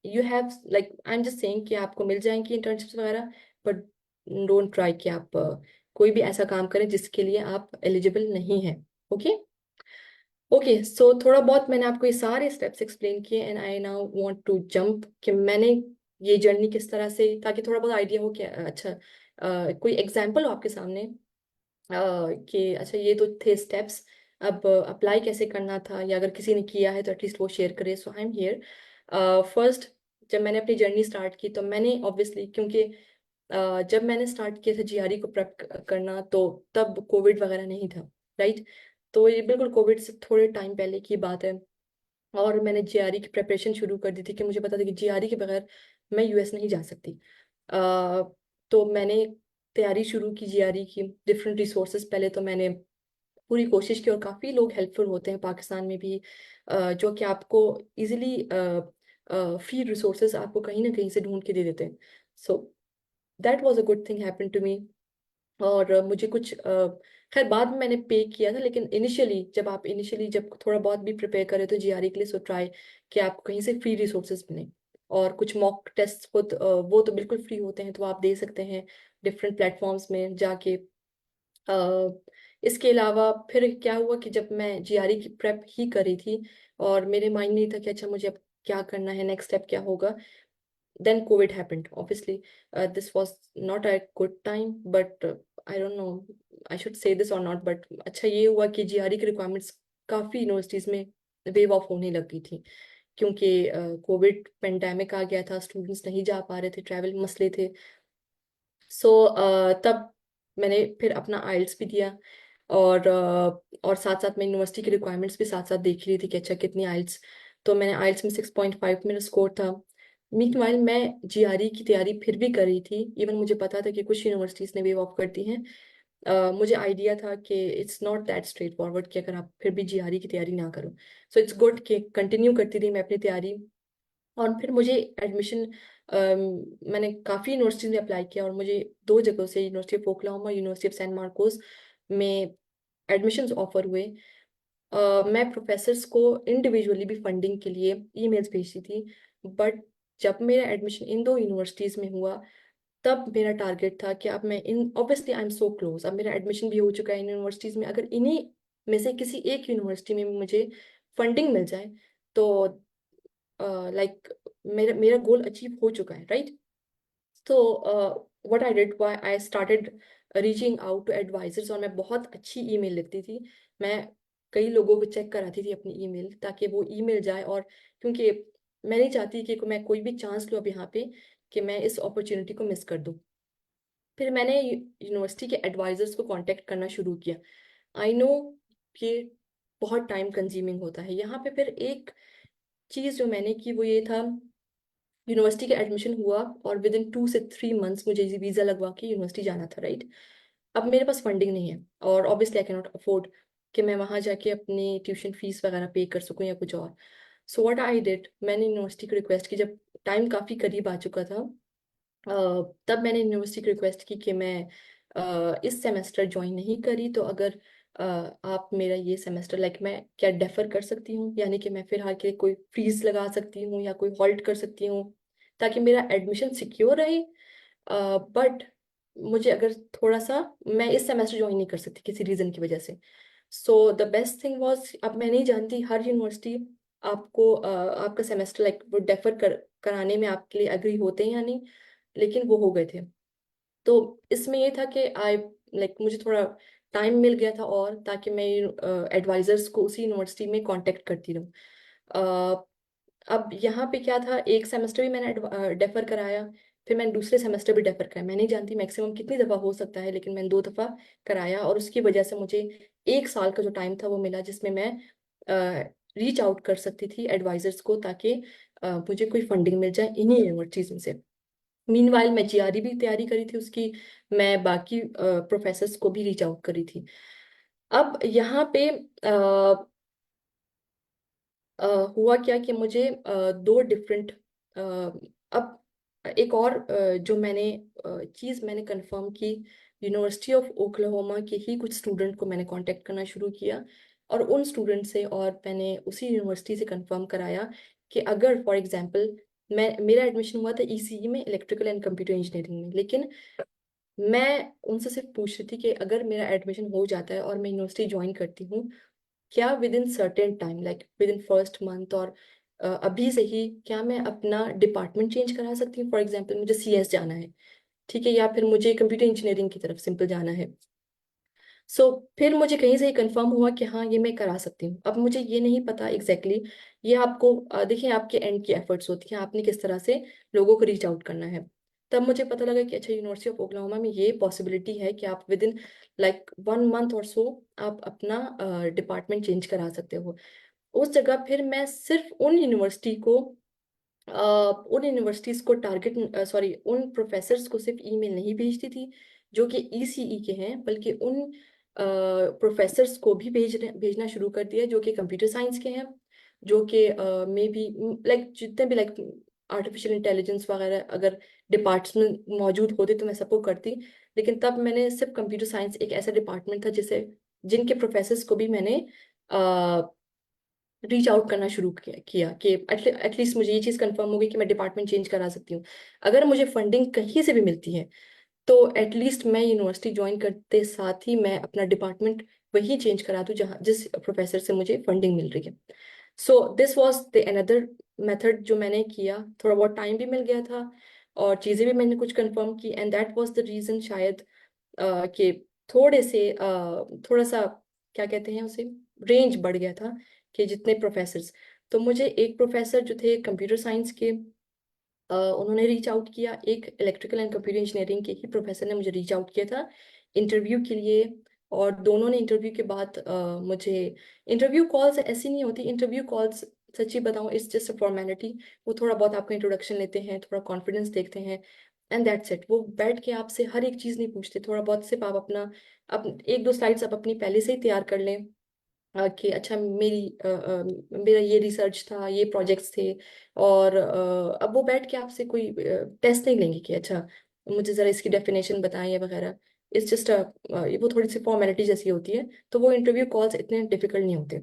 you have like, I am just saying कि आपको मिल जाएंगी इंटर्नशिप्स वगैरह, बट डोंट ट्राई कि आप कोई भी ऐसा काम करें जिसके लिए आप एलिजिबल नहीं हैं। ओके, ओके, सो थोड़ा बहुत मैंने आपको ये सारे स्टेप्स एक्सप्लेन किए, and I now want to jump कि मैंने ये जर्नी किस तरह से, ताकि थोड़ा बहुत आइडिया हो कि अच्छा कोई एग्जांपल हो आपके सामने कि अच्छा ये तो थे स्टेप्स, अब अप्लाई कैसे करना था, या अगर किसी ने किया है तो एटलीस्ट वो शेयर करे। सो आई एम हियर। फर्स्ट, जब मैंने अपनी जर्नी स्टार्ट की तो मैंने ऑब्वियसली, क्योंकि जब मैंने स्टार्ट किया था जीआरई को प्रेप करना, तो तब कोविड वगैरह नहीं था, राइट? तो ये बिल्कुल कोविड से थोड़े टाइम पहले की बात है, और मैंने जीआरई की प्रिपरेशन शुरू कर दी थी कि मुझे पता था कि जीआरई के बगैर मैं यूएस नहीं जा सकती। तो मैंने तैयारी शुरू की जीआरई की, डिफरेंट रिसोर्सेज, पहले तो मैंने पूरी कोशिश की, और काफ़ी लोग हेल्पफुल होते हैं पाकिस्तान में भी, जो कि आपको इजीली फ्री रिसोर्सेज आपको कहीं ना कहीं से ढूंढ के दे देते हैं। So that was a good thing happen to me. और मुझे कुछ खैर बाद में मैंने पे किया था, लेकिन इनिशियली जब थोड़ा बहुत भी प्रिपेयर करें तो जीआरई के लिए, सो ट्राई कि आपको कहीं से फ्री रिसोर्सेज मिलें। और कुछ मॉक टेस्ट वो तो बिल्कुल फ्री होते हैं, तो आप दे सकते हैं डिफरेंट प्लेटफॉर्म्स में जाके। इसके अलावा फिर क्या हुआ कि जब मैं जीआरई की प्रेप ही कर रही थी और मेरे माइंड में नहीं था कि अच्छा मुझे अब क्या करना है, नेक्स्ट स्टेप क्या होगा, then COVID happened. Obviously, this was not a good time, but I don't know, I should say this or not, but अच्छा ये हुआ कि जीआरई की रिक्वायरमेंट्स काफ़ी यूनिवर्सिटीज़ में वेव ऑफ होने लगी थी, क्योंकि कोविड पेंडेमिक आ गया था, स्टूडेंट्स नहीं जा पा रहे थे, ट्रैवल मसले थे। सो तब मैंने फिर अपना आइल्स भी दिया और साथ साथ मैं यूनिवर्सिटी की रिक्वायरमेंट्स भी साथ साथ देख रही थी कि अच्छा कितनी आइल्स। तो मैंने आइल्स में 6.5 मेरा स्कोर था। मीनवाइल मैं जीआरई की तैयारी फिर भी कर रही थी। इवन मुझे पता था कि कुछ यूनिवर्सिटीज़ ने वेव ऑफ कर दी हैं। मुझे आइडिया था कि it's not that straight forward कि अगर आप फिर भी जीआरई की तैयारी ना करो। सो इट्स गुड कि कंटिन्यू करती रही मैं अपनी तैयारी। और फिर मुझे एडमिशन मैंने काफ़ी यूनिवर्सिटीज में अप्लाई किया और मुझे 2 जगहों से, university of Oklahoma, university of San Marcos में एडमिशन्स ऑफर हुए। मैं प्रोफेसर्स को इंडिविजुअली भी फंडिंग के लिए ईमेल्स भेजती थी, बट जब मेरा एडमिशन इन 2 यूनिवर्सिटीज़ में हुआ तब मेरा टारगेट था कि अब मैं in, obviously I am so close, अब मेरा एडमिशन भी हो चुका है इन यूनिवर्सिटीज़ में, अगर इन्हीं में से किसी एक यूनिवर्सिटी में मुझे फंडिंग मिल जाए तो लाइक मेरा मेरा गोल अचीव हो चुका है, राइट। तो what I did, I started reaching out to advisors, और मैं बहुत अच्छी ईमेल लिखती थी। मैं कई लोगों को चेक कराती थी अपनी ईमेल ताकि वो ईमेल जाए, और क्योंकि मैं नहीं चाहती कि मैं कोई भी चांस लूँ अब यहाँ पे कि मैं इस अपॉर्चुनिटी को मिस कर दूँ। फिर मैंने यूनिवर्सिटी के एडवाइजर्स को कांटेक्ट करना शुरू किया। आई नो कि बहुत टाइम कंज्यूमिंग होता है यहाँ पे। फिर एक चीज़ जो मैंने की वो ये था, यूनिवर्सिटी का एडमिशन हुआ और विद इन 2 से 3 मंथ्स मुझे वीज़ा लगवा के यूनिवर्सिटी जाना था, राइट। अब मेरे पास फंडिंग नहीं है और obviously I can not afford कि मैं वहाँ जाके अपनी ट्यूशन फीस वगैरह पे कर सकूँ या कुछ और। सो व्हाट आई डिड, मैंने यूनिवर्सिटी को रिक्वेस्ट की, जब टाइम काफ़ी करीब आ चुका था तब मैंने यूनिवर्सिटी को रिक्वेस्ट की कि मैं इस सेमेस्टर ज्वाइन नहीं करी, तो अगर आप मेरा ये सेमेस्टर लाइक मैं क्या डेफर कर सकती हूँ, यानी कि मैं फिलहाल के लिए कोई फीस लगा सकती हूँ या कोई हॉल्ट कर सकती हूँ ताकि मेरा एडमिशन सिक्योर रहे। बट मुझे अगर थोड़ा सा, मैं इस सेमेस्टर ज्वाइन नहीं कर सकती किसी रीज़न की वजह से। So the best thing was, अब मैं नहीं जानती हर यूनिवर्सिटी आपको आपका सेमेस्टर लाइक वो डेफर कराने में आपके लिए एग्री होते हैं या नहीं, लेकिन वो हो गए थे। तो इसमें ये था कि आई लाइक मुझे थोड़ा टाइम मिल गया था और ताकि मैं एडवाइजर्स को उसी यूनिवर्सिटी में कांटेक्ट करती रहूँ। अब यहाँ पे क्या था, एक सेमेस्टर भी मैंने डेफर कराया, फिर मैंने दूसरे सेमेस्टर भी डेफर कराया। मैं नहीं जानती मैक्सिमम कितनी दफ़ा हो सकता है, लेकिन मैंने 2 दफ़ा कराया और उसकी वजह से मुझे 1 साल का जो टाइम था वो मिला जिसमें मैं रीच आउट कर सकती थी एडवाइजर्स को ताकि मुझे कोई फंडिंग मिल जाए इन्हीं यूनिवर्सिटीज़ में से। मीनवाइल मैं जीआरई भी तैयारी करी थी उसकी, मैं बाकी प्रोफेसर्स को भी रीच आउट करी थी। अब यहाँ पे हुआ क्या कि मुझे 2 डिफरेंट, अब एक और जो मैंने चीज़ मैंने कंफर्म की, यूनिवर्सिटी ऑफ ओक्लाहोमा के ही कुछ स्टूडेंट को मैंने कांटेक्ट करना शुरू किया और उन स्टूडेंट से, और मैंने उसी यूनिवर्सिटी से कंफर्म कराया कि अगर फॉर एग्जांपल मेरा एडमिशन हुआ था ईसीई में, इलेक्ट्रिकल एंड कंप्यूटर इंजीनियरिंग में, लेकिन मैं उनसे सिर्फ पूछ रही थी कि अगर मेरा एडमिशन हो जाता है और मैं यूनिवर्सिटी ज्वाइन करती हूँ, क्या with in certain time like with in first month और अभी से ही क्या मैं अपना डिपार्टमेंट चेंज करा सकती हूँ। फॉर एग्जांपल मुझे सीएस जाना है, ठीक है, या फिर मुझे कंप्यूटर इंजीनियरिंग की तरफ सिंपल जाना है। सो फिर मुझे कहीं से ही कंफर्म हुआ कि हाँ ये मैं करा सकती हूँ। अब मुझे ये नहीं पता एग्जैक्टली ये आपको देखिए आपके एंड की एफर्ट्स होती हैं, आपने किस तरह से लोगों को रीच आउट करना है। तब मुझे पता लगा कि अच्छा यूनिवर्सिटी ऑफ ओक्लाहोमा में ये पॉसिबिलिटी है कि आप विद इन लाइक 1 मंथ और सो आप अपना डिपार्टमेंट चेंज करा सकते हो। उस जगह फिर मैं सिर्फ उन यूनिवर्सिटीज़ को टारगेट सॉरी उन प्रोफेसर्स को सिर्फ ईमेल नहीं भेजती थी जो कि ईसीई के हैं, बल्कि उन प्रोफेसर्स को भी भेजना शुरू कर दिया जो कि कंप्यूटर साइंस के हैं, जो कि मे बी लाइक जितने भी लाइक आर्टिफिशियल इंटेलिजेंस वगैरह अगर डिपार्टमेंट मौजूद होते तो मैं सबको करती। लेकिन तब मैंने सिर्फ कंप्यूटर साइंस एक ऐसा डिपार्टमेंट था जिनके प्रोफेसर्स को भी मैंने रीच आउट करना शुरू किया कि एटलीस्ट मुझे ये चीज़ कंफर्म हो गई कि मैं डिपार्टमेंट चेंज करा सकती हूँ। अगर मुझे फंडिंग कहीं से भी मिलती है तो एटलीस्ट मैं यूनिवर्सिटी ज्वाइन करते साथ ही मैं अपना डिपार्टमेंट वही चेंज करा दूँ जहाँ जिस प्रोफेसर से मुझे फंडिंग मिल रही है। So this was the another method जो मैंने किया। थोड़ा बहुत टाइम भी मिल गया था और चीज़ें भी मैंने कुछ कंफर्म की, and that was the reason शायद कि थोड़े से थोड़ा सा क्या कहते हैं उसे, रेंज बढ़ गया था कि जितने प्रोफेसर्स। तो मुझे एक प्रोफेसर जो थे कंप्यूटर साइंस के, उन्होंने रीच आउट किया। एक इलेक्ट्रिकल एंड कंप्यूटर इंजीनियरिंग के ही प्रोफेसर ने मुझे रीच आउट किया था इंटरव्यू के लिए। और दोनों ने इंटरव्यू के बाद मुझे, इंटरव्यू कॉल्स ऐसी नहीं होती, इंटरव्यू कॉल्स सच्ची बताऊं इट्स जस्ट अ फॉर्मेलिटी। वो थोड़ा बहुत आपका इंट्रोडक्शन लेते हैं, थोड़ा कॉन्फिडेंस देखते हैं, एंड दैट्स इट। वो बैठ के आपसे हर एक चीज़ नहीं पूछते, थोड़ा बहुत सिर्फ आप अपना एक दो स्लाइड्स आप अपनी पहले से ही तैयार कर लें कि अच्छा मेरा ये रिसर्च था, ये प्रोजेक्ट्स थे। और अब वो बैठ के आपसे कोई टेस्ट नहीं लेंगे कि अच्छा मुझे ज़रा इसकी डेफिनेशन बताएं या वगैरह। इट्स जस्ट वो थोड़ी सी फॉर्मेलिटी जैसी होती है। तो वो इंटरव्यू कॉल्स इतने डिफिकल्ट नहीं होते।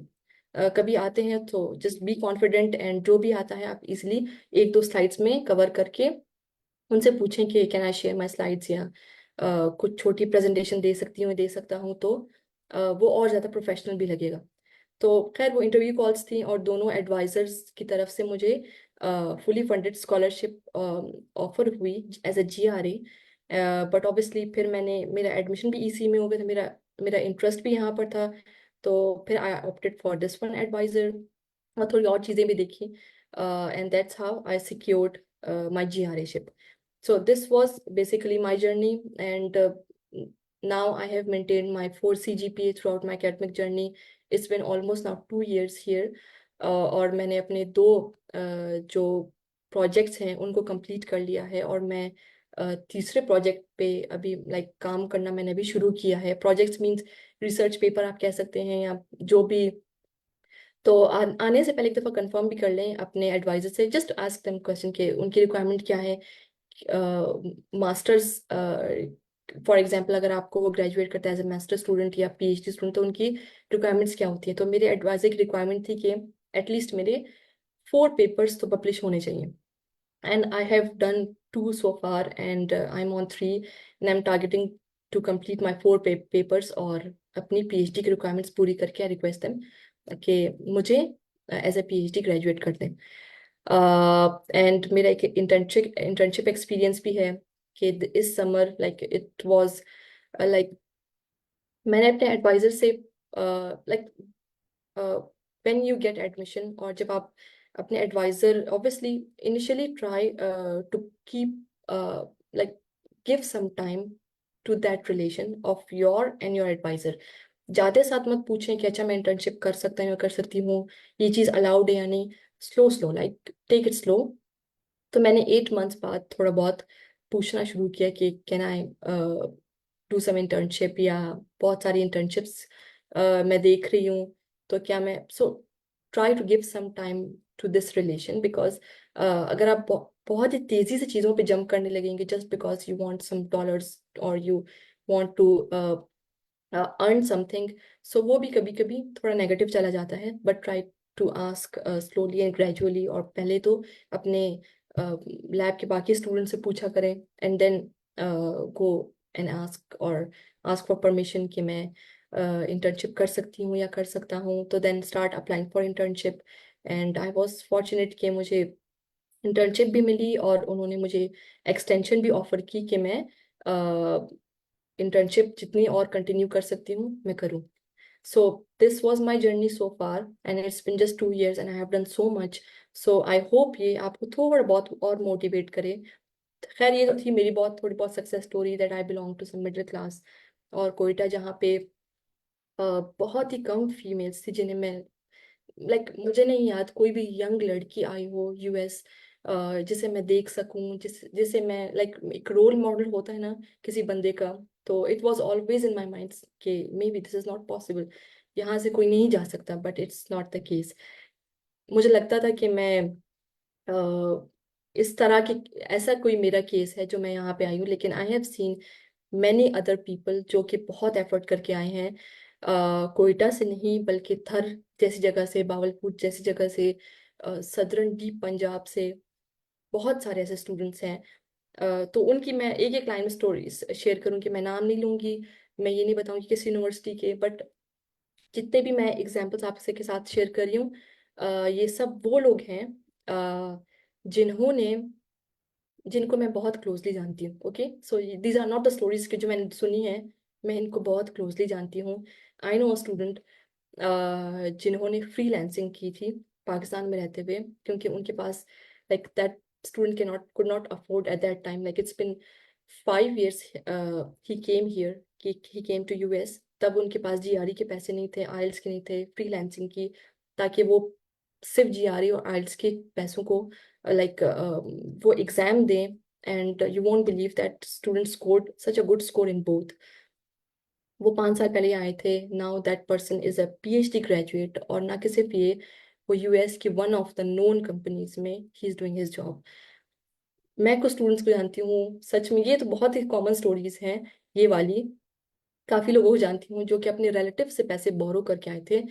कभी आते हैं तो जस्ट बी कॉन्फिडेंट, एंड जो भी आता है आप इजीली एक दो स्लाइड्स में कवर करके उनसे पूछें कि can I share my slides, या कुछ छोटी प्रेजेंटेशन दे सकती हूँ, दे सकता हूँ, तो वो और ज़्यादा प्रोफेशनल भी लगेगा। तो खैर वो इंटरव्यू कॉल्स थी और दोनों एडवाइजर्स की तरफ से मुझे फुली फंडेड स्कॉलरशिप ऑफर हुई as a GRA। But obviously फिर मैंने, मेरा एडमिशन भी EC में हो गया था, मेरा मेरा इंटरेस्ट भी यहाँ पर था। तो फिर I opted for this one advisor और थोड़ी और चीज़ें भी देखी, and that's how I secured my GRA ship. So this was basically my journey, and now I have maintained my 4 CGPA throughout my academic journey. It's been almost now 2 years here. और मैंने अपने दो जो projects हैं उनको complete कर लिया है, और मैं तीसरे प्रोजेक्ट पे अभी काम करना मैंने अभी शुरू किया है। प्रोजेक्ट्स मींस रिसर्च पेपर आप कह सकते हैं या जो भी। तो आने से पहले एक दफ़ा कंफर्म भी कर लें अपने एडवाइजर से, जस्ट आस्क देम क्वेश्चन के उनकी रिक्वायरमेंट क्या है। मास्टर्स फॉर एग्जांपल अगर आपको वो ग्रेजुएट करता है एज ए मास्टर स्टूडेंट या PhD स्टूडेंट, तो उनकी रिक्वायरमेंट्स क्या होती है। तो मेरे एडवाइजर की रिक्वायरमेंट थी कि एटलीस्ट मेरे 4 पेपर्स तो पब्लिश होने चाहिए, and I have done 2 so far, and I'm on 3, and I'm targeting to complete my 4 papers और अपनी PhD की रिक्वायरमेंट्स पूरी करके I request them कि मुझे एज ए PhD ग्रेजुएट कर दें। एंड मेरा एक इंटर्नशिप एक्सपीरियंस भी है कि इस समर इट वाज लाइक मैंने अपने एडवाइजर से व्हेन यू गेट एडमिशन, और जब आप अपने advisor, obviously initially try to keep like give some time to that relation of your and your advisor. ज़्यादा साथ मत पूछें कि अच्छा मैं इंटर्नशिप कर सकता हूँ या कर सकती हूँ, ये चीज़ अलाउड है या नहीं। Slow slow take it slow. तो मैंने 8 months बाद थोड़ा बहुत पूछना शुरू किया कि can I do some internship, या बहुत सारी इंटर्नशिप्स मैं देख रही हूँ, तो क्या मैं, so try to give some time to this relation. Because अगर आप बहुत ही तेज़ी से चीज़ों पे जंप करने लगेंगे just because you want some dollars और you want to earn something, so वो भी कभी कभी थोड़ा नेगेटिव चला जाता है। But try to ask slowly and gradually, और पहले तो अपने लैब के बाकी स्टूडेंट से पूछा करें, and then go and ask और आस्क फॉर परमिशन कि मैं इंटर्नशिप कर सकती हूँ या कर सकता हूँ। तो then start applying for internship, and I was fortunate कि मुझे इंटर्नशिप भी मिली और उन्होंने मुझे एक्सटेंशन भी ऑफर की कि मैं इंटर्नशिप जितनी और कंटिन्यू कर सकती हूँ मैं करूँ। So this was my journey so far, and it's been just 2 years, and I have done so much. So I hope ये आपको थोड़ा बहुत और मोटिवेट करे। खैर ये तो थी मेरी थोड़ी बहुत success story, that I belong to some middle class और कोयटा, जहाँ पे बहुत ही कम फीमेल्स थी जिन्हें मैं मुझे नहीं याद कोई भी यंग लड़की आई हो US जिसे मैं देख सकूं, जिसे मैं एक रोल मॉडल होता है ना किसी बंदे का। तो it was always in my mind कि maybe this is not possible, यहाँ से कोई नहीं जा सकता, but it's not the case. मुझे लगता था कि मैं इस तरह की, ऐसा कोई मेरा केस है जो मैं यहाँ पे आई हूँ, लेकिन I have seen many other people जो कि बहुत एफर्ट करके आए हैं, कोयटा से नहीं बल्कि थर जैसी जगह से, बावलपुर जैसी जगह से, सदर्न डीप पंजाब से। बहुत सारे ऐसे स्टूडेंट्स हैं तो उनकी मैं एक एक लाइन में स्टोरीज शेयर करूंगी। मैं नाम नहीं लूंगी, मैं ये नहीं बताऊंगी किस यूनिवर्सिटी के, बट जितने भी मैं एग्जाम्पल्स आपसे के साथ शेयर कर रही हूँ, ये सब वो लोग हैं जिन्होंने जिनको मैं बहुत क्लोजली जानती हूँ। Okay, so these are not the stories के जो मैंने सुनी है, मैं इनको बहुत क्लोजली जानती हूँ। आई नो अ स्टूडेंट जिन्होंने फ्रीलांसिंग की थी पाकिस्तान में रहते हुए, क्योंकि उनके पास लाइक दैट स्टूडेंट के not could not afford at that time, like it's been 5 years he came here, he came to US. तब उनके पास जीआरई के पैसे नहीं थे, आइल्स के नहीं थे, फ्रीलांसिंग की, ताकि वो सिर्फ जीआरई और आइल्स के पैसों को लाइक वो एग्जाम दें। And you won't believe that student scored such a good score in both. वो 5 साल पहले आए थे, now that person is a PhD graduate, और ना कि सिर्फ ये, वो यूएस की one of the known companies में ही इज डूइंग हिज जॉब। मैं कुछ स्टूडेंट्स को जानती हूँ, सच में ये तो बहुत ही कॉमन स्टोरीज हैं ये वाली। काफी लोगों को जानती हूँ जो कि अपने रिलेटिव से पैसे बोरो करके आए थे,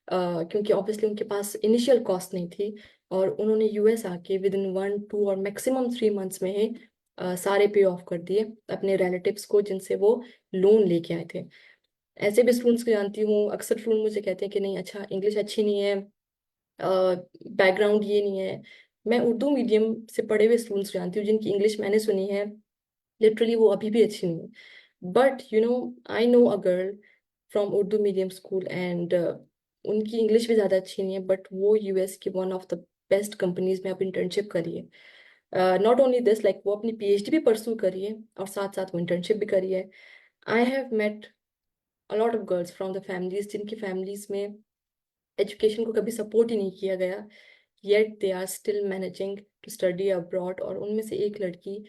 क्योंकि ऑब्वियसली उनके पास इनिशियल कॉस्ट नहीं थी, और उन्होंने यूएस आके विद इन 1 2 और मैक्सिमम 3 months में ही सारे पे ऑफ कर दिए अपने रिलेटिव्स को जिनसे वो लोन लेके आए थे। ऐसे भी स्टूडेंट्स को जानती हूँ। अक्सर स्टूडेंट मुझे कहते हैं कि नहीं, अच्छा इंग्लिश अच्छी नहीं है, बैकग्राउंड ये नहीं है। मैं उर्दू मीडियम से पढ़े हुए स्टूडेंट्स को जानती हूँ जिनकी इंग्लिश मैंने सुनी है, लिटरली वो अभी भी अच्छी नहीं है। But you know, I know a girl from Urdu medium school, and उनकी इंग्लिश भी ज़्यादा अच्छी नहीं है, बट वो यूएस की one of the best companies में अब इंटर्नशिप करी है। नॉट ओनली दिस, लाइक वो अपनी पीएचडी भी परस्यू करी है और साथ साथ वो इंटर्नशिप भी करी है। I have met a lot of girls from the families जिनकी families में एजुकेशन को कभी सपोर्ट ही नहीं किया गया, yet they are still managing to study abroad। और उनमें से एक लड़की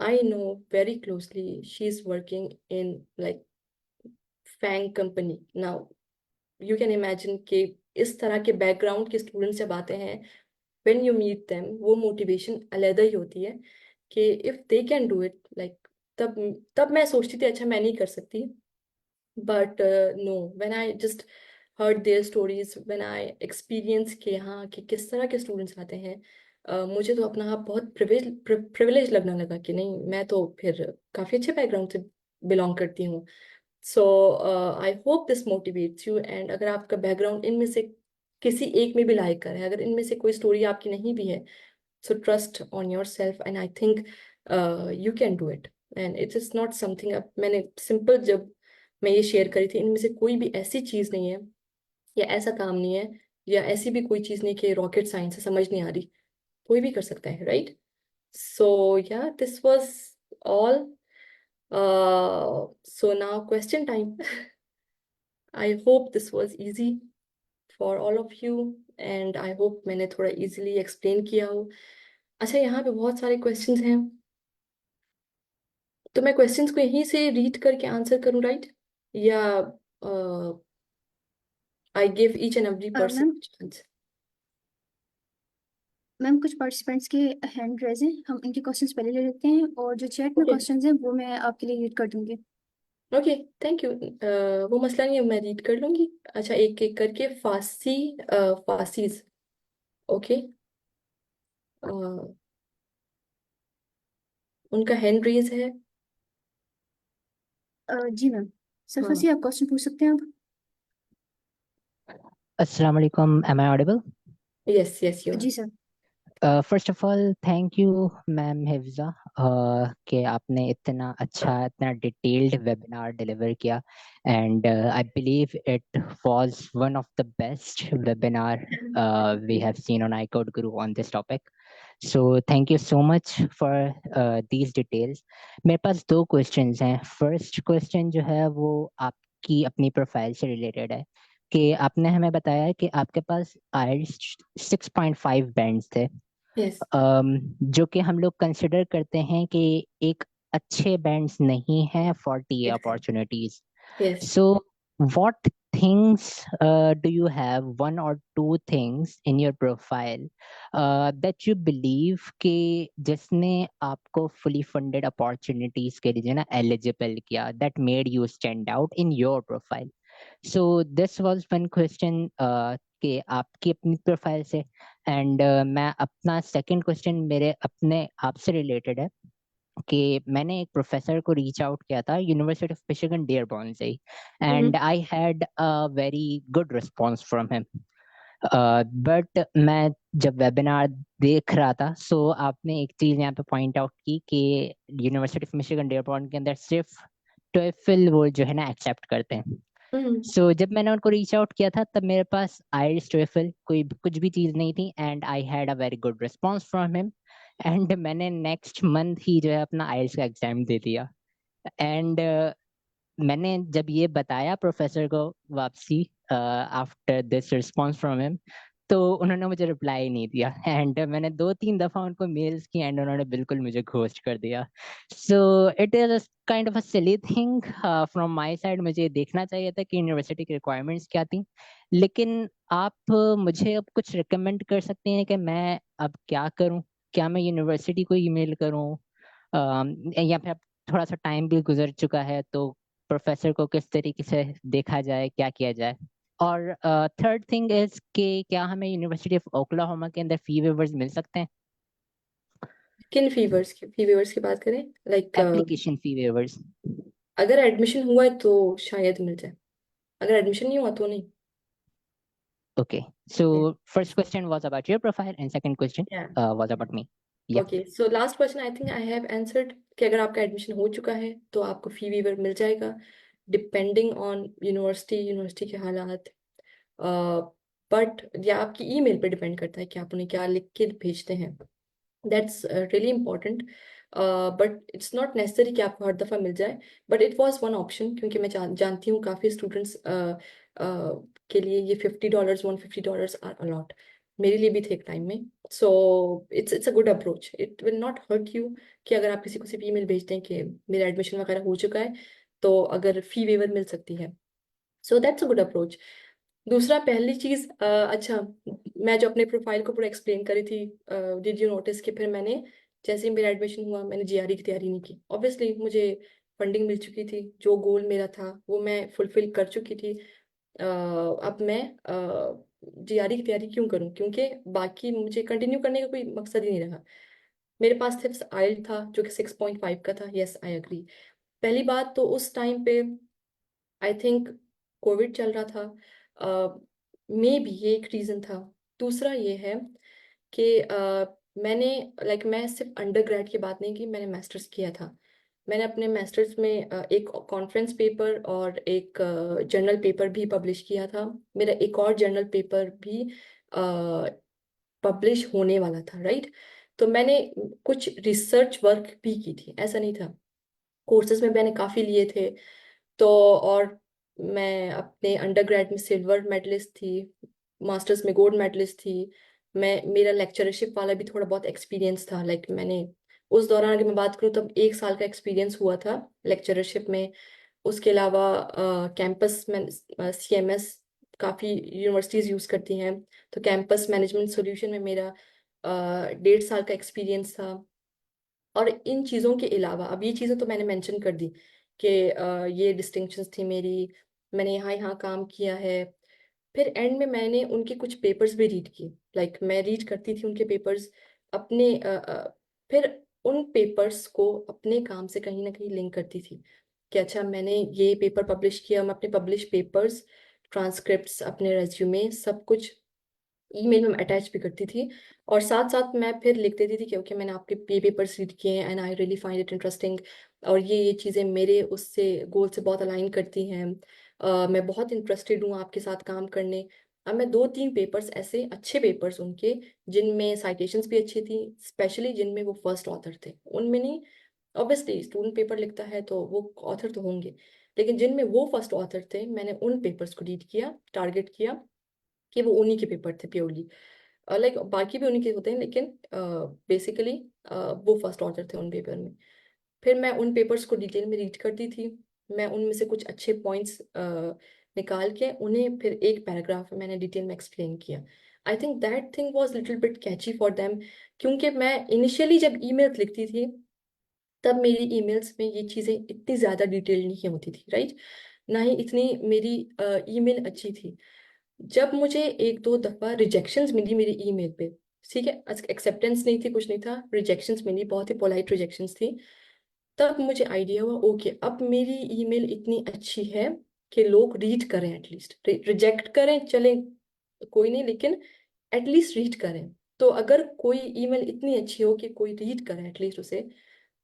I know very closely, she is working in like FANG company now। You can imagine कि इस तरह के बैकग्राउंड के स्टूडेंट्स जब आते हैं, when you meet them, वो मोटिवेशन अलग ही होती है कि if they can do it, like तब तब मैं सोचती थी अच्छा मैं नहीं कर सकती, but no, when I just heard their stories, when I experienced कि हाँ कि किस तरह के स्टूडेंट्स आते हैं, मुझे तो अपना आप बहुत प्रिविलेज लगने लगा कि नहीं, मैं तो फिर काफ़ी अच्छे बैकग्राउंड से बिलोंग करती हूँ। So I hope this motivates you. And अगर आपका बैकग्राउंड इनमें से किसी एक में भी लाइक कर है, अगर इनमें से कोई स्टोरी आपकी नहीं भी है, so trust on your self, and I think you can do it. And it is not something, अब मैंने सिंपल जब मैं ये शेयर करी थी, इनमें से कोई भी ऐसी चीज़ नहीं है या ऐसा काम नहीं है या ऐसी भी कोई चीज़ नहीं कि रॉकेट साइंस से समझ नहीं आ रही, कोई भी कर सकता है, राइट? सो या this was all. So now question time. I hope this was easy for all of you, and I hope मैंने थोड़ा इजीली एक्सप्लेन किया हो। अच्छा, यहाँ पे बहुत सारे क्वेश्चंस हैं, तो मैं क्वेश्चंस को यहीं से रीड करके आंसर करूँ, राइट? या I give each and every person ma'am chance? Ma'am कुछ पार्टिसिपेंट्स के हैंड रेज हैं, हम इनके क्वेश्चंस पहले ले लेते हैं, और जो चैट में ओके क्वेश्चंस हैं वो मैं आपके लिए रीड कर दूंगी। Okay, thank you. वो मसला नहीं है, मैं रीड कर लूंगी। अच्छा, एक एक करके फासीज। ओके, उनका हैंड रेज है। जी मैम, सरफसी हाँ, आप क्वेश्चन पूछ सकते हैं अब। Assalamu alaikum. Am I audible? Yes yes you जी sir. First of all, thank you, ma'am Hifza, कि आपने इतना अच्छा, इतना डिटेल्ड वेबिनार डिलीवर किया, and I believe it was one of the best webinar we have seen on iCode Guru on this topic. So thank you so much for these details. मेरे पास 2 questions हैं. First question जो है वो आपकी अपनी profile से related है, कि आपने हमें बताया कि आपके पास IELTS 6.5 बैंड्स थे, यस जो कि हम लोग कंसिडर करते हैं कि एक अच्छे बैंड्स नहीं है for T opportunities. Yes So what things do you have, 1 or 2 things in your profile that you believe कि जिसने आपको fully funded opportunities के लिए जो है ना eligible किया, that made you stand out in your profile? So this was one question कि आपकी अपनी प्रोफाइल से, एंड मैं अपना सेकंड क्वेश्चन मेरे अपने आप से रिलेटेड है, कि मैंने एक प्रोफेसर को रीच आउट किया था यूनिवर्सिटी ऑफ मिशिगन डियरबॉर्न से, and I had a very good response from him. But मैं जब वेबिनार देख रहा था, सो आपने एक चीज यहाँ पे पॉइंट आउट की कि यूनिवर्सिटी ऑफ मिशिगन डियरबॉर्न के अंदर सिर्फ TOEFL वो जो है ना एक्सेप्ट करते हैं। सो जब मैंने उनको रीच आउट किया था तब मेरे पास IELTS TOEFL कुछ भी चीज नहीं थी, and I had a very good response from him. And मैंने नेक्स्ट मंथ ही जो है अपना IELTS का एग्जाम दे दिया। एंड मैंने जब ये बताया प्रोफेसर को वापसी after this response from him, तो उन्होंने मुझे रिप्लाई नहीं दिया, एंड मैंने 2-3 दफा उनको मेल्स की एंड उन्होंने बिल्कुल मुझे घोस्ट कर दिया। So it is kind of a silly thing from my side. मुझे देखना चाहिए था कि यूनिवर्सिटी की रिक्वायरमेंट्स क्या थी, लेकिन आप मुझे अब कुछ रिकमेंड कर सकते हैं कि मैं अब क्या करूं? क्या मैं यूनिवर्सिटी को ईमेल करूं, या फिर अब थोड़ा सा टाइम भी गुजर चुका है, तो प्रोफेसर को किस तरीके से देखा जाए, क्या किया जाए? और थर्ड थिंग इज कि क्या हमें यूनिवर्सिटी ऑफ ओक्लाहोमा के अंदर फी वेवर्स मिल सकते हैं? किन फी वेवर्स की बात करें? Like application fee weavers. अगर एडमिशन हुआ है तो शायद मिल जाए, अगर एडमिशन नहीं हुआ तो नहीं। Okay, so first question was about your profile and second question Yeah. was about me. Yeah. Okay, so last question I think I have answered कि अगर आपका एडमिशन हो चुका है तो आपको फी वीवर मिल जाएगा, डिपेंडिंग ऑन यूनिवर्सिटी के हालात। बट ये आपकी ईमेल पे डिपेंड करता है कि आप उन्हें क्या लिख के भेजते हैं। That's really important, but it's not necessary कि आपको हर दफ़ा मिल जाए, but it was one option, क्योंकि मैं जानती हूँ काफ़ी स्टूडेंट्स के लिए ये $50 $150 आर अलॉट, मेरे लिए भी थे एक टाइम में। So it's a good approach, it will not hurt you कि अगर आप किसी को सिर्फ ईमेल भेजते हैं कि मेरा एडमिशन वगैरह हो चुका है, तो अगर फी वेवर मिल सकती है। So that's a good approach. दूसरा, पहली चीज, अच्छा, मैं जो अपने प्रोफाइल को पूरा एक्सप्लेन करी थी, डिड यू नोटिस कि फिर मैंने जैसे ही मेरा एडमिशन हुआ मैंने GRE की तैयारी नहीं की। ऑब्वियसली मुझे फंडिंग मिल चुकी थी, जो गोल मेरा था वो मैं फुलफिल कर चुकी थी। अब मैं GRE की तैयारी क्यों करूं? क्योंकि बाकी मुझे कंटिन्यू करने का कोई मकसद ही नहीं रहा। मेरे पास सिर्फ IELTS था जो कि 6.5 का था। Yes, I agree. पहली बात तो उस टाइम पे आई थिंक कोविड चल रहा था, मे बी ये एक रीज़न था। दूसरा ये है कि मैंने मैं सिर्फ अंडर ग्रेड की बात नहीं की, मैंने मास्टर्स किया था। मैंने अपने मास्टर्स में एक कॉन्फ्रेंस पेपर और एक जर्नल पेपर भी पब्लिश किया था। मेरा एक और जर्नल पेपर भी पब्लिश होने वाला था, राइट? तो मैंने कुछ रिसर्च वर्क भी की थी, ऐसा नहीं था। कोर्सेज में मैंने काफ़ी लिए थे। तो और मैं अपने अंडरग्रेड में सिल्वर मेडलिस्ट थी, मास्टर्स में गोल्ड मेडलिस्ट थी। मेरा लेक्चरशिप वाला भी थोड़ा बहुत एक्सपीरियंस था। मैंने उस दौरान, अगर मैं बात करूँ, तब 1 साल का एक्सपीरियंस हुआ था लेक्चरशिप में। उसके अलावा कैंपस में CMS काफ़ी यूनिवर्सिटीज़ यूज़ करती हैं, तो कैंपस मैनेजमेंट सॉल्यूशन में मेरा 1.5 साल का एक्सपीरियंस था। और इन चीज़ों के अलावा, अब ये चीज़ें तो मैंने मेंशन कर दी कि ये डिस्टिंक्शंस थी मेरी, मैंने यहाँ यहाँ काम किया है। फिर एंड में मैंने उनके कुछ पेपर्स भी रीड किए। मैं रीड करती थी उनके पेपर्स अपने, फिर उन पेपर्स को अपने काम से कहीं ना कहीं लिंक करती थी कि अच्छा, मैंने ये पेपर पब्लिश किया। मैं अपने पब्लिश पेपर्स, ट्रांसक्रिप्ट्स, अपने रेज्यूमे, सब कुछ ईमेल में अटैच भी करती थी। और साथ साथ मैं फिर लिख देती थी क्योंकि मैंने आपके पेपर्स रीड किए हैं and I really find it interesting, और ये चीज़ें मेरे उससे गोल से बहुत अलाइन करती हैं। मैं बहुत इंटरेस्टेड हूँ आपके साथ काम करने। अब मैं 2-3 पेपर्स, ऐसे अच्छे पेपर्स उनके, जिनमें साइटेशंस भी अच्छी थी, स्पेशली जिनमें वो फर्स्ट ऑथर थे, उनमें नहीं। ऑब्वियसली स्टूडेंट पेपर लिखता है तो वो ऑथर तो होंगे, लेकिन जिनमें वो फर्स्ट ऑथर थे, मैंने उन पेपर्स को रीड किया, टारगेट किया कि वो उन्हीं के पेपर थे प्योरली। बाकी भी उन्हीं के होते हैं, लेकिन बेसिकली वो फर्स्ट ऑथर थे उन पेपर में। फिर मैं उन पेपर्स को डिटेल में रीड करती थी। मैं उनमें से कुछ अच्छे पॉइंट्स निकाल के उन्हें फिर एक पैराग्राफ में मैंने डिटेल में एक्सप्लेन किया। I think that thing was little bit catchy for them, क्योंकि मैं इनिशियली जब ईमेल लिखती थी तब मेरी ईमेल्स में ये चीज़ें इतनी ज़्यादा डिटेल नहीं होती थी, राइट? ना ही इतनी मेरी ईमेल अच्छी थी। जब मुझे 1-2 दफ़ा रिजेक्शंस मिली मेरी ईमेल पे, ठीक है, एक्सेप्टेंस नहीं थी, कुछ नहीं था, रिजेक्शंस मिली, बहुत ही पोलाइट रिजेक्शंस थी। तब मुझे आइडिया हुआ ओके अब मेरी ईमेल इतनी अच्छी है कि लोग रीड करें, एटलीस्ट रिजेक्ट करें चले कोई नहीं, लेकिन एटलीस्ट रीड करें। तो अगर कोई ईमेल इतनी अच्छी हो कि कोई रीड करे एटलीस्ट उसे,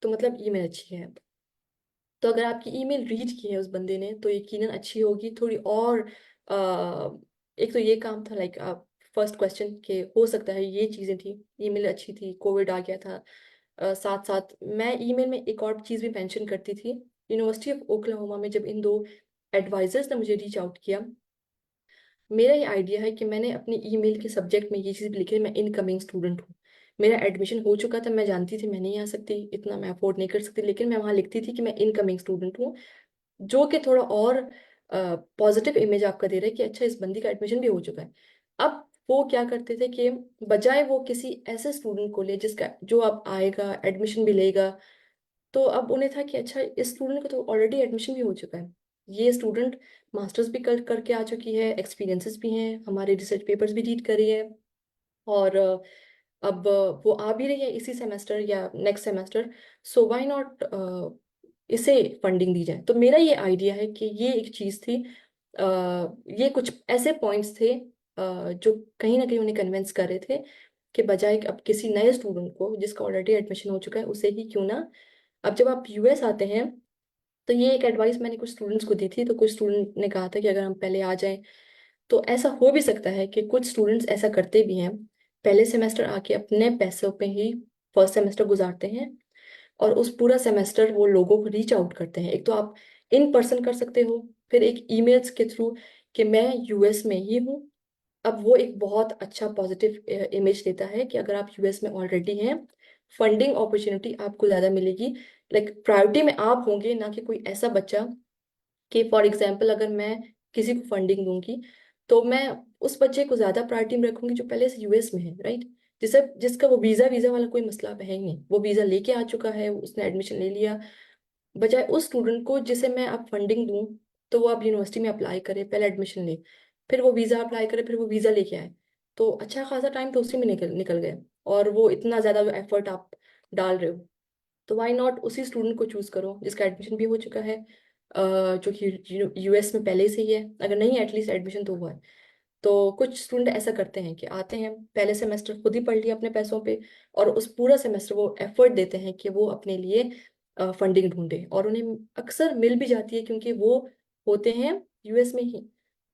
तो मतलब ईमेल अच्छी है। तो अगर आपकी ईमेल रीड की है उस बंदे ने तो यकीनन अच्छी होगी थोड़ी और। एक तो ये काम था लाइक फर्स्ट क्वेश्चन के हो सकता है ये चीज़ें थी, ईमेल अच्छी थी, कोविड आ गया था। साथ साथ मैं ईमेल में एक और चीज़ भी मेंशन करती थी। यूनिवर्सिटी ऑफ ओक्लाहोमा में जब इन दो एडवाइजर्स ने मुझे रीच आउट किया, मेरा ये आइडिया है कि मैंने अपनी ईमेल के सब्जेक्ट में ये चीज़ भी लिखी है, मैं इनकमिंग स्टूडेंट हूँ। मेरा एडमिशन हो चुका था, मैं जानती थी मैं नहीं आ सकती, इतना मैं अफोर्ड नहीं कर सकती, लेकिन मैं वहाँ लिखती थी कि मैं इनकमिंग स्टूडेंट हूँ, जो कि थोड़ा और पॉजिटिव इमेज आपका दे रहा है कि अच्छा इस बंदी का एडमिशन भी हो चुका है। अब वो क्या करते थे कि बजाय वो किसी ऐसे स्टूडेंट को ले जिसका जो अब आएगा एडमिशन भी लेगा, तो अब उन्हें था कि अच्छा इस स्टूडेंट को तो ऑलरेडी एडमिशन भी हो चुका है, ये स्टूडेंट मास्टर्स भी करके आ चुकी है, एक्सपीरियंसेस भी हैं, हमारे रिसर्च पेपर्स भी रीड कर रही है, और अब वो आ भी रही है इसी सेमेस्टर या next semester, so why not इसे फंडिंग दी जाए। तो मेरा ये आइडिया है कि ये एक चीज़ थी, ये कुछ ऐसे पॉइंट्स थे जो कहीं ना कहीं उन्हें कन्विंस कर रहे थे कि बजाय अब किसी नए स्टूडेंट को जिसका ऑलरेडी एडमिशन हो चुका है उसे ही क्यों ना। अब जब आप यूएस आते हैं तो ये एक एडवाइस मैंने कुछ स्टूडेंट्स को दी थी, तो कुछ स्टूडेंट ने कहा था कि अगर हम पहले आ जाएं, तो ऐसा हो भी सकता है कि कुछ स्टूडेंट्स ऐसा करते भी हैं, पहले सेमेस्टर आके अपने पैसों पे ही फर्स्ट सेमेस्टर गुजारते हैं, और उस पूरा सेमेस्टर वो लोगों को रीच आउट करते हैं। एक तो आप इन पर्सन कर सकते हो, फिर एक ईमेल्स के थ्रू कि मैं यूएस में ही हूँ। अब वो एक बहुत अच्छा पॉजिटिव इमेज देता है कि अगर आप यूएस में ऑलरेडी हैं, फंडिंग अपॉर्चुनिटी आपको ज़्यादा मिलेगी, लाइक प्रायोरिटी में आप होंगे, ना कि कोई ऐसा बच्चा कि फॉर एग्जांपल अगर मैं किसी को फंडिंग दूंगी तो मैं उस बच्चे को ज़्यादा प्रायोरिटी में रखूंगी जो पहले से यूएस में है, राइट, जिसका वो वीज़ा वीज़ा वाला कोई मसला अब है ही नहीं, वो वीज़ा लेके आ चुका है, उसने एडमिशन ले लिया, बजाय उस स्टूडेंट को जिसे मैं अब फंडिंग दूं तो वो अब यूनिवर्सिटी में अप्लाई करे, पहले एडमिशन ले, फिर वो वीज़ा अप्लाई करे, फिर वो वीज़ा लेके आए, तो अच्छा खासा टाइम तो उसी में निकल निकल गया, और वो इतना ज़्यादा एफर्ट आप डाल रहे हो, तो वाई नॉट उसी स्टूडेंट को चूज करो जिसका एडमिशन भी हो चुका है, जो कि यूएस में पहले से ही है, अगर नहीं एटलीस्ट एडमिशन तो हुआ है। तो कुछ स्टूडेंट ऐसा करते हैं कि आते हैं पहले सेमेस्टर खुद ही पढ़ लिया अपने पैसों पे, और उस पूरा सेमेस्टर वो एफर्ट देते हैं कि वो अपने लिए फंडिंग ढूंढे, और उन्हें अक्सर मिल भी जाती है क्योंकि वो होते हैं यूएस में ही।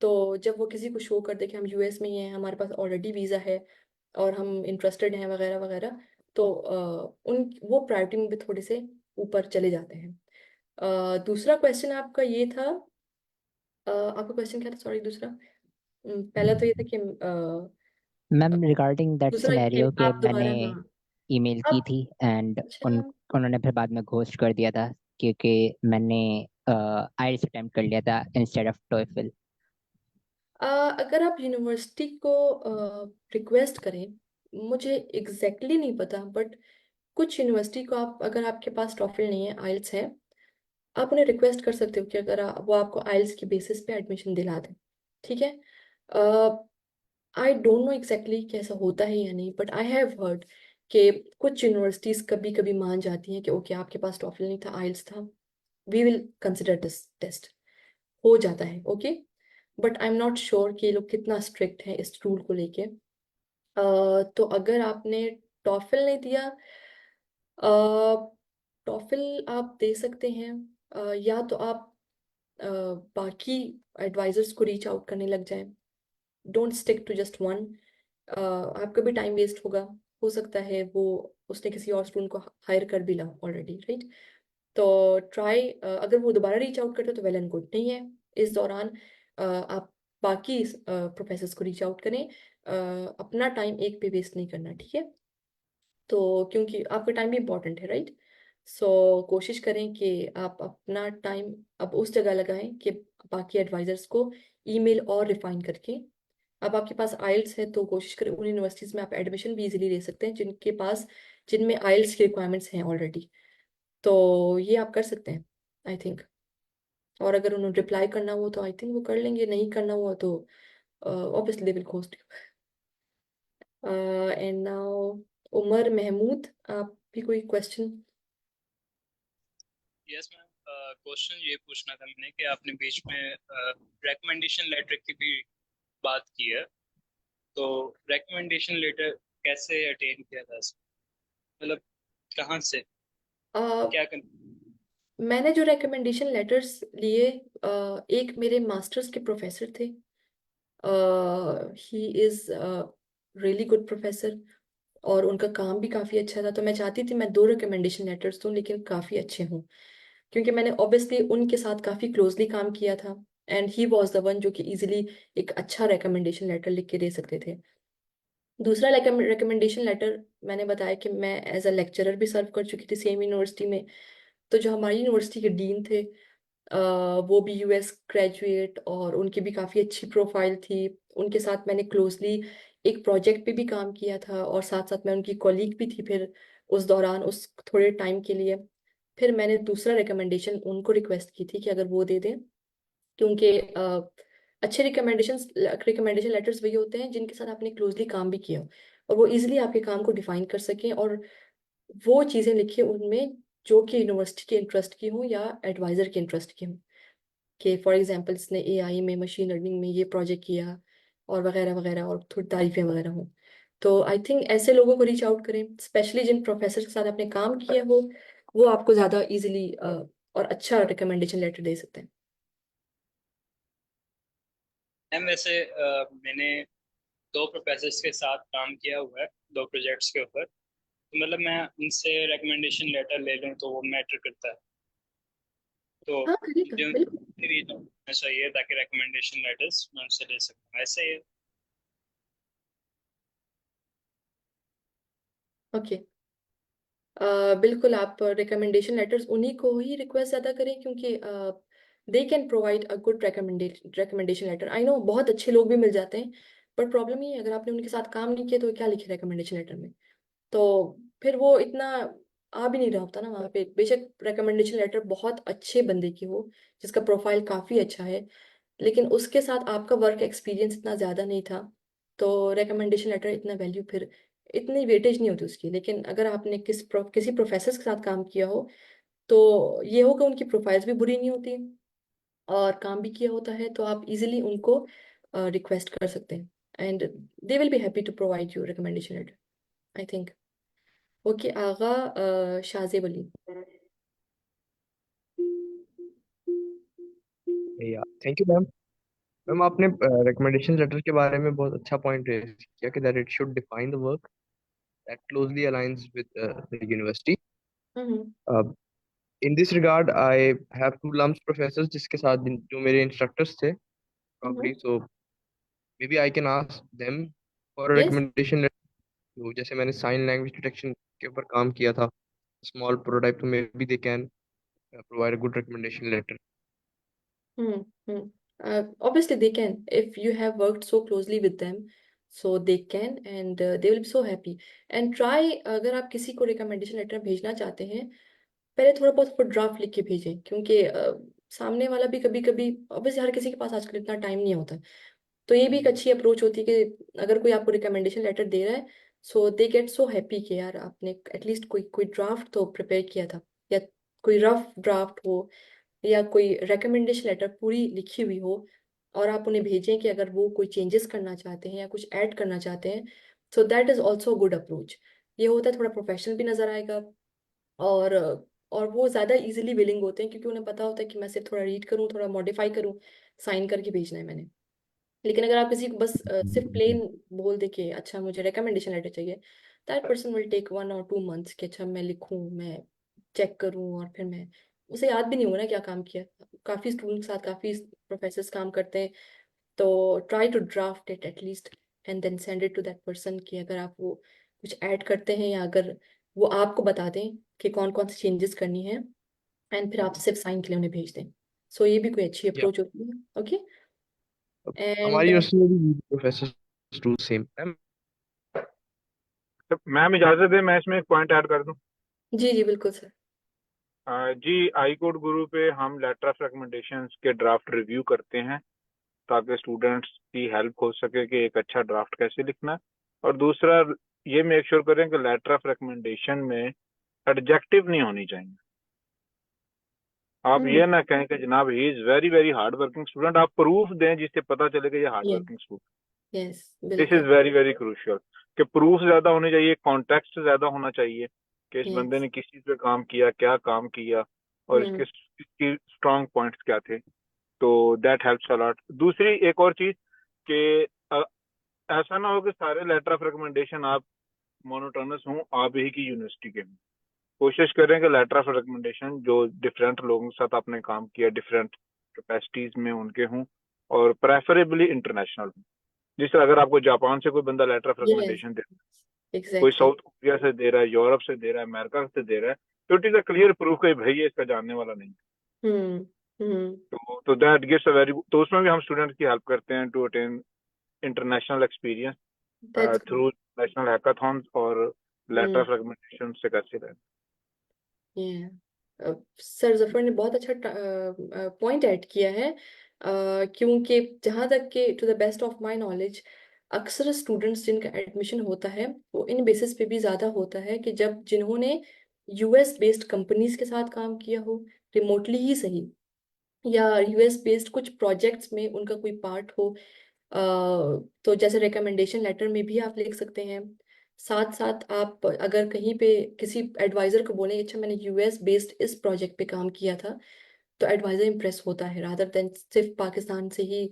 तो जब वो किसी को शो कर दे कि हम यूएस में ही हैं, हमारे पास ऑलरेडी वीज़ा है और हम इंटरेस्टेड हैं वगैरह वगैरह, तो उन वो प्रायोरिटी में भी थोड़े से ऊपर चले जाते हैं। दूसरा क्वेश्चन आपका ये था, आपका क्वेश्चन क्या था, सॉरी दूसरा। पहला तो ये था कि मैम रिगार्डिंग दैट दूसरा ये कि सिनेरियो के आप मैंने दोबारा, हाँ ईमेल की आप, थी एंड अच्छा, उन्होंने फिर बाद में घोस्ट कर दिया था क्योंकि मैंने आइल्स अटेम्प्ट कर लिया था इंस्टेड ऑफ टोएफल। अगर आप यूनिवर्सिटी को रिक्वेस्ट करें, मुझे एग्जैक्टली नहीं पता, बट कुछ यूनिवर्सिटी को आप अगर आपके पास टॉफल नहीं है आइल्स है, आप उन्हें रिक्वेस्ट कर सकते हो कि अगर वो आपको आइल्स की बेसिस पे एडमिशन दिला दें, ठीक है। आई डोंट नो एग्जैक्टली कैसा होता है या नहीं, बट आई हैव हर्ड कि कुछ यूनिवर्सिटीज कभी कभी मान जाती हैं कि ओके आपके पास टॉफल नहीं था आइल्स था, we will consider this test, हो जाता है okay. But I am not sure कि ये लोग कितना स्ट्रिक्ट हैं इस रूल को लेके। तो अगर आपने टॉफल नहीं दिया, टॉफल आप दे सकते हैं, या तो आप बाकी एडवाइजर्स को रीच आउट करने लग जाएं, don't stick to just one, आपका भी टाइम वेस्ट होगा, हो सकता है वो उसने किसी और स्टूडेंट को हायर कर भी ला ऑलरेडी, राइट। तो ट्राई, अगर वो दोबारा रीच आउट करते तो वेल एंड गुड, नहीं है इस दौरान आप बाकी प्रोफेसर्स को रीच आउट करें, अपना टाइम एक पे वेस्ट नहीं करना, ठीक है। तो क्योंकि आपका टाइम भी इम्पोर्टेंट है, राइट, सो कोशिश करें कि आप अपना टाइम अब उस जगह लगाएं कि बाकी एडवाइजर्स को ईमेल और रिफाइन करके, अब आपके पास आइल्स है तो कोशिश करें उन यूनिवर्सिटीज़ में आप एडमिशन भी इजीली ले सकते हैं जिनमें आइल्स की रिक्वायरमेंट्स हैं ऑलरेडी, तो ये आप कर सकते हैं आई थिंक। और अगर उन्होंने रिप्लाई करना हुआ तो आई थिंक वो कर लेंगे, नहीं करना हुआ तो obviously they will ghost you. And now Umar Mahmood, आप भी कोई क्वेश्चन? यस मैम, क्वेश्चन ये पूछना था मैंने कि आपने बीच में रिकमेंडेशन लेटर की भी बात की है, तो रिकमेंडेशन लेटर कैसे अटेन किया था, मतलब कहाँ से, क्या कर... मैंने जो रिकमेंडेशन लेटर्स लिए, एक मेरे मास्टर्स के प्रोफेसर थे। He is really good professor और उनका काम भी काफ़ी अच्छा था, तो मैं चाहती थी मैं 2 रिकमेंडेशन लेटर्स दूँ लेकिन काफ़ी अच्छे हों, क्योंकि मैंने ऑब्वियसली उनके साथ काफ़ी क्लोजली काम किया था and he was the one जो कि इजीली एक अच्छा रिकमेंडेशन लेटर लिख के दे सकते थे। दूसरा रिकमेंडेशन लेटर मैंने बताया कि मैं एज अ लेक्चरर भी सर्व कर चुकी थी सेम यूनिवर्सिटी में, तो जो हमारी यूनिवर्सिटी के डीन थे, वो भी यूएस ग्रेजुएट और उनकी भी काफ़ी अच्छी प्रोफाइल थी। उनके साथ मैंने क्लोजली एक प्रोजेक्ट पे भी काम किया था और साथ साथ मैं उनकी कॉलीग भी थी फिर उस दौरान, उस थोड़े टाइम के लिए। फिर मैंने दूसरा रिकमेंडेशन उनको रिक्वेस्ट की थी कि अगर वो दे दें, क्योंकि अच्छे रिकमेंडेशन लेटर्स वही होते हैं जिनके साथ आपने क्लोजली काम भी किया हो और वो इजीली आपके काम को डिफाइन कर सकें और वो चीज़ें लिखी उनमें जो कि यूनिवर्सिटी के इंटरेस्ट की हों या एडवाइज़र के इंटरेस्ट की हों, कि फॉर एग्जांपल इसने एआई में, मशीन लर्निंग में ये प्रोजेक्ट किया और वगैरह वगैरह, और थोड़ी तारीफें वगैरह हों। तो आई थिंक ऐसे लोगों को रीच आउट करें, स्पेशली जिन प्रोफेसर के साथ आपने काम किया हो, वो आपको ज़्यादा इजीली और अच्छा रिकमेंडेशन लेटर दे सकते हैं। मैम वैसे मैंने 2 प्रोफेसर्स के साथ काम किया हुआ है 2 प्रोजेक्ट्स के ऊपर, तो मतलब मैं उनसे रिकमेंडेशन लेटर ले लूँ तो वो मैटर करता है, तो हाँ करेगा, मुझे बिल्कुल। उनसे रीच आउट करना चाहिए ताकि रिकमेंडेशन लेटर्स मैं उनसे ले सकूँ, ऐसे ही। ओके, बिल्कुल आप रिकमेंडेशन लेटर्स उन्हीं को ही रिक्वेस्ट ज़्यादा करें, क्योंकि they can provide a good recommendation letter. I know बहुत अच्छे लोग भी मिल जाते हैं, बट प्रॉब्लम ये है अगर आपने उनके साथ काम नहीं किया तो क्या लिखे रिकमेंडेशन लेटर में, तो फिर वो इतना आ भी नहीं रहा होता ना वहाँ पे। बेशक रिकमेंडेशन लेटर बहुत अच्छे बंदे की हो जिसका प्रोफाइल काफ़ी अच्छा है, लेकिन उसके साथ आपका वर्क एक्सपीरियंस इतना ज़्यादा नहीं था, तो रिकमेंडेशन लेटर इतना वैल्यू फिर इतनी वेटेज नहीं होती उसकी। लेकिन अगर आपने किसी प्रोफेसर के साथ काम किया हो तो ये हो कि उनकी प्रोफाइल्स भी बुरी नहीं होती और काम भी किया होता है, तो आप इजीली उनको रिक्वेस्ट कर सकते हैं and they will be happy to provide you recommendation letter, I think. Okay, Agha Shahzeb Ali. या थैंक यू मैम। मैम आपने रिकमेंडेशन लेटर के बारे में बहुत अच्छा पॉइंट रेज किया कि that it should define the work that closely aligns with the university. In this regard I have 2 LUMS professors जिसके साथ जो मेरे इंस्ट्रक्टर्स थे properly, so maybe I can ask them for yes, recommendation letter. जैसे मैंने sign language detection के ऊपर काम किया था, स्मॉल प्रोटोटाइप, तो maybe they can provide a good recommendation letter. Obviously they can. If you have worked so closely with them, so they can, and they will be so happy. And try, अगर आप किसी को recommendation letter भेजना चाहते हैं, पहले थोड़ा बहुत खुद ड्राफ्ट लिख के भेजें, क्योंकि सामने वाला भी कभी कभी, ऑब्वियसली हर किसी के पास आजकल इतना टाइम नहीं होता, तो ये भी एक अच्छी अप्रोच होती है कि अगर कोई आपको रिकमेंडेशन लेटर दे रहा है, सो दे गेट सो हैप्पी कि यार आपने एटलीस्ट कोई कोई ड्राफ्ट तो प्रिपेयर किया था, या कोई रफ ड्राफ्ट हो या कोई रिकमेंडेशन लेटर पूरी लिखी हुई हो, और आप उन्हें भेजें कि अगर वो कोई चेंजेस करना चाहते हैं या कुछ ऐड करना चाहते हैं, so that is also good approach. ये होता है थोड़ा प्रोफेशनल भी नज़र आएगा, और और वो ज़्यादा इजीली विलिंग होते हैं, क्योंकि उन्हें पता होता है कि मैं सिर्फ थोड़ा रीड करूँ, थोड़ा मॉडिफाई करूँ, साइन करके भेजना है मैंने। लेकिन अगर आप किसी को बस सिर्फ प्लेन बोल दे के अच्छा मुझे रिकमेंडेशन लेटर चाहिए, that person will take 1 or 2 months कि अच्छा मैं लिखूँ, मैं चेक करूँ, और फिर मैं उसे याद भी नहीं होगा ना क्या काम किया। काफ़ी स्टूडेंट्स के साथ काफ़ी प्रोफेसर्स काम करते हैं, तो try to draft it at least and then send it to that person कि अगर आप वो कुछ ऐड करते हैं या अगर वो आपको बता दें कि कौन कौन सी चेंजेस करनी है, एंड फिर आप सिर्फ साइन के लिए उन्हें भेज दें। सो ये भी कोई अच्छी या अप्रोच होती है। ओके, हमारी एंड यूनिवर्सिटी में भी प्रोफेसर डू सेम। तो मैम इजाजत है, मैं इसमें एक पॉइंट ऐड कर दूं। जी जी बिल्कुल सर। जी, आई कोड गुरु पे हम लेटर ऑफ रिकमेंडेशंस के ड्राफ्ट रिव्यू करते हैं ताकि स्टूडेंट्स की हेल्प हो सके कि एक अच्छा ड्राफ्ट कैसे लिखना है। और दूसरा ये मेक श्योर करें कि लेटर ऑफ रिकमेंडेशन में एडजेक्टिव नहीं होनी चाहिए। आप ये ना कहें कि जनाब he is very very hard working student, आप प्रूफ दें जिससे पता चले कि ये hard working student. Yes this is बिल्कुल वेरी वेरी क्रूशियल कि प्रूफ ज्यादा होने चाहिए, कॉन्टेक्स्ट ज्यादा होना चाहिए कि इस बंदे यस ने किस चीज पे काम किया, क्या काम किया और इसकी स्ट्रॉन्ग पॉइंट्स क्या थे। तो दैट हेल्प्स अ लॉट। दूसरी एक और चीज कि ऐसा ना हो कि सारे लेटर ऑफ रिकमेंडेशन आप मोनोटोनस हों आप ही की यूनिवर्सिटी के हों। कोशिश करें कि लेटर ऑफ रिकमेंडेशन जो डिफरेंट लोगों के साथ आपने काम किया डिफरेंट कैपेसिटीज में उनके हों और प्रेफरेबली इंटरनेशनल हों। जिस तरह अगर आपको जापान से कोई बंदा लेटर ऑफ यस रिकमेंडेशन दे कोई एग्जैक्टली साउथ कोरिया से दे रहा है, यूरोप से दे रहा है, अमेरिका से दे रहा है, तो it is a clear proof कि भाई ये इसका जानने वाला नहीं। तो दैट गिव्स अ वेरी, तो उसमें भी हम स्टूडेंट की हेल्प करते हैं to attain international experience that's through national hackathons और लेटर ऑफ रिकमेंडेशन से कैसे रहे। सर जफर ने बहुत अच्छा पॉइंट ऐड किया है क्योंकि जहाँ तक कि to the best of my knowledge अक्सर स्टूडेंट्स जिनका एडमिशन होता है वो इन बेसिस पे भी ज़्यादा होता है कि जब जिन्होंने यूएस बेस्ड कंपनीज के साथ काम किया हो, रिमोटली ही सही, या यूएस बेस्ड कुछ प्रोजेक्ट्स में उनका कोई पार्ट हो। तो जैसे रिकमेंडेशन लेटर में भी आप लिख सकते हैं। साथ साथ आप अगर कहीं पे किसी एडवाइजर को बोलें अच्छा मैंने यूएस बेस्ड इस प्रोजेक्ट पे काम किया था, तो एडवाइजर इम्प्रेस होता है रादर देन सिर्फ पाकिस्तान से ही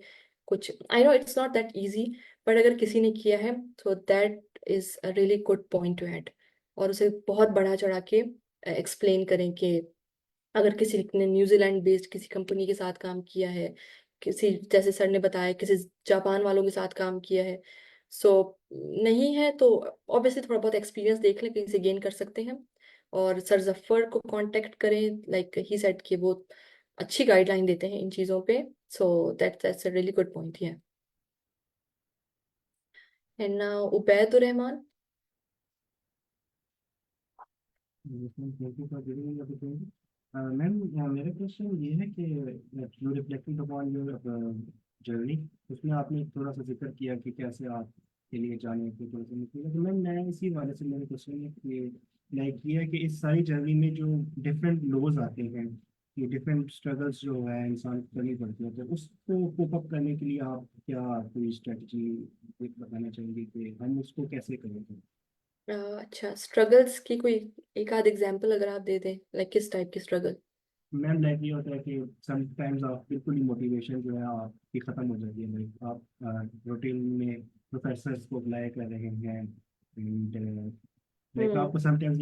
कुछ। I know it's not that easy, but अगर किसी ने किया है तो that is a really good point two add, और उसे बहुत बढ़ा चढ़ा के एक्सप्लेन करें कि अगर किसी ने न्यूजीलैंड बेस्ड किसी कंपनी के साथ काम किया है, किसी जैसे सर ने बताया किसी जापान वालों के साथ काम किया है, सो नहीं है तो ऑब्वियसली थोड़ा बहुत एक्सपीरियंस देख लें, कहीं से गेन कर सकते हैं। और सर जफर को कांटेक्ट करें, लाइक ही सेड कि वो अच्छी गाइडलाइन देते हैं इन चीज़ों पे। So that's a really good point here. And now Ubaidur Rahman. Ma'am मेरा क्वेश्चन ये है कि you reflecting upon your journey, उसमें आपने थोड़ा सा जिक्र किया कि कैसे आपके लिए जाने के थोड़ा सा निकलेगा। तो मैम मैं इसी वाले से मेरा क्वेश्चन है कि लाइक ये है कि इस सारी जर्नी में जो डिफरेंट लोग आते हैं, ये डिफरेंट स्ट्रगल्स जो है इंसान को करनी पड़ती है, तो उसको कोप अप करने के लिए आप क्या कोई स्ट्रेटजी बताना चाहेंगे कि हम उसको कैसे करेंगे? अच्छा, स्ट्रगल्स की कोई एक आध एग्जांपल अगर आप दे दें, लाइक किस टाइप की स्ट्रगल? मैम लाइक ये होता है कि समटाइम्स आप बिल्कुल ही मोटिवेशन जो है आपकी ख़त्म हो जाती है। लाइक आप रूटीन में प्रोफेसर्स को अप्लाई कर रहे हैं एंड लाइक आपको समटाइम्स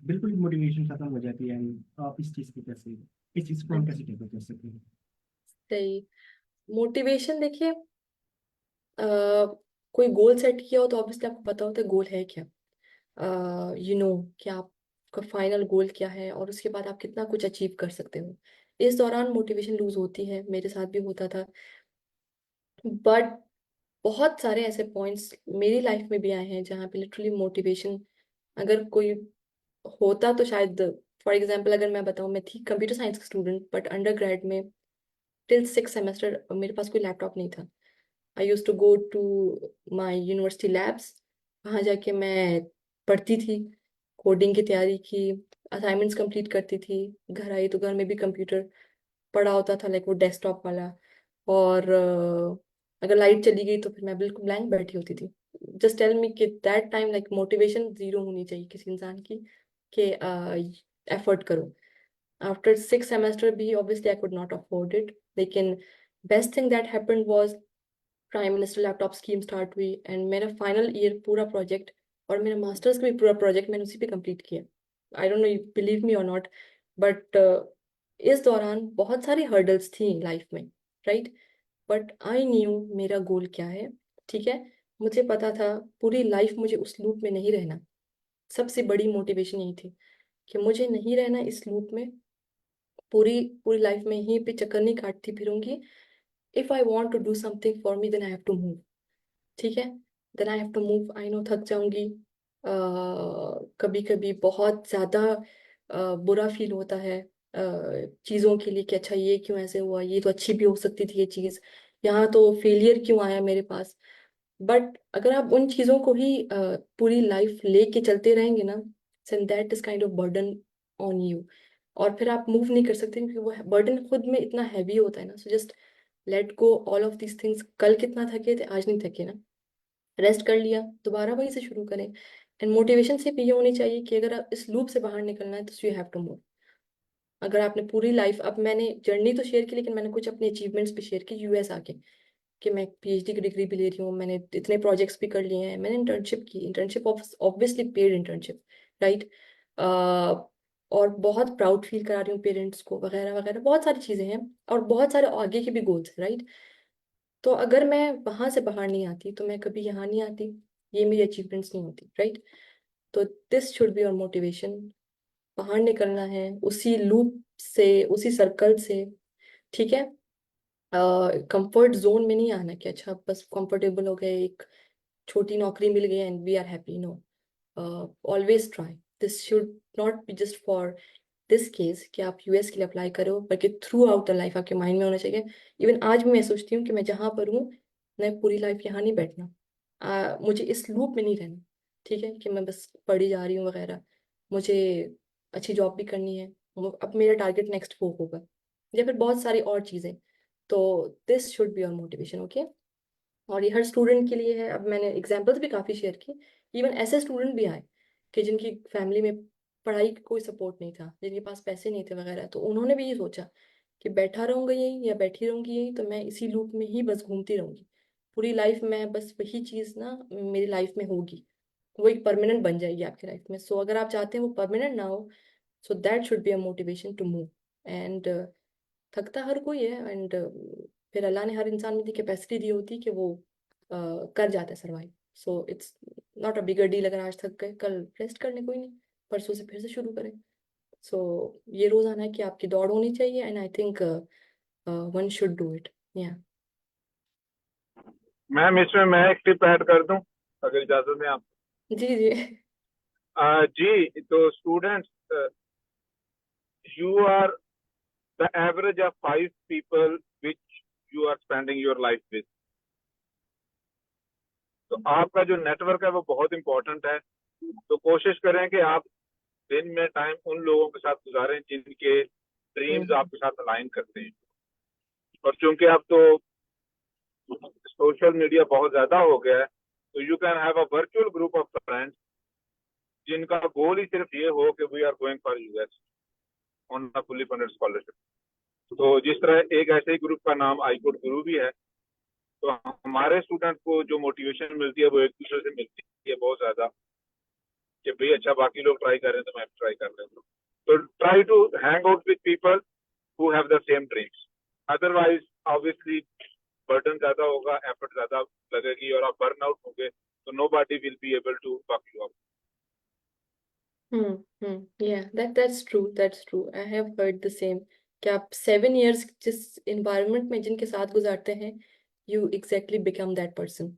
बिल्कुल ही मोटिवेशन ख़त्म हो जाती है। and आप इस चीज़ को कैसे, इस चीज़ को हम कैसे टैकल कर सकते हैं? सही। मोटिवेशन देखिए, कोई गोल सेट किया हो तो ऑब्वियसली आपको पता होता है गोल है क्या, यू नो कि आपका फाइनल गोल क्या है और उसके बाद आप कितना कुछ अचीव कर सकते हो। इस दौरान मोटिवेशन लूज होती है, मेरे साथ भी होता था, बट बहुत सारे ऐसे पॉइंट्स मेरी लाइफ में भी आए हैं जहाँ पे लिटरली मोटिवेशन अगर कोई होता तो शायद, फॉर एग्जाम्पल अगर मैं बताऊँ, मैं थी कंप्यूटर साइंस का स्टूडेंट, बट अंडर ग्रेड में टिल 6 सेमेस्टर मेरे पास कोई लैपटॉप नहीं था। I use to go to my university labs, वहाँ जाके मैं पढ़ती थी, कोडिंग की तैयारी की, असाइनमेंट्स कंप्लीट करती थी, घर आई तो घर में भी कंप्यूटर पड़ा होता था, लाइक वो डेस्कटॉप वाला। और अगर लाइट चली गई तो फिर मैं बिल्कुल ब्लैंक बैठी होती थी। जस्ट टेल मी कि that time like motivation zero होनी चाहिए किसी इंसान की कि एफर्ट करो। आफ्टर 6 सेमेस्टर भी obviously I could not afford it, लेकिन best thing that happened was prime minister laptop scheme start हुई एंड मेरा फाइनल ईयर पूरा प्रोजेक्ट और मेरा मास्टर्स का भी पूरा प्रोजेक्ट मैंने उसी पे कंप्लीट किया। I don't know you believe me और नॉट, बट इस दौरान बहुत सारी हर्डल्स थी लाइफ में, राइट, बट आई न्यू मेरा गोल क्या है। ठीक है, मुझे पता था पूरी लाइफ मुझे उस लूप में नहीं रहना। सबसे बड़ी मोटिवेशन यही थी कि मुझे नहीं रहना इस लूप में, पूरी पूरी लाइफ में यहीं पे चक्कर नहीं काटती फिरूंगी। If I want to do something for me then I have to move. ठीक है, then I have to move. I know थक जाऊंगी, कभी कभी बहुत ज्यादा बुरा फील होता है चीज़ों के लिए कि अच्छा ये क्यों ऐसे हुआ, ये तो अच्छी भी हो सकती थी ये चीज़, यहाँ तो फेलियर क्यों आया मेरे पास। बट अगर आप उन चीज़ों को ही पूरी लाइफ लेके चलते रहेंगे ना, then that is kind of burden on you। और फिर आप मूव नहीं कर सकते क्योंकि वो बर्डन खुद में इतना हैवी होता है ना. So just let go all of these things. कल कितना थके थे, आज नहीं थके ना, रेस्ट कर लिया, दोबारा वहीं से शुरू करें. एंड मोटिवेशन सिर्फ ये होनी चाहिए कि अगर आप इस लूप से बाहर निकलना है तो यू हैव टू मूव. अगर आपने पूरी लाइफ, अब मैंने जर्नी तो शेयर की लेकिन मैंने कुछ अपने अचीवमेंट्स भी शेयर की यूएस आके, कि मैं पीएचडी की डिग्री भी ले रही हूँ, मैंने इतने प्रोजेक्ट्स भी कर लिए हैं, मैंने इंटर्नशिप की, internship obviously paid internship, right. और बहुत प्राउड फील करा रही हूँ पेरेंट्स को, वगैरह वगैरह, बहुत सारी चीज़ें हैं और बहुत सारे आगे के भी गोल्स हैं, राइट. तो अगर मैं वहां से बाहर नहीं आती तो मैं कभी यहाँ नहीं आती, ये मेरी अचीवमेंट्स नहीं होती, राइट. तो this should be your motivation. बाहर निकलना है उसी लूप से, उसी सर्कल से, ठीक है. कंफर्ट जोन में नहीं आना कि अच्छा बस कंफर्टेबल हो गए, एक छोटी नौकरी मिल गई and we are happy. No, always try. This should not be just for this case कि आप यूएस के लिए अप्लाई करो, बल्कि थ्रू आउट द लाइफ आपके माइंड में होना चाहिए. इवन आज भी मैं सोचती हूँ कि मैं जहाँ पर हूँ, मैं पूरी लाइफ यहाँ नहीं बैठना. मुझे इस लूप में नहीं रहना, ठीक है, कि मैं बस पढ़ी जा रही हूँ वगैरह. मुझे अच्छी जॉब भी करनी है. अब मेरा टारगेट नेक्स्ट वो होगा, या फिर बहुत सारी और चीज़ें. तो this should be your motivation, okay. और ये हर स्टूडेंट के लिए है. अब मैंने एग्जाम्पल्स भी काफ़ी शेयर की. इवन ऐसे स्टूडेंट भी आए कि जिनकी फैमिली में पढ़ाई का कोई सपोर्ट नहीं था, जिनके पास पैसे नहीं थे वगैरह, तो उन्होंने भी ये सोचा कि बैठा रहूंगा यही या बैठी रहूंगी यही, तो मैं इसी लूप में ही बस घूमती रहूंगी पूरी लाइफ में, बस वही चीज़ ना मेरी लाइफ में होगी, वो एक परमानेंट बन जाएगी आपकी लाइफ में. सो अगर आप चाहते हैं वो परमानेंट ना हो, so that should be a motivation to move. And थकता हर कोई है, एंड फिर अल्लाह ने हर इंसान में दी कैपेसिटी दी होती है कि वो कर जाता है survive. So it's not a bigger deal. अगर आज थक गए, कल रेस्ट कर लें, कोई नहीं, परसों से फिर से शुरू करें. सो ये रोजाना है कि आपकी दौड़ होनी चाहिए, and I think one should do it. या मैम इसमें मैं एक टिप ऐड कर दूं अगर इजाजत दें आप. जी जी. जी, तो students, you are the average of 5 people which you are spending your life with. तो आपका जो नेटवर्क है वो बहुत इंपॉर्टेंट है. तो कोशिश करें कि आप दिन में टाइम उन लोगों के साथ गुजारें जिनके ड्रीम्स आपके साथ अलाइन करते हैं. और चूंकि अब तो सोशल मीडिया बहुत ज्यादा हो गया है, तो you can have a virtual group of friends जिनका गोल ही सिर्फ ये हो कि we are going for US on a fully funded scholarship. तो जिस तरह एक ऐसे ही ग्रुप का नाम आईकोड गुरु भी है, तो हमारे स्टूडेंट को जो मोटिवेशन मिलती है वो एक दूसरे से मिलती है बहुत ज्यादा, कि भाई अच्छा बाकी लोग ट्राई कर रहे हैं तो मैं भी ट्राई कर लेता हूँ. तो try to hang out with people who have the same dreams. Otherwise obviously burden ज्यादा होगा, एफर्ट ज्यादा लगेगी और आप बर्न आउट होंगे, तो nobody will be able to buck you up. Yeah, that's true, that's true. I have heard the same कि आप 7 years जिस environment में जिनके साथ गुजारते हैं, you exactly become that person.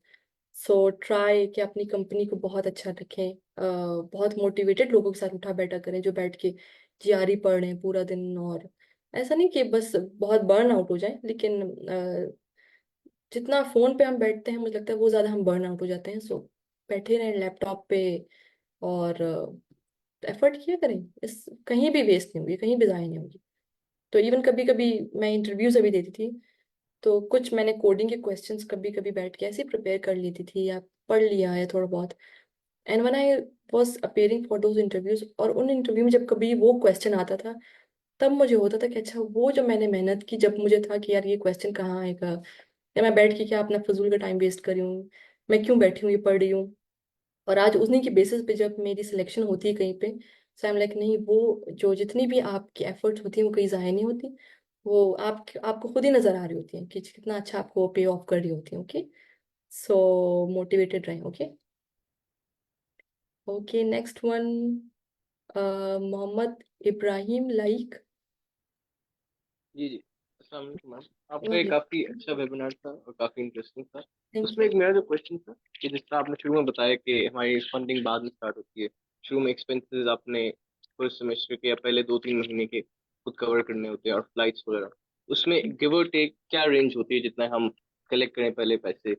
So try कि अपनी कंपनी को बहुत अच्छा रखें. बहुत मोटिवेटेड लोगों के साथ उठा बैठा करें जो बैठ के जीआरई पढ़ रहे हैं पूरा दिन. और ऐसा नहीं कि बस बहुत बर्न आउट हो जाए, लेकिन जितना फोन पे हम बैठते हैं मुझे लगता है वो ज्यादा हम बर्न आउट हो जाते हैं. सो बैठे रहें लैपटॉप पे और एफर्ट किया करें. इस कहीं भी वेस्ट नहीं होगी, कहीं भी ज़ाया नहीं होगी. तो इवन कभी कभी मैं इंटरव्यूज अभी देती थी, तो कुछ मैंने कोडिंग के क्वेश्चंस कभी कभी बैठ के ऐसे प्रिपेयर कर लेती थी या पढ़ लिया है थोड़ा बहुत. And when I was appearing for those interviews, और उन इंटरव्यू में जब कभी वो क्वेश्चन आता था, तब मुझे होता था कि अच्छा वो जो मैंने मेहनत की, जब मुझे था कि यार ये क्वेश्चन कहाँ आएगा, या मैं बैठ के क्या अपना फजूल का टाइम वेस्ट कर रही हूँ, मैं क्यों बैठी हूँ ये पढ़ रही हूँ. और आज उन्हीं की बेसिस पे जब मेरी सिलेक्शन होती है कहीं पे, सो आई एम लाइक नहीं, वो जो जितनी भी आपकी एफर्ट्स होती हैं वो कहीं ज़ाया नहीं होती. वो आपको खुद ही नज़र आ रही होती हैं कि कितना अच्छा आपको पे ऑफ कर रही होती हैं. ओके, सो मोटिवेटेड रहें. Okay okay. Next one, Mohammad Ibrahim like. जी जी. अस्सलाम वालेकुम मैम. आपका ये वालेकुम. काफ़ी अच्छा वेबिनार था और काफ़ी इंटरेस्टिंग था. थैंक उसमें यू. एक मेरा जो क्वेश्चन था कि जिस तरह आपने शुरू में बताया कि हमारी फंडिंग बाद में स्टार्ट होती है, शुरू में एक्सपेंसेस आपने फर्स्ट सेमेस्टर के या पहले 2-3 महीने के खुद कवर करने होते हैं और फ्लाइट्स वगैरह, उसमें गिव और टेक क्या रेंज होती है जितना हम कलेक्ट करें पहले पैसे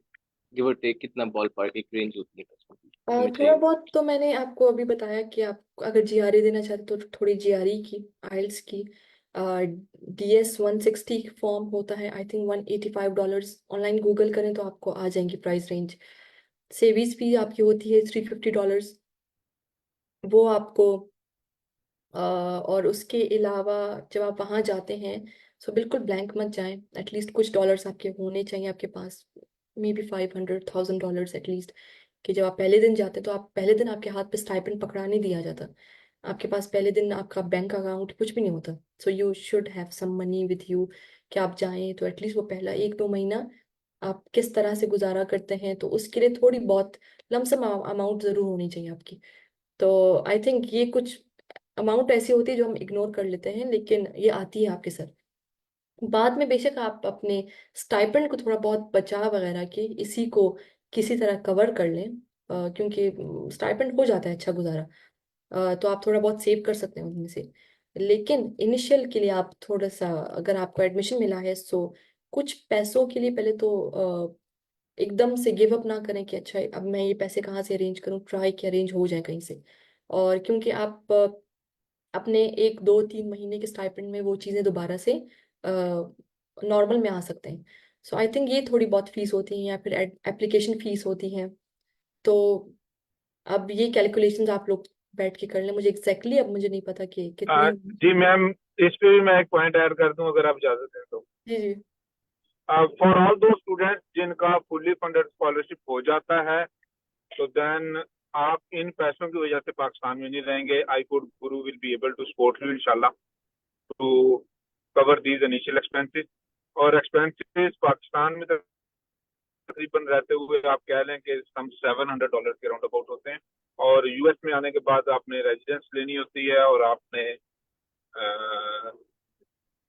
गिव और टेक कितना बॉल पार्क एक रेंज होती है पैसों की हमें थोड़ा चाहिए? बहुत तो मैंने आपको अभी बताया कि आप अगर जीआरई देना चाहते तो थोड़ी जीआरई की, आइल्स की, DS 160 फॉर्म होता है, आई थिंक $185। ऑनलाइन गूगल करें तो आपको आ जाएंगी प्राइस रेंज। सेविज फी आपकी होती है $350, वो आपको और उसके अलावा जब आप वहाँ जाते हैं सो बिल्कुल ब्लैंक मत जाएं, एटलीस्ट कुछ डॉलर्स आपके होने चाहिए आपके पास, मे बी $500,000 एटलीस्ट, कि जब आप पहले दिन जाते तो आप पहले दिन आपके हाथ पे स्टाइपेंड पकड़ा नहीं दिया जाता, आपके पास पहले दिन आपका बैंक अकाउंट कुछ भी नहीं होता। So you should have some money with you कि आप जाएं तो एटलीस्ट वो पहला 1-2 महीना आप किस तरह से गुजारा करते हैं, तो उसके लिए थोड़ी बहुत लमसम अमाउंट ज़रूर होनी चाहिए आपकी। तो आई थिंक ये कुछ अमाउंट ऐसी होती है जो हम इग्नोर कर लेते हैं, लेकिन ये आती है आपके सर। बाद में बेशक आप अपने स्टाइपेंड को थोड़ा बहुत बचा वगैरह के इसी को किसी तरह कवर कर लें, क्योंकि स्टाइपेंड हो जाता है अच्छा गुजारा, तो आप थोड़ा बहुत सेव कर सकते हैं उनमें से। लेकिन इनिशियल के लिए आप थोड़ा सा, अगर आपको एडमिशन मिला है सो कुछ पैसों के लिए पहले तो एकदम से गिव अप ना करें कि अच्छा अब मैं ये पैसे कहाँ से अरेंज करूँ, ट्राई कि अरेंज हो जाए कहीं से। और क्योंकि आप अपने 1-2-3 महीने के स्टाइपेंड में वो चीज़ें दोबारा से नॉर्मल में आ सकते हैं। सो आई थिंक ये थोड़ी बहुत फीस होती है या फिर एप्लीकेशन फीस होती है। तो अब ये कैलकुलेशंस आप लोग बैठ के कर लें, मुझे एग्जैक्टली अब मुझे नहीं पता कि कितनी। जी मैम, इस पे भी मैं एक पॉइंट ऐड कर दूं अगर आप इजाजत दें तो। जी जी। फॉर ऑल दो स्टूडेंट्स जिनका फुल्ली फंडेड स्कॉलरशिप हो जाता है, तो देन आप इन पैसों की वजह से पाकिस्तान में नहीं रहेंगे। ICode guru will be able to support you इंशाल्लाह to cover these initial expenses. और एक्सपेंसेस पाकिस्तान में तकरीबन रहते हुए आप कह लें कि सम $700 के राउंड अबाउट होते हैं। और यूएस में आने के बाद आपने रेजिडेंस लेनी होती है और आपने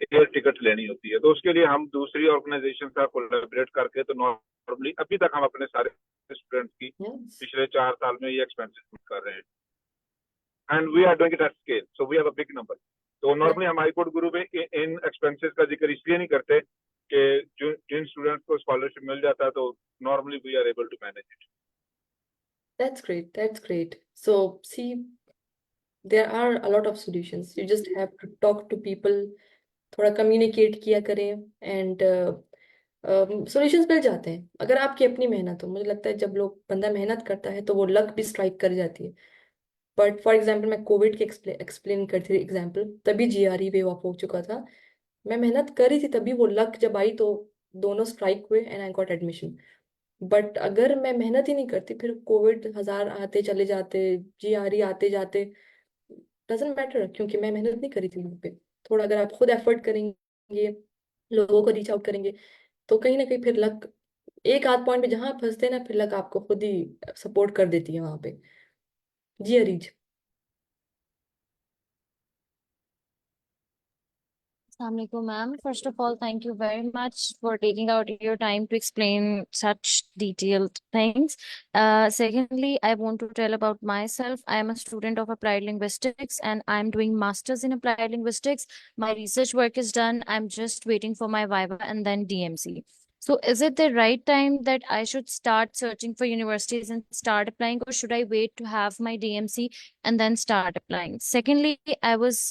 एयर टिकट लेनी होती है, तो उसके लिए हम दूसरी ऑर्गेनाइजेशन का कोलैबोरेट करके, तो नॉर्मली अभी तक हम अपने सारे स्टूडेंट्स की पिछले 4 साल में ये एक्सपेंसेस कर रहे हैं, and we are doing it at scale, so we have a big number. तो नॉर्मली हम हाईकोर्ट गुरु में इन एक्सपेंसेस का जिक्र इसलिए नहीं करते कि जिन स्टूडेंट्स को स्कॉलरशिप मिल जाता है तो normally we are able to manage it. That's great. That's great. So, see, there are a lot of solutions. You just have to talk to people, थोड़ा कम्युनिकेट किया करें, एंड सॉल्यूशंस मिल जाते हैं अगर आपकी अपनी मेहनत हो। मुझे लगता है जब लोग बंदा मेहनत करता है तो वो लक भी स्ट्राइक कर जाती है। बट फॉर एग्जांपल मैं कोविड के एक्सप्लेन करती थी एग्जांपल, तभी जीआरई वेव ऑफ हो चुका था, मैं मेहनत कर रही थी, तभी वो लक जब आई तो दोनों स्ट्राइक हुए and I got admission. But अगर मैं मेहनत ही नहीं करती फिर कोविड 1000 आते चले जाते, जीआरई आते जाते, डजेंट मैटर, क्योंकि मैं मेहनत नहीं करी थी वहाँ पे। थोड़ा अगर आप खुद एफर्ट करेंगे, लोगों को रीच आउट करेंगे, तो कहीं ना कहीं फिर लक एक आध पॉइंट पे जहां आप फंसते हैं ना, फिर लक आपको खुद ही सपोर्ट कर देती है वहां पे। जी Areej. Assalamualaikum, ma'am. First of all, thank you very much for taking out your time to explain such detailed things. Secondly, I want to tell about myself. I am a student of applied linguistics and I'm doing masters in applied linguistics. My research work is done. I'm just waiting for my viva and then DMC. So is it the right time that I should start searching for universities and start applying, or should I wait to have my DMC and then start applying? Secondly, I was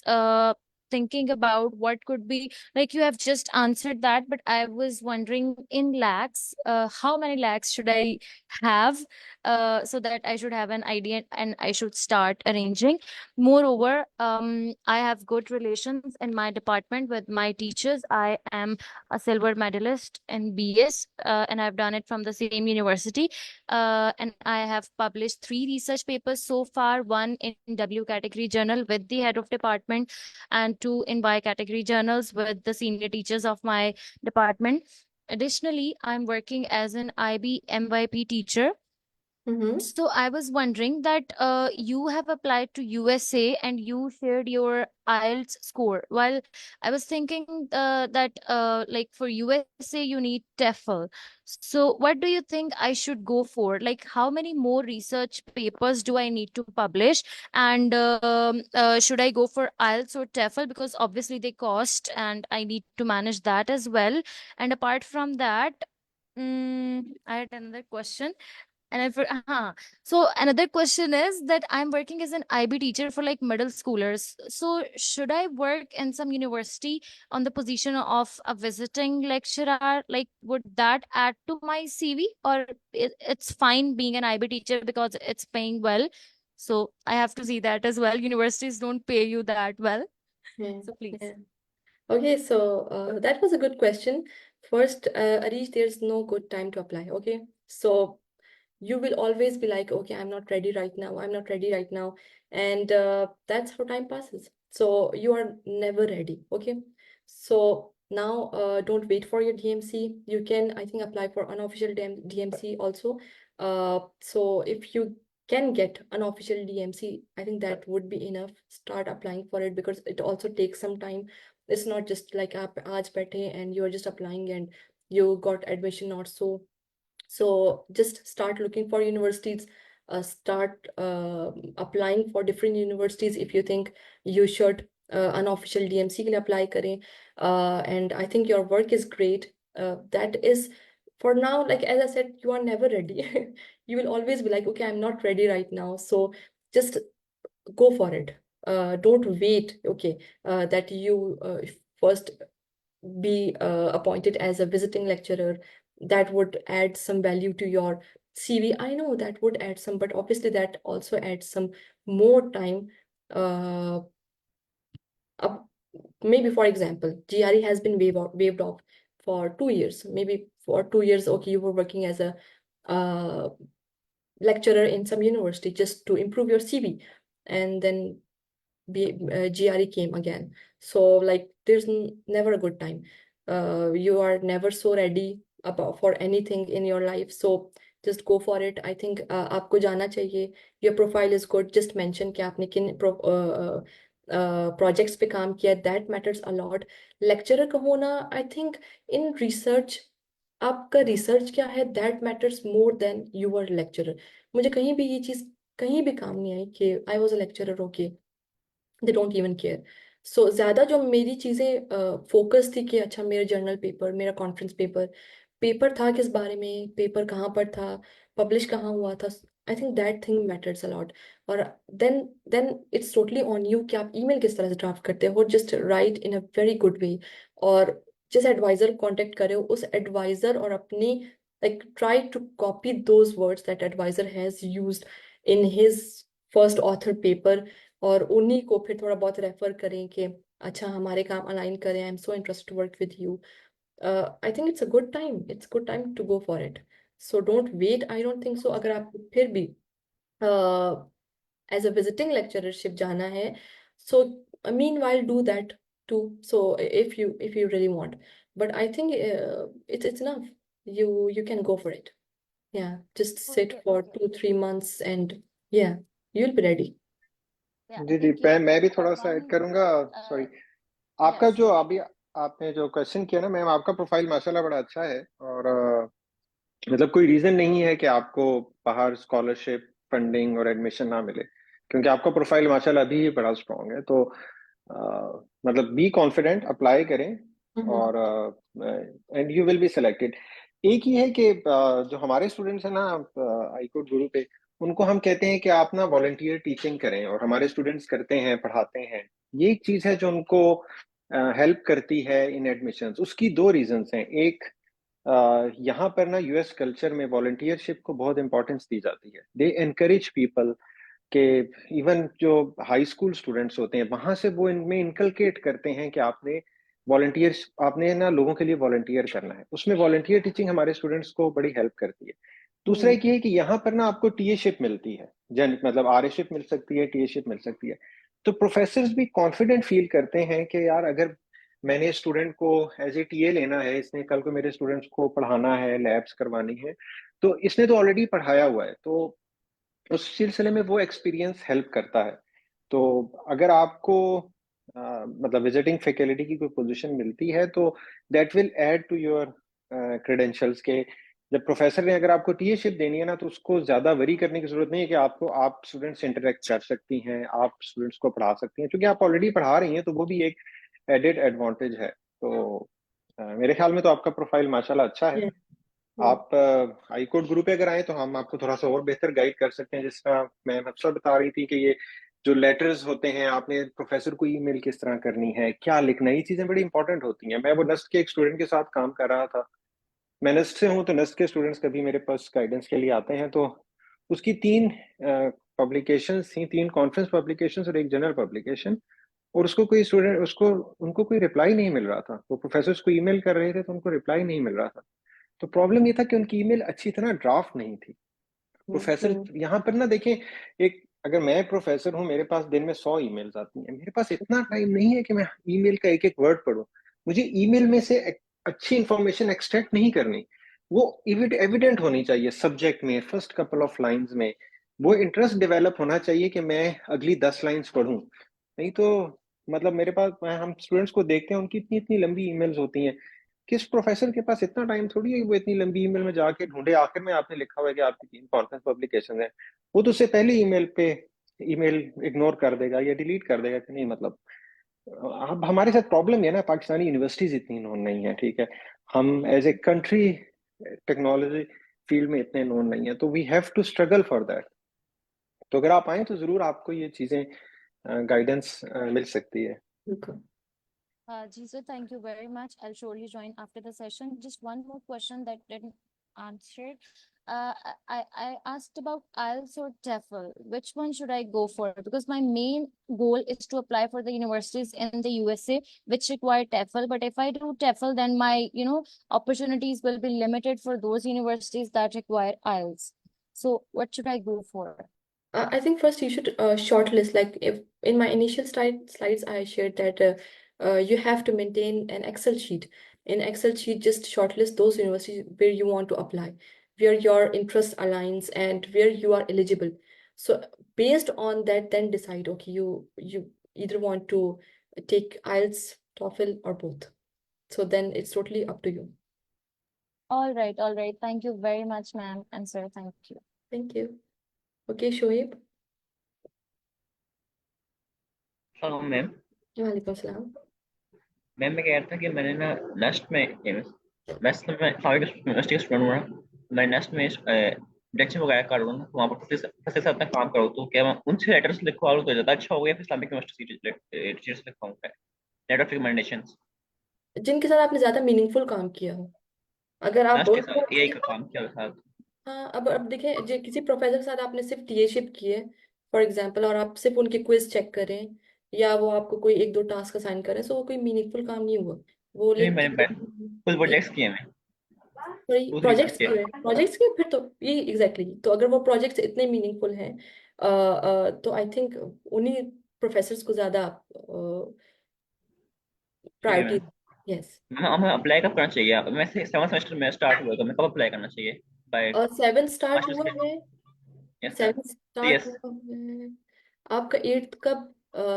thinking about what could be, like, you have just answered that, but I was wondering in lakhs, how many lakhs should I have, so that I should have an idea and I should start arranging. Moreover, I have good relations in my department with my teachers. I am a silver medalist in BS, and I've done it from the same university, and I have published 3 research papers so far, one in W category journal with the head of department and 2 in Y category journals with the senior teachers of my department. Additionally, I'm working as an IB MYP teacher. So I was wondering that you have applied to USA and you shared your IELTS score. While I was thinking that like for USA you need TEFL. So what do you think I should go for? Like, how many more research papers do I need to publish? And should I go for IELTS or TEFL? Because obviously they cost and I need to manage that as well. And apart from that, I had another question. So another question is that I'm working as an IB teacher for like middle schoolers. So should I work in some university on the position of a visiting lecturer? Like, would that add to my CV, or it's fine being an IB teacher because it's paying well? So I have to see that as well. Universities don't pay you that well. Yeah, So please. yeah. Okay, so that was a good question. First, Arish, there's no good time to apply. Okay, so you will always be like, okay, I'm not ready right now. I'm not ready right now, and that's how time passes. So you are never ready. Okay, so now don't wait for your DMC. You can, I think, apply for unofficial DMC also. So if you can get unofficial DMC, I think that would be enough. Start applying for it because it also takes some time. It's not just like आप आज बैठे and you are just applying and you got admission or so. So just start looking for universities, start applying for different universities if you think you should unofficial DMC के लिए apply करें. And I think your work is great. That is for now, like as I said, you are never ready. You will always be like, okay, I'm not ready right now. So just go for it. Don't wait, okay, that you first be appointed as a visiting lecturer. That would add some value to your CV. I know that would add some, but obviously that also adds some more time. Uh, Maybe for example, GRE has been waived off for 2 years. Maybe for 2 years, okay, you were working as a lecturer in some university just to improve your CV, and then GRE came again. So like there's never a good time. You are never so ready about for anything in your life. So just go for it. I think आपको जाना चाहिए. Your profile is good. Just mention कि आपने किन projects पे काम किया. That matters a lot. Lecturer का होना, I think in research, आपका रिसर्च क्या है, that matters more than your lecturer. मुझे कहीं भी ये चीज कहीं भी काम नहीं आई कि I was a lecturer. Okay, they don't even care. So ज्यादा जो मेरी चीजें फोकस थी कि अच्छा मेरा जर्नल पेपर, मेरा कॉन्फ्रेंस पेपर, पेपर था किस बारे में, पेपर कहाँ पर था, पब्लिश कहाँ हुआ था. I think that thing matters a lot. और then it's totally on you कि आप ईमेल किस तरह से ड्राफ्ट करते हो. Just write in a very good way. और जिस एडवाइजर कांटेक्ट करे हो उस एडवाइजर और अपनी like try to copy those words that advisor has used in his first author paper, और उन्हीं को फिर थोड़ा बहुत रेफर करें कि अच्छा हमारे काम अलाइन करें. I am so interested to work with you. I think it's a good time. It's good time to go for it. So don't wait. I don't think so. अगर आप फिर भी एज अ विजिटिंग लेक्चरशिप जाना है, सो meanwhile do that too. So if you really want, but I think it's enough. You can go for it. Yeah, just sit Okay, for okay. 2-3 months and yeah, you'll be ready. Yeah, ji ji thank you. मैं भी थोड़ा सा add One, करूंगा. Sorry, आपका yes. जो अभी आपने जो क्वेश्चन किया ना मैम, आपका प्रोफाइल माशाल्लाह बड़ा अच्छा है. और मतलब कोई रीजन नहीं है कि आपको बाहर स्कॉलरशिप फंडिंग और एडमिशन ना मिले, क्योंकि आपका प्रोफाइल माशाल्लाह अभी ही बड़ा स्ट्रॉन्ग है. तो मतलब बी कॉन्फिडेंट, अप्लाई करें और and you will be selected. एक ही है कि जो हमारे स्टूडेंट्स हैं ना आईकोड गुरु पे, उनको हम कहते हैं कि आप ना वॉलंटियर टीचिंग करें, और हमारे स्टूडेंट्स करते हैं, पढ़ाते हैं. ये एक चीज है जो उनको हेल्प करती है इन एडमिशंस. उसकी दो रीजंस हैं. एक, यहाँ पर ना यूएस कल्चर में वॉलंटियरशिप को बहुत इंपॉर्टेंस दी जाती है. दे एनकरेज पीपल के इवन जो हाई स्कूल स्टूडेंट्स होते हैं वहां से वो इनमें इनकलकेट करते हैं कि आपने ना लोगों के लिए वॉलंटियर करना है. उसमें वॉलंटियर टीचिंग हमारे स्टूडेंट्स को बड़ी हेल्प करती है. दूसरा एक ये है कि यहाँ पर ना आपको टीएशिप मिलती है, मतलब आरएशिप मिल सकती है, टीएशिप मिल सकती है. तो प्रोफेसर्स भी कॉन्फिडेंट फील करते हैं कि यार अगर मैंने स्टूडेंट को एज ए टीए लेना है, इसने कल को मेरे स्टूडेंट्स को पढ़ाना है, लैब्स करवानी है, तो इसने तो ऑलरेडी पढ़ाया हुआ है, तो उस सिलसिले में वो एक्सपीरियंस हेल्प करता है. तो अगर आपको मतलब विजिटिंग फैकल्टी की कोई पोजीशन मिलती है तो that will add to your credentials के जब प्रोफेसर ने अगर आपको टीएशिप देनी है ना, तो उसको ज्यादा वरी करने की जरूरत नहीं है कि आप स्टूडेंट्स से इंटरेक्ट कर सकती हैं, आप स्टूडेंट्स को पढ़ा सकती हैं, क्योंकि आप ऑलरेडी पढ़ा रही हैं. तो वो भी एक एडेड एडवांटेज है. तो मेरे ख्याल में तो आपका प्रोफाइल माशाल्लाह अच्छा है. आप हाई कोर्ट गुरु पे अगर आए तो हम आपको थोड़ा सा और बेहतर गाइड कर सकते हैं। जिस तरह मैम अफसर बता रही थी कि ये जो लेटर्स होते हैं, आपने प्रोफेसर को ईमेल किस तरह करनी है, क्या लिखना है, ये चीजें बड़ी इंपॉर्टेंट होती हैं। मैं वो नस्ट के एक स्टूडेंट के साथ काम कर रहा था। मैं नस्ट से हूँ, तो नस्ट के स्टूडेंट्स कभी मेरे पास गाइडेंस के लिए आते हैं, तो उसकी 3 पब्लिकेशंस थी, 3 कॉन्फ्रेंस पब्लिकेशंस और एक जनरल पब्लिकेशन। और उसको कोई स्टूडेंट उसको उनको कोई रिप्लाई नहीं मिल रहा था। वो प्रोफेसर को ईमेल कर रहे थे तो उनको रिप्लाई नहीं मिल रहा था। तो प्रॉब्लम ये था कि उनकी ईमेल अच्छी तरह ड्राफ्ट नहीं थी। प्रोफेसर यहाँ पर ना देखें, एक अगर मैं प्रोफेसर हूँ, मेरे पास दिन में 100 ईमेल्स आती हैं, मेरे पास इतना टाइम नहीं है कि मैं ईमेल का एक एक वर्ड पढूं। मुझे ईमेल में से अच्छी इंफॉर्मेशन एक्सट्रैक्ट नहीं करनी, वो एविडेंट होनी चाहिए सब्जेक्ट में, फर्स्ट कपल ऑफ लाइंस में। वो इंटरेस्ट डेवलप होना चाहिए कि मैं अगली 10 लाइंस पढूं। नहीं तो मतलब मेरे पास, हम स्टूडेंट्स को देखते हैं, उनकी इतनी इतनी लंबी ईमेल्स होती हैं। किस प्रोफेसर के पास इतना टाइम थोड़ी है कि वो इतनी लंबी ईमेल में जाके ढूंढे, आखिर में आपने लिखा हुआ है कि आपकी 3 कॉन्फ्रेंस पब्लिकेशन है, वो तो उससे पहले ईमेल पे ईमेल इग्नोर कर देगा या डिलीट कर देगा कि नहीं। मतलब अब हमारे साथ प्रॉब्लम है ना, पाकिस्तानी यूनिवर्सिटीज इतनी नोन नहीं है, ठीक है, हम as a country technology field में इतने नोन नहीं है, तो we have to struggle for that. तो अगर आप आए तो जरूर आपको ये चीजें गाइडेंस मिल सकती है। Ji sir, thank you very much. I'll surely join after the session. Just one more question that didn't answer. I asked about IELTS or TOEFL. Which one should I go for? Because my main goal is to apply for the universities in the USA, which require TOEFL. But if I do TOEFL, then my, opportunities will be limited for those universities that require IELTS. So what should I go for? I think first you should shortlist. Like if in my initial slides, I shared that you have to maintain an Excel sheet. In Excel sheet, just shortlist those universities where you want to apply, where your interest aligns, and where you are eligible. So based on that, then decide. Okay, you either want to take IELTS, TOEFL, or both. So then it's totally up to you. All right, all right. Thank you very much, ma'am and sir. Thank you. Thank you. Okay, Shoaib. Hello ma'am. वालेकुम सलाम। Ma'am मैं कह रहा था कि मैंने ना nest में वैसे तो मैं यूनिवर्सिटी का स्टूडेंट हूँ ना, मैं नेस्ट में डायरेक्शन वगैरह कर रहा हूँ, तो वहाँ पर प्रोफेसर से अपना काम करूँ, तो क्या मैं उनसे लेटर्स लिखवा लूँ तो ज़्यादा अच्छा होगा, या फिर इस्लामिक यूनिवर्सिटी टीचर्स लिखवाऊँ लेटर ऑफ रिकमेंडेशंस जिनके साथ आपने ज्यादा मीनिंगफुल काम किया हो। अगर आप नेस्ट के साथ एआई का काम किया साथ। हाँ, अब देखें, जो किसी प्रोफेसर के साथ आपने सिर्फ टीएशिप की है फॉर एग्जांपल, और आप सिर्फ उनके क्विज चेक करें या वो आपको कोई 1-2 टास्क असाइन करें, सो वो कोई मीनिंगफुल काम नहीं हुआ। वो नहीं, लिख मैंने फुल प्रोजेक्ट्स किए मैं, प्रोजेक्ट्स किए फिर तो ये एग्जैक्टली तो अगर वो प्रोजेक्ट्स इतने मीनिंगफुल हैं तो आई थिंक उन्हीं प्रोफेसर्स को ज्यादा प्रायोरिटी। यस, हमें अप्लाई कब करना चाहिए? मैं 7th सेमेस्टर में स्टार्ट हुआ, तो मैं कब अप्लाई करना चाहिए? बाय 7 स्टार्ट हुआ है, यस 7 मैम। स्टार्ट हुआ है, आपका 8th कब,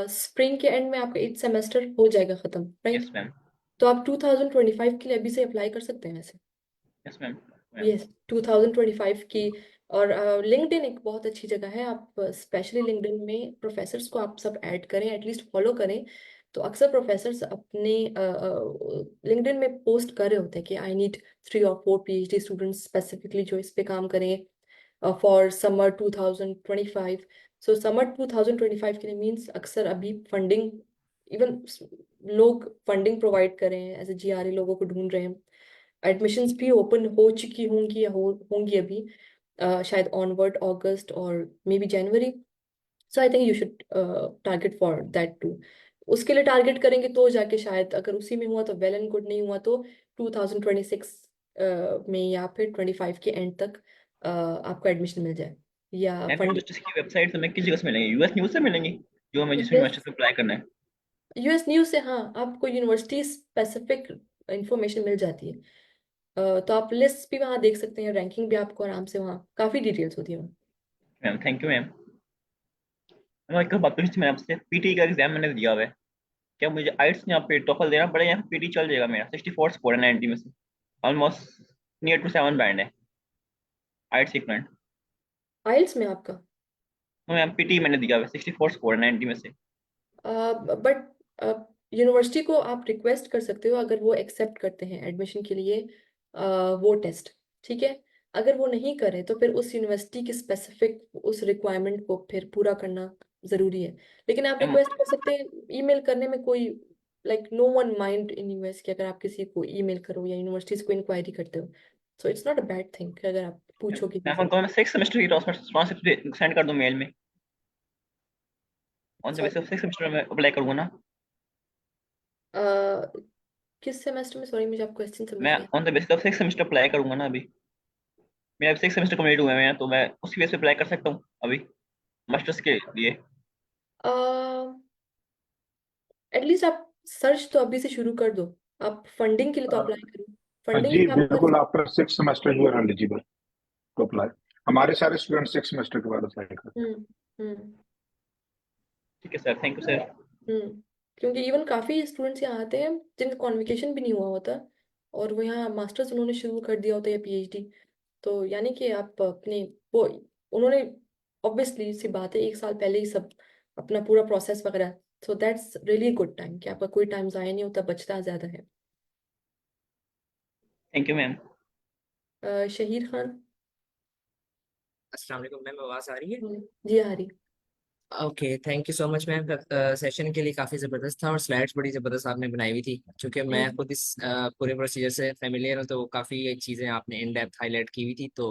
स्प्रिंग के एंड में आपका 8th सेमेस्टर हो जाएगा खत्म, राइट? Yes ma'am. तो आप 2025 के लिए अभी से अप्लाई कर सकते हैं वैसे। Yes ma'am. यस, 2025 की। और लिंक्डइन एक बहुत अच्छी जगह है, आप स्पेशली लिंक्डइन में प्रोफेसर्स को आप सब ऐड करें, एटलीस्ट फॉलो करें। तो अक्सर प्रोफेसर्स अपने लिंक्डइन में पोस्ट कर रहे होते हैं कि I need 3 or 4 PhD students specifically जो इस पे काम करें फॉर समर 2025। सो समर 2025 के लिए मीन्स अक्सर अभी फंडिंग, इवन लोग फंडिंग प्रोवाइड कर रहे हैं, एज ए GRE लोगों को ढूंढ रहे हैं। एडमिशन्स भी ओपन हो चुकी होंगी या होंगी अभी, शायद ऑनवर्ड अगस्त और मे बी जनवरी। So I think you should target for that too. उसके लिए टारगेट करेंगे तो जाके शायद अगर उसी में हुआ तो वेल एंड गुड, नहीं हुआ तो 2026 में या फिर 25 के एंड तक आपको एडमिशन मिल जाए या यूनिवर्सिटी की वेबसाइट हमें किस जगह से मिलेंगी? यूएस न्यूज़ से मिलेंगी जो हमें जिस यूनिवर्सिटी में अप्लाई करना है? यूएस न्यूज़ से, हाँ, आपको यूनिवर्सिटी स्पेसिफिक इंफॉर्मेशन मिल जाती है। तो आप लिस्ट भी वहाँ देख सकते हैं, रैंकिंग भी आपको आराम से, वहाँ काफ़ी डिटेल्स होती है वहाँ। Ma'am thank you ma'am. मैं एक बात पूछी थी मैंने आपसे, पीटी का एग्जाम मैंने दिया हुआ है, क्या मुझे आइट्स यहाँ पे टोफल देना पड़ेगा या फिर पीटी चल जाएगा? मेरा 64 स्कोर है 90 में से, ऑलमोस्ट नियर टू 7 बैंड है आइट्स इक्वलेंट। आइल्स में आपका? मैम पीटी मैंने दिया हुआ है, 64 स्कोर है 90 में से। बट यूनिवर्सिटी को आप रिक्वेस्ट कर सकते हो अगर वो एक्सेप्ट करते हैं एडमिशन के लिए वो टेस्ट, ठीक है। अगर वो नहीं करे तो फिर उस यूनिवर्सिटी की स्पेसिफिक उस रिक्वायरमेंट को फिर पूरा करना जरूरी है। लेकिन आप मैम रिक्वेस्ट कर सकते हैं, ईमेल करने में कोई like no one mind in US कि अगर आप किसी को ईमेल करो या यूनिवर्सिटीज को इंक्वायरी करते हो, so it's not a bad thing अगर आप पूछो किसी मैम से। उनको मैं 6 सेमेस्टर की ट्रांसक्रिप्ट सेंड कर दूं मेल में, on the basis of 6 semester में अप्लाई करूंगा ना। किस सेमेस्टर में, सॉरी मुझे आप क्वेश्चन समझ मैं नहीं आया। On the basis of 6 semester apply करूंगा ना अभी, मेरा 6 सेमेस्टर कंप्लीट हुए हैं तो मैं उसी बेस पे अप्लाई कर सकता हूँ अभी मास्टर्स के लिए। एटलीस्ट आप सर्च तो अभी से शुरू कर दो। आप फंडिंग के लिए तो अप्लाई करो, फंडिंग जी में आप कर। बिल्कुल, after 6 semester you are eligible to apply. हमारे सारे स्टूडेंट 6 सेमेस्टर के बाद अप्लाई करते हैं। हम्म ठीक है सर, थैंक यू सर। क्योंकि इवन काफी स्टूडेंट्स यहाँ आते हैं जिनका कॉन्वोकेशन भी नहीं हुआ होता और वो यहाँ मास्टर्स उन्होंने शुरू कर दिया होता है या पीएचडी। तो यानी कि आप अपने वो उन्होंने ऑब्वियसली सी बात है 1 साल पहले ही सब अपना पूरा प्रोसेस वगैरह, so that's really good time कि आपका कोई टाइम ज़ाया नहीं होता, बचता ज़्यादा है। Thank you ma'am. Shaheer Khan. अस्सलाम वालेकुम मैम, आवाज़ आ रही है? जी आ रही। Okay, thank you so much ma'am. Session के लिए काफ़ी ज़बरदस्त था और स्लाइड्स बड़ी ज़बरदस्त आपने बनाई हुई थी। क्योंकि मैं खुद इस पूरे प्रोसीजर से फेमिलियर हूँ तो काफ़ी चीज़ें आपने इन डेप्थ हाईलाइट की हुई थी। तो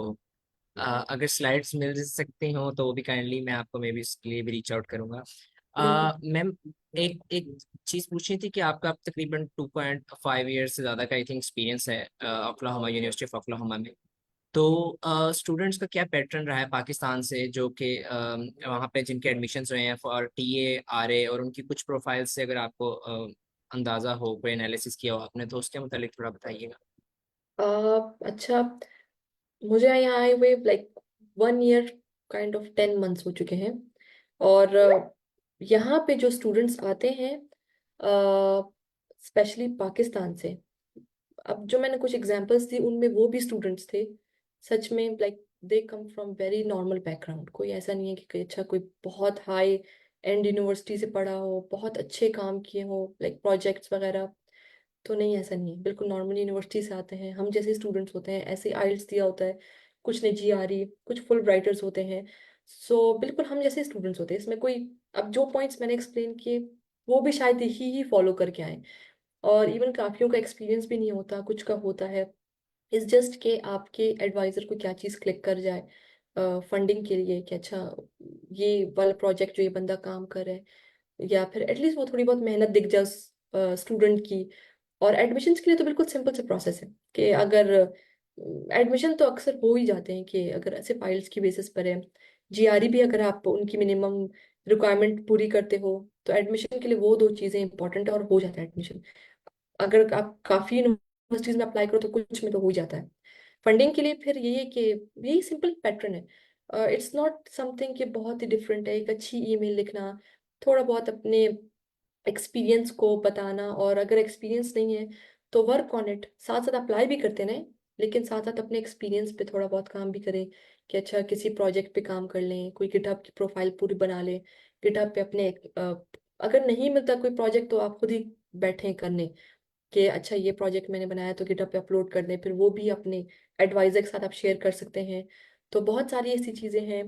अगर स्लाइड्स मिल सकती हों तो वो भी काइंडली मैं आपको मे बी उसके लिए भी रीच आउट करूँगा। मैम एक एक चीज़ पूछनी थी कि आपका अब तकरीबन 2.5 ईयर से ज़्यादा का आई थिंक एक्सपीरियंस है ओक्लाहोमा, यूनिवर्सिटी ऑफ ओक्लाहोमा में। तो स्टूडेंट्स का क्या पैटर्न रहा है पाकिस्तान से जो कि वहाँ पे जिनके एडमिशन्स हुए हैं फॉर टीए आरए, और उनकी कुछ प्रोफाइल से अगर आपको अंदाज़ा हो, कोई एनालिसिस किया हो आपने, तो उसके मुतालिक थोड़ा बताइएगा। अच्छा, मुझे यहाँ आए हुए like 1 year kind of 10 months हो चुके हैं। और यहाँ पे जो स्टूडेंट्स आते हैं स्पेशली पाकिस्तान से, अब जो मैंने कुछ एग्जांपल्स दी उनमें वो भी स्टूडेंट्स थे सच में, like they come from very normal background. कोई ऐसा नहीं है कि अच्छा कोई बहुत हाई एंड यूनिवर्सिटी से पढ़ा हो, बहुत अच्छे काम किए हो लाइक प्रोजेक्ट्स वगैरह, तो नहीं ऐसा नहीं है। बिल्कुल नॉर्मल यूनिवर्सिटी से आते हैं, हम जैसे स्टूडेंट्स होते हैं, ऐसे आइल्स दिया होता है, कुछ ने जीआरई, कुछ फुल ब्राइटर्स होते हैं। सो बिल्कुल हम जैसे स्टूडेंट्स होते हैं, इसमें कोई, अब जो पॉइंट्स मैंने एक्सप्लेन किए वो भी शायद ही फॉलो करके आए। और इवन काफियों का एक्सपीरियंस भी नहीं होता, कुछ का होता है। इस जस्ट के आपके एडवाइजर को क्या चीज़ क्लिक कर जाए फंडिंग के लिए कि अच्छा ये वाला प्रोजेक्ट जो ये बंदा काम कर रहा है, या फिर एटलीस्ट वो थोड़ी बहुत मेहनत दिख जाए स्टूडेंट की। और एडमिशन्स के लिए तो बिल्कुल सिंपल से प्रोसेस है कि अगर एडमिशन तो अक्सर हो ही जाते हैं कि अगर ऐसे फाइल्स की बेसिस पर है, जीआरई भी अगर आप उनकी मिनिमम रिक्वायरमेंट पूरी करते हो तो एडमिशन के लिए वो 2 चीज़ें इंपॉर्टेंट है और हो जाता है एडमिशन। अगर आप काफ़ी यूनिवर्सिटीज में अप्लाई करो तो कुछ में तो हो ही जाता है। फंडिंग के लिए फिर यही है कि यही सिंपल पैटर्न है, इट्स नॉट समथिंग कि बहुत ही डिफरेंट है। एक अच्छी ईमेल लिखना, थोड़ा बहुत अपने एक्सपीरियंस को बताना, और अगर एक्सपीरियंस नहीं है तो वर्क ऑन इट, साथ साथ अप्लाई भी करते रहें लेकिन साथ साथ अपने एक्सपीरियंस पे थोड़ा बहुत काम भी करें कि अच्छा किसी प्रोजेक्ट पे काम कर लें, कोई गिटहब की प्रोफाइल पूरी बना लें, गिटहब पे अपने अगर नहीं मिलता कोई प्रोजेक्ट तो आप खुद ही बैठें करने कि अच्छा ये प्रोजेक्ट मैंने बनाया तो गिटहब पे अपलोड कर दें, फिर वो भी अपने एडवाइजर के साथ आप शेयर कर सकते हैं। तो बहुत सारी ऐसी चीज़ें हैं।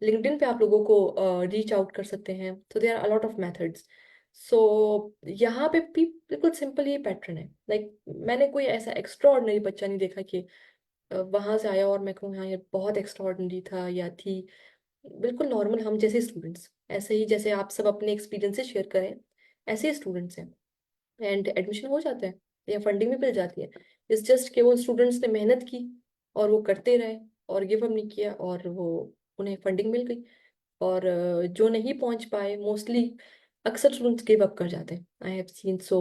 लिंक्डइन पे आप लोगों को रीच आउट कर सकते हैं, तो there are a lot of methods. So यहाँ पे भी बिल्कुल सिंपल ये पैटर्न है। लाइक मैंने कोई ऐसा एक्स्ट्रा ऑर्डिनरी बच्चा नहीं देखा कि वहां से आया और मैं कहूँ हाँ ये बहुत एक्स्ट्रा ऑर्डिनरी था या थी। बिल्कुल नॉर्मल हम जैसे स्टूडेंट्स, ऐसे ही जैसे आप सब अपने एक्सपीरियंसेस शेयर करें ऐसे ही स्टूडेंट्स हैं, एंड एडमिशन हो जाता है या फंडिंग भी मिल जाती है। इट्स जस्ट कि वो स्टूडेंट्स ने मेहनत की और वो करते रहे और गिव अप नहीं किया और वो उन्हें फंडिंग मिल गई। और जो नहीं पहुंच पाए मोस्टली अक्सर स्टूडेंट्स गिव अप कर जाते हैं, I have seen. So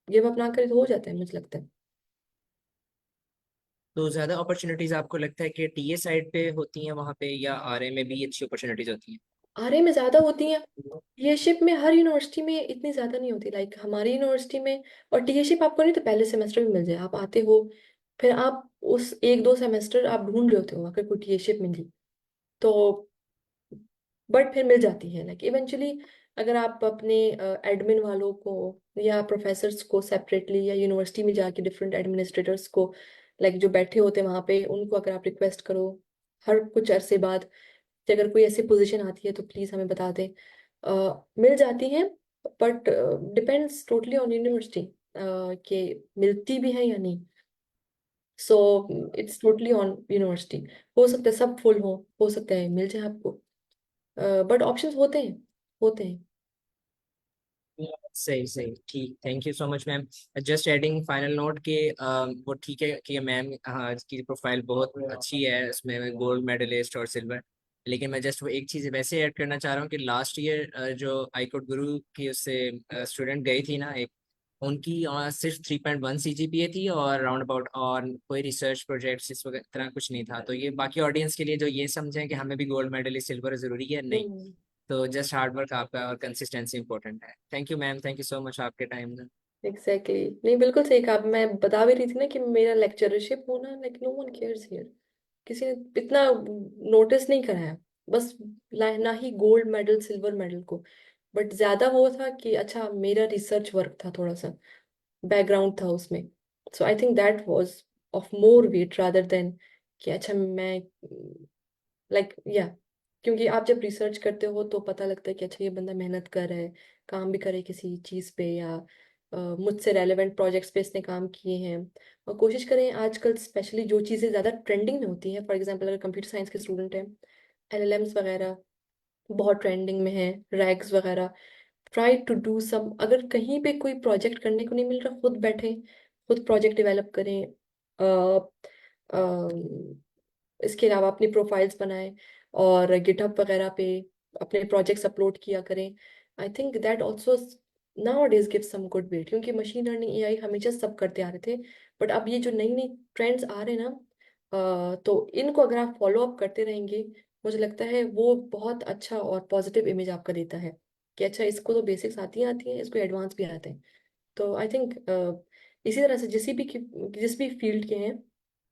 give up ना करे तो हो जाता है मुझे लगता है। तो ज़्यादा अपॉर्चुनिटीज़ आपको लगता है कि टीए साइड पे होती हैं वहाँ पे, या आरए में भी अच्छी अपॉर्चुनिटीज़ होती हैं? आरए में ज़्यादा होती हैं, टीएशिप में हर यूनिवर्सिटी में इतनी ज़्यादा नहीं होती। लाइक हमारी यूनिवर्सिटी में, और टीएशिप आपको नहीं तो पहले सेमेस्टर में मिल जाए, आप आते हो फिर आप उस 1-2 सेमेस्टर आप ढूंढ रहे होते हो अगर कोई टीएशिप मिली तो, बट फिर मिल जाती है। लाइक इवेंचुअली अगर आप अपने एडमिन वालों को या प्रोफेसर्स को सेपरेटली या यूनिवर्सिटी में जाके डिफरेंट एडमिनिस्ट्रेटर्स को लाइक जो बैठे होते हैं वहां पे, उनको अगर आप रिक्वेस्ट करो हर कुछ अरसे बाद कि अगर कोई ऐसी पोजीशन आती है तो प्लीज हमें बता दें, मिल जाती हैं। But depends totally on university कि मिलती भी है या नहीं। So it's totally on university. हो सकता है सब फुल हो सकता है मिल जाए आपको, बट ऑप्शंस होते हैं। सही सही ठीक, thank you so much ma'am. Just adding final note के वो ठीक है कि मैम की प्रोफाइल बहुत अच्छी है, उसमें गोल्ड मेडलिस्ट और सिल्वर, लेकिन मैं जस्ट वो एक चीज़ वैसे ऐड करना चाह रहा हूँ कि लास्ट ईयर जो आईकोट गुरु की उससे स्टूडेंट गई थी ना एक, उनकी सिर्फ 3.1 CGPA थी और राउंड अबाउट, और कोई रिसर्च प्रोजेक्ट्स इस वगैरह तरह कुछ नहीं था। तो ये बाकी ऑडियंस के लिए जो ये समझें कि हमें भी गोल्ड मेडलिस्ट सिल्वर जरूरी है, नहीं। तो जस्ट हार्ड वर्क आपका और कंसिस्टेंसी इंपॉर्टेंट है। Thank you ma'am, thank you so much आपके टाइम में। एग्जैक्टली नहीं, बिल्कुल सही कहा। मैं बता भी रही थी ना कि मेरा लेक्चरशिप होना, like no one cares here, किसी ने इतना नोटिस नहीं कराया। बस ना ही गोल्ड मेडल सिल्वर मेडल को, बट ज्यादा वो था कि अच्छा मेरा रिसर्च वर्क था, थोड़ा सा बैकग्राउंड था उसमें। So I think that was of more weight rather than कि अच्छा मैं लाइक या, क्योंकि आप जब रिसर्च करते हो तो पता लगता है कि अच्छा ये बंदा मेहनत कर रहा है, काम भी करे किसी चीज़ पे, या मुझसे रेलेवेंट प्रोजेक्ट्स पे इसने काम किए हैं। और कोशिश करें आजकल स्पेशली जो चीज़ें ज़्यादा ट्रेंडिंग में होती हैं, फॉर एग्जांपल अगर कंप्यूटर साइंस के स्टूडेंट हैं, LLMs वगैरह बहुत ट्रेंडिंग में है, रैग्स वगैरह, ट्राई टू डू सम। अगर कहीं पे कोई प्रोजेक्ट करने को नहीं मिल रहा, खुद बैठे खुद प्रोजेक्ट डेवलप करें। इसके अलावा अपनी प्रोफाइल्स बनाएं और गिटहब वगैरह पे अपने प्रोजेक्ट्स अपलोड किया करें। I think that also nowadays give some good weight, क्योंकि मशीन लर्निंग AI हमेशा सब करते आ रहे थे, बट अब ये जो नई नई ट्रेंड्स आ रहे हैं ना, तो इनको अगर आप फॉलो अप करते रहेंगे, मुझे लगता है वो बहुत अच्छा और पॉजिटिव इमेज आपका देता है कि अच्छा इसको तो बेसिक्स आती हैं, इसको एडवांस भी आते हैं। तो आई थिंक इसी तरह से जिस भी फील्ड के हैं,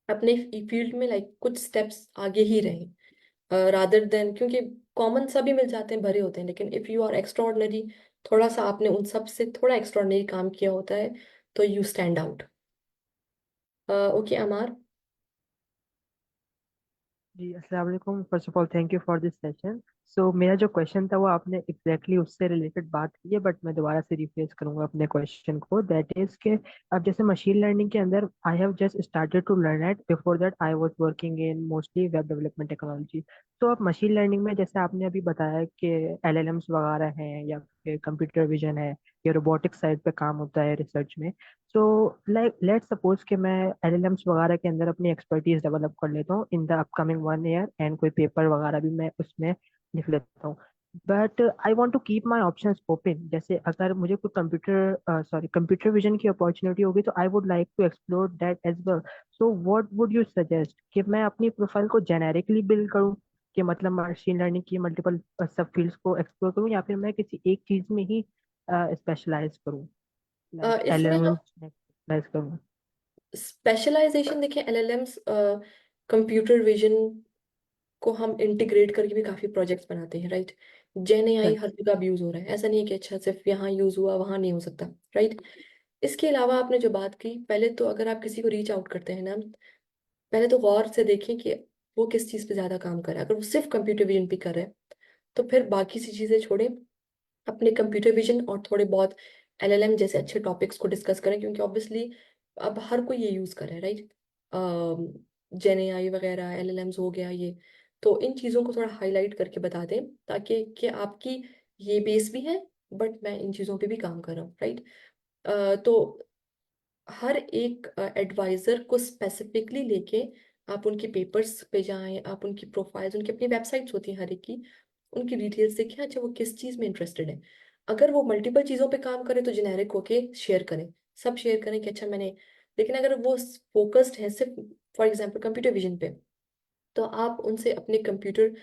अपने फील्ड में लाइक कुछ स्टेप्स आगे ही रहें रादर देन, क्योंकि कॉमन सभी मिल जाते हैं, भरे होते हैं, लेकिन इफ़ यू आर एक्स्ट्रॉर्डनरी, थोड़ा सा आपने उन सब से थोड़ा एक्स्ट्रॉर्डनरी काम किया होता है, तो you stand out. Okay Ammar. जी अस्सलाम वालेकुम। First of all thank you for this session. So मेरा जो क्वेश्चन था वो आपने एग्जैक्टली उससे रिलेटेड बात की है, बट मैं दोबारा से रिफ्रेश करूंगा अपने क्वेश्चन को। दैट इज के अब जैसे मशीन लर्निंग के अंदर I have just started to learn it, before that I was working in mostly web development technology. तो अब मशीन लर्निंग में जैसे आपने अभी बताया कि LLMs वगैरह हैं या फिर कंप्यूटर विजन है या रोबोटिक साइड पे काम होता है रिसर्च में। सो लाइक लेट सपोज कि मैं LLMs वगैरह के अंदर अपनी एक्सपर्टीज डेवलप कर लेता हूँ in the upcoming 1 year, and कोई पेपर वगैरह भी मैं उसमें लिख लेता हूँ। But I want to keep my options open. जैसे अगर मुझे कोई कंप्यूटर विजन की अपॉर्चुनिटी होगी तो I would like to explore that as well. So what would you suggest कि मैं अपनी प्रोफाइल को जेनेरिकली बिल्ड करूँ, कि मतलब मशीन लर्निंग की मल्टीपल सब फील्ड्स को एक्सप्लोर करूँ, या फिर मैं किसी एक चीज में ही स्पेशलाइज करूँ, लाइक इसमें LLM स्पेशलाइज करूँ? स्पेशलाइजेशन देखिए, LLMs कंप्यूटर विजन को हम इंटीग्रेट करके भी काफी प्रोजेक्ट्स बनाते हैं, राइट। जेन AI हर जगह अब यूज हो रहा है, ऐसा नहीं है कि अच्छा सिर्फ यहाँ यूज हुआ वहां नहीं हो सकता, राइट। इसके अलावा आपने जो बात की, पहले तो अगर आप किसी को रीच आउट करते हैं ना, पहले तो गौर से देखें कि वो किस चीज पे ज्यादा काम कर रहा है। अगर वो सिर्फ कंप्यूटर विजन पे कर रहा है तो फिर बाकी सी चीजें छोड़ें, अपने कंप्यूटर विजन और थोड़े बहुत LLM जैसे अच्छे टॉपिक्स को डिस्कस करें, क्योंकि ऑब्वियसली अब हर कोई ये यूज कर रहा है, राइट। जेन AI वगैरह LLMs हो गया ये, तो इन चीज़ों को थोड़ा हाईलाइट करके बता दें, ताकि कि आपकी ये बेस भी है, बट मैं इन चीज़ों पे भी काम कर रहा हूँ, राइट। तो हर एक एडवाइजर को स्पेसिफिकली लेके आप उनके पेपर्स पे जाएं, आप उनकी प्रोफाइल्स, उनकी अपनी वेबसाइट्स होती हैं हर एक की, उनकी डिटेल्स देखें, अच्छा वो किस चीज़ में इंटरेस्टेड है। अगर वो मल्टीपल चीज़ों पे काम करे तो जेनेरिक होके शेयर करें, सब शेयर करें कि अच्छा मैंने, लेकिन अगर वो फोकस्ड है सिर्फ फॉर एग्जांपल कंप्यूटर विजन पे, तो आप उनसे अपने कंप्यूटर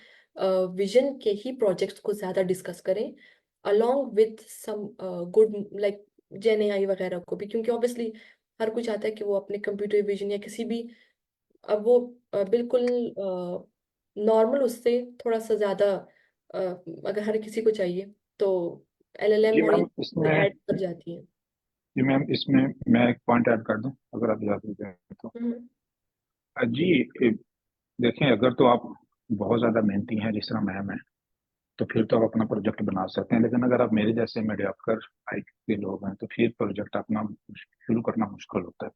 विजन के ही प्रोजेक्ट्स को ज़्यादा डिस्कस करें, along with some good like gen AI वगैरह को भी, क्योंकि ऑब्वियसली हर कोई चाहता है कि वो अपने कंप्यूटर विजन या किसी भी, अब वो बिल्कुल नॉर्मल उससे थोड़ा सा ज़्यादा अगर हर किसी को चाहिए तो जी LLM और मैम, ये इसमें ऐड कर जाती है। जी मैम, इसमें मैं एक पॉइंट ऐड कर दूं, अगर आप इजाजत दें तो। जी देखें, अगर तो आप बहुत ज़्यादा मेहनती हैं जिस तरह मैम है, तो फिर तो आप अपना प्रोजेक्ट बना सकते हैं। लेकिन अगर आप मेरे जैसे मीडियोकर टाइप के लोग हैं तो फिर प्रोजेक्ट अपना शुरू करना मुश्किल होता है।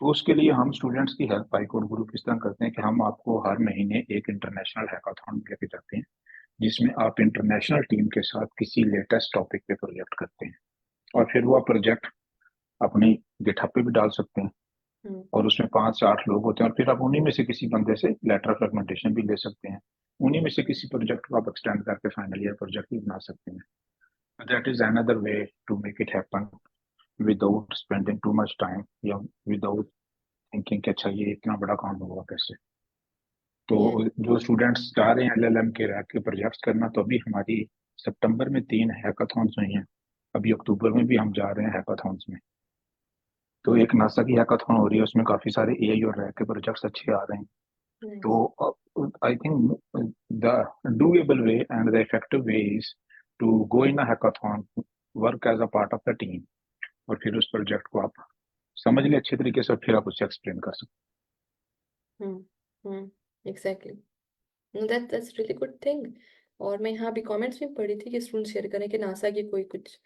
तो उसके लिए हम स्टूडेंट्स की हेल्प आईकोड ग्रुप इस तरह करते हैं कि हम आपको हर महीने एक इंटरनेशनल हैकाथॉन लेके जाते हैं, जिसमें आप इंटरनेशनल टीम के साथ किसी लेटेस्ट टॉपिक पे प्रोजेक्ट करते हैं, और फिर वो प्रोजेक्ट अपनी गिटहब पे भी डाल सकते हैं, और उसमें 5 से 8 लोग होते हैं, और फिर आप उन्हीं में से किसी बंदे से लेटर ऑफ रिकमेंडेशन भी ले सकते हैं। उन्हीं में से किसी प्रोजेक्ट को आप एक्सटेंड करके फाइनल ईयर प्रोजेक्ट भी बना सकते हैं। That is another way to make it happen without spending too much time, या विदाउट थिंकिंग कि अच्छा ये इतना बड़ा काम होगा कैसे। तो जो स्टूडेंट्स चाह रहे हैं एलएलएम के रैक के प्रोजेक्ट्स करना, तो अभी हमारी सितंबर में 3 हैकाथॉन्स हुई हैं, अभी अक्टूबर में भी हम जा रहे हैं हैकाथॉन्स में। तो एक नासा की हैकाथॉन हो रही है, उसमें काफी सारे एआई और रैक के प्रोजेक्ट्स अच्छे आ रहे हैं। तो I think the doable way and the effective way is to go in a hackathon, work as a part of the team, और फिर उस प्रोजेक्ट को आप समझ लें अच्छे तरीके से, और फिर आप उससे एक्सप्लेन कर सकते exactly, that's really good thing. और मैं यहाँ भी कमेंट्स में पढ़ी थी कि स्टूडेंट शेयर करें कि नासा की कोई कुछ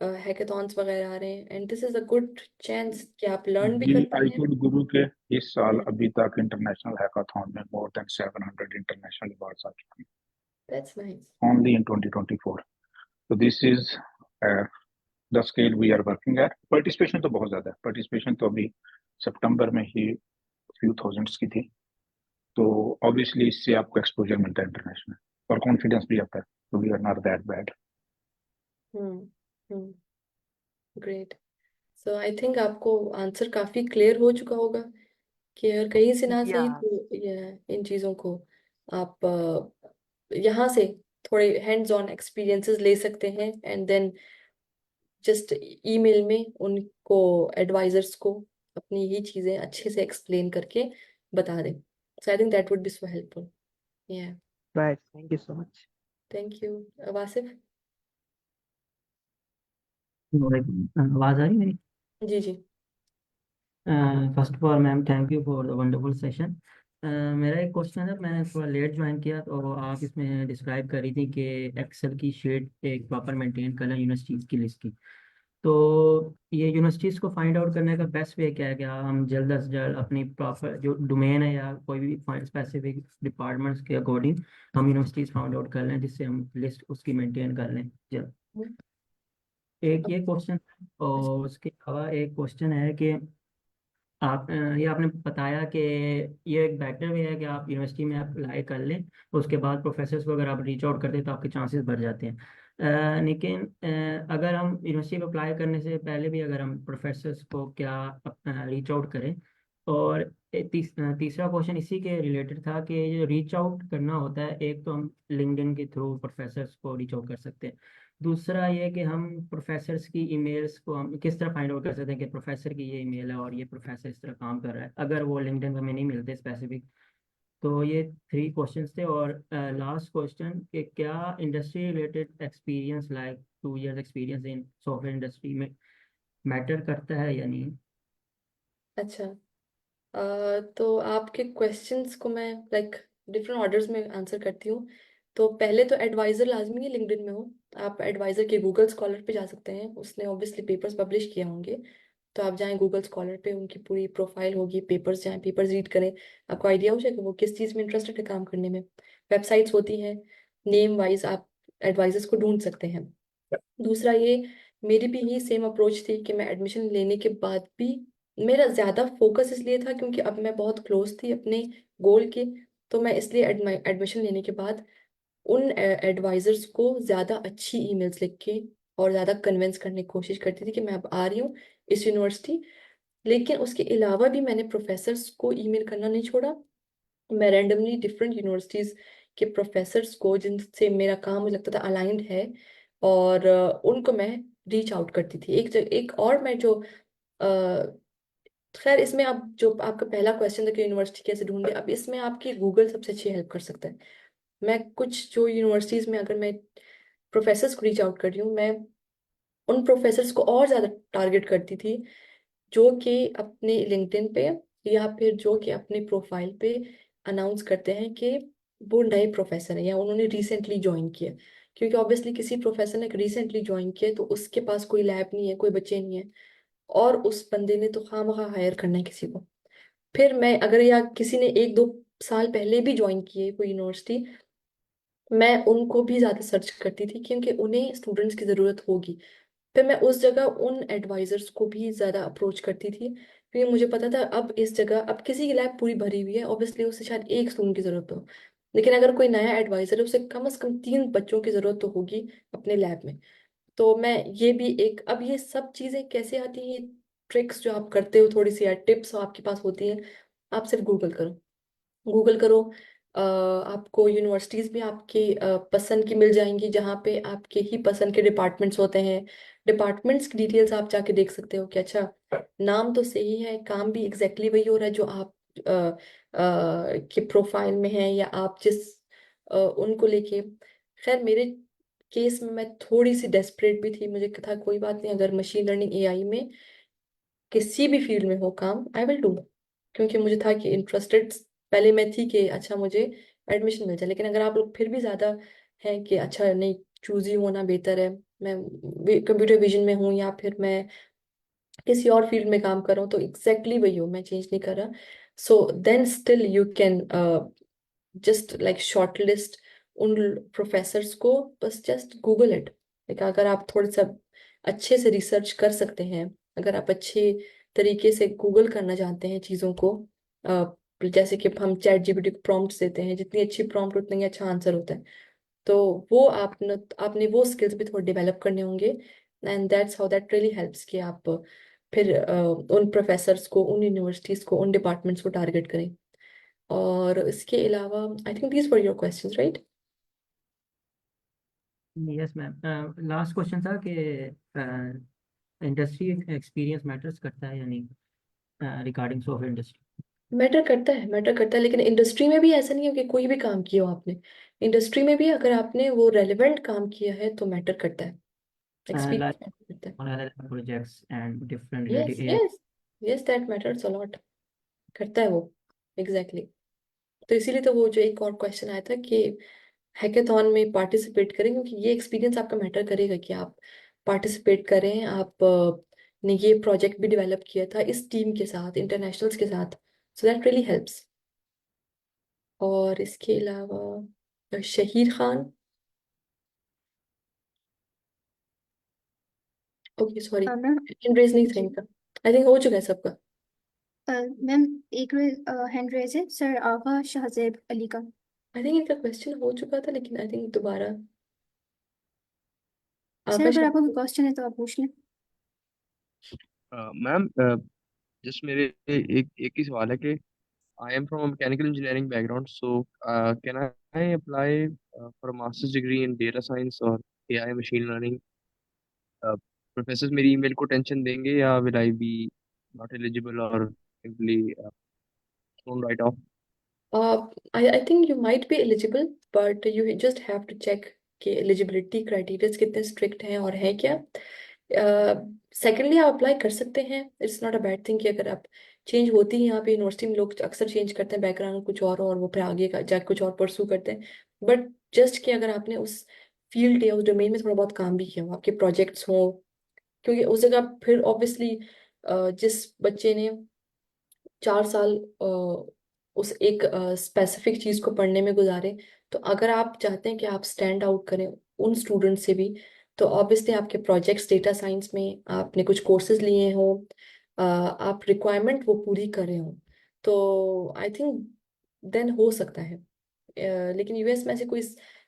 हैकाथॉन्स वगैरह आ रहे हैं, and this is a good chance कि आप लर्न भी जी। कर रहे हैं। आईकोड गुरु के इस साल अभी तक इंटरनेशनल हैकाथॉन में मोर देन 700 इंटरनेशनल अवार्ड्स आ चुके हैं, that's nice. Only in 2024। So this is the scale we are working at. Participation तो बहुत ज्यादा है, पार्टिसिपेशन तो अभी सितंबर में ही फ्यू थाउजेंड्स की थी, तो ऑब्वियसली इससे आपको एक्सपोजर मिलता है इंटरनेशनल, और कॉन्फिडेंस भी आता है, तो we are not that bad. Great. So I think आपको आंसर काफी क्लियर हो चुका होगा कि अगर कहीं से ना सही Yeah. तो इन चीज़ों को आप यहाँ से थोड़े हैंड्स ऑन एक्सपीरियंसेस ले सकते हैं, एंड देन जस्ट ईमेल में उनको एडवाइजर्स को अपनी ये चीज़ें अच्छे से एक्सप्लेन करके बता दें। So I think that would be so helpful. या Right. Thank you so much. Thank you. Wasif. आवाज आ रही मेरी? जी जी। First of all ma'am, thank you for the wonderful session. मेरा एक क्वेश्चन है, मैंने थोड़ा लेट ज्वाइन किया, तो आप इसमें डिस्क्राइब कर रही थी कि एक्सेल की शीट एक प्रॉपर मेंटेन करना यूनिवर्सिटीज़ की लिस्ट की। तो ये यूनिवर्सिटीज़ को फाइंड आउट करने का बेस्ट वे क्या है? क्या हम जल्द अज जल्द अपनी प्रॉपर जो डोमेन है या कोई भी स्पेसिफिक डिपार्टमेंट्स के अकॉर्डिंग हम यूनिवर्सिटीज़ फाइंड आउट कर लें, जिससे हम लिस्ट उसकी मेंटेन कर लें जल्द? एक ये क्वेश्चन, और उसके अलावा एक क्वेश्चन है कि आप ये आपने बताया कि ये एक बेटर वे है कि आप यूनिवर्सिटी में अप्लाई कर लें, उसके बाद प्रोफेसर्स को अगर आप रीच आउट करते हैं तो आपके चांसेस बढ़ जाते हैं। लेकिन अगर हम यूनिवर्सिटी में अप्लाई करने से पहले भी अगर हम प्रोफेसर्स को क्या रीच आउट करें? और तीसरा क्वेश्चन इसी के रिलेटेड था कि जो रीच आउट करना होता है, एक तो हम लिंक्डइन के थ्रू प्रोफेसर्स को रीच आउट कर सकते हैं, दूसरा ये कि हम प्रोफेसर्स की ईमेल्स को हम किस तरह फाइंड आउट कर सकते हैं कि प्रोफेसर की ये ईमेल है और ये प्रोफेसर इस तरह काम कर रहा है, अगर वो लिंक्डइन पे हमें नहीं मिलते स्पेसिफिक। तो ये 3 क्वेश्चंस थे। और लास्ट क्वेश्चन कि क्या industry related experience like 2 years experience in software industry में मैटर करता है या नहीं? अच्छा, तो आपके क्वेश्चंस को मैं लाइक डिफरेंट ऑर्डर्स में आंसर करती हूँ। तो पहले तो एडवाइजर लाजमी है लिंक्डइन में हो। आप एडवाइजर के गूगल स्कॉलर पे जा सकते हैं, उसने ऑब्वियसली पेपर्स पब्लिश किए होंगे, तो आप जाएं गूगल स्कॉलर पे, उनकी पूरी प्रोफाइल होगी, पेपर्स जाएं, पेपर्स रीड करें, आपको आइडिया हो जाएगा वो किस चीज़ में इंटरेस्टेड है काम करने में। वेबसाइट्स होती हैं, नेम वाइज आप एडवाइजर्स को ढूंढ सकते हैं। दूसरा ये, मेरी भी यही सेम अप्रोच थी कि मैं एडमिशन लेने के बाद भी मेरा ज़्यादा फोकस इसलिए था क्योंकि अब मैं बहुत क्लोज थी अपने गोल के, तो मैं इसलिए एडमिशन लेने के बाद उन एडवाइजर्स को ज़्यादा अच्छी ईमेल्स लिख के और ज़्यादा कन्विंस करने की कोशिश करती थी कि मैं अब आ रही हूँ इस यूनिवर्सिटी। लेकिन उसके अलावा भी मैंने प्रोफेसर्स को ईमेल करना नहीं छोड़ा। मैं रैंडमली डिफरेंट यूनिवर्सिटीज़ के प्रोफेसर्स को जिनसे मेरा काम मुझे लगता था अलाइंड है, और उनको मैं रीच आउट करती थी। एक और मैं जो खैर इसमें आप जो आपका पहला क्वेश्चन था कि यूनिवर्सिटी कैसे ढूंढे, अब इसमें आपकी गूगल सबसे अच्छी हेल्प कर सकता है। मैं कुछ जो यूनिवर्सिटीज़ में अगर मैं प्रोफेसर्स को रीच आउट कर रही हूँ, मैं उन प्रोफेसर्स को और ज़्यादा टारगेट करती थी जो कि अपने लिंक्डइन पे या फिर जो कि अपने प्रोफाइल पे अनाउंस करते हैं कि वो नए प्रोफेसर है या उन्होंने रिसेंटली ज्वाइन किया। क्योंकि ऑब्वियसली किसी प्रोफेसर ने रिसेंटली ज्वाइन किया तो उसके पास कोई लैब नहीं है, कोई बच्चे नहीं है, और उस बंदे ने तो खामखा हायर करना है किसी को। फिर मैं अगर, या किसी ने 1-2 साल पहले भी ज्वाइन किए कोई यूनिवर्सिटी, मैं उनको भी ज्यादा सर्च करती थी क्योंकि उन्हें स्टूडेंट्स की जरूरत होगी। फिर मैं उस जगह उन एडवाइजर्स को भी ज्यादा अप्रोच करती थी क्योंकि मुझे पता था अब इस जगह, अब किसी की लैब पूरी भरी हुई है, ऑब्वियसली उसे शायद एक स्टूडेंट की जरूरत हो, लेकिन अगर कोई नया एडवाइजर है उसे कम से कम 3 बच्चों की जरूरत तो होगी अपने लैब में। तो मैं ये भी एक, अब ये सब चीजें कैसे आती हैं, ये ट्रिक्स जो आप करते हो, थोड़ी सी या टिप्स आपके पास होती है, आप सिर्फ गूगल करो। गूगल करो, आपको यूनिवर्सिटीज भी आपके पसंद की मिल जाएंगी जहाँ पे आपके ही पसंद के डिपार्टमेंट्स होते हैं। डिपार्टमेंट्स की डिटेल्स आप जाके देख सकते हो कि अच्छा, नाम तो सही है, काम भी एग्जैक्टली वही हो रहा है जो आप के प्रोफाइल में है, या आप जिस उनको लेके। खैर मेरे केस में मैं थोड़ी सी डेस्परेट भी थी, मुझे था कोई बात नहीं, अगर मशीन लर्निंग एआई में किसी भी फील्ड में हो काम, आई विल डू। क्योंकि मुझे था कि इंटरेस्टेड पहले मैं थी कि अच्छा मुझे एडमिशन मिल जाए। लेकिन अगर आप लोग फिर भी ज़्यादा हैं कि अच्छा नहीं, चूजी होना बेहतर है, मैं कंप्यूटर विजन में हूँ या फिर मैं किसी और फील्ड में काम कर रहा हूँ, तो एग्जैक्टली वही हो, मैं चेंज नहीं कर रहा। So then still you can just like shortlist उन प्रोफेसर्स को, बस जस्ट गूगल इट। लाइक अगर आप थोड़ा सा अच्छे से रिसर्च कर सकते हैं, अगर आप अच्छे तरीके से गूगल करना जानते हैं चीज़ों को, जैसे कि हम चैट जीपीटी को प्रॉम्प्ट्स देते हैं, जितनी अच्छी प्रॉम्प्ट उतना ही अच्छा आंसर होता है। तो वो आपने वो स्किल्स भी थोड़े डेवलप करने होंगे, and that's how that really helps कि आप फिर उन प्रोफेसर्स को, उन यूनिवर्सिटीज को, उन डिपार्टमेंट्स को टारगेट करें। और इसके अलावा I think these were your questions, right? Yes ma'am, last question था कि इंडस्ट्री एक्सपीरियंस मैटर्स करता है या नहीं रिगार्डिंग सॉफ्टवेयर इंडस्ट्री? मैटर करता है, मैटर करता है, लेकिन इंडस्ट्री में भी ऐसा नहीं है कि कोई भी काम किया हो आपने। इंडस्ट्री में भी अगर आपने वो रेलिवेंट काम किया है तो मैटर करता है, एक्सपीरियंस लाइक मैटर करता है। on LLM projects and different yes related AI. Yes yes, that matters a lot, करता है वो, एग्जैक्टली exactly। तो इसीलिए तो वो जो एक और क्वेश्चन आया था कि हैकेथॉन में पार्टिसिपेट करें, क्योंकि ये एक्सपीरियंस आपका मैटर करेगा कि आप पार्टिसिपेट करें। आप ने ये प्रोजेक्ट भी डेवलप किया था इस टीम के साथ, इंटरनेशनल्स के साथ, सो दैट रियली हेल्प्स। और इसके अलावा Shaheer Khan, okay sorry, ma'am hand raise नहीं था जी, इनका, आई थिंक हो चुका है सबका। मैम एक हैंड रेज है सर आगा शाहजेब अली का। आई थिंक इनका क्वेश्चन हो चुका था, लेकिन आई थिंक दोबारा सर आगा अगर आपका कोई शाह। क्वेश्चन है तो आप पूछ लें। मैम जस्ट मेरे एक एक ही सवाल है कि I am from a mechanical engineering background, so can I apply for a masters degree in data science और एआई मशीन लर्निंग? प्रोफेसर मेरी ईमेल को टेंशन देंगे या will I be not eligible और simply thrown right off? I think you might be eligible, but you just have to check कि eligibility criteria कितने strict हैं और है क्या। सेकेंडली आप अप्लाई कर सकते हैं, it's not a bad thing कि अगर आप चेंज होती है यहाँ पे यूनिवर्सिटी में, लोग अक्सर चेंज करते हैं बैकग्राउंड कुछ और वो फिर आगे का जाके कुछ और परसू करते हैं। बट जस्ट कि अगर आपने उस फील्ड या उस डोमेन में थोड़ा बहुत काम भी किया हो, आपके प्रोजेक्ट्स हों, क्योंकि उस जगह फिर ऑब्वियसली जिस बच्चे ने 4 साल उस एक स्पेसिफिक चीज को पढ़ने में गुजारे, तो अगर आप चाहते हैं कि आप स्टैंड आउट करें उन स्टूडेंट से भी, तो ऑब्वियसली आपके प्रोजेक्ट्स डेटा साइंस में आपने कुछ कोर्सेज लिए हो, आप रिक्वायरमेंट वो पूरी कर रहे हो, तो आई थिंक देन हो सकता है। लेकिन यूएस में ऐसे कोई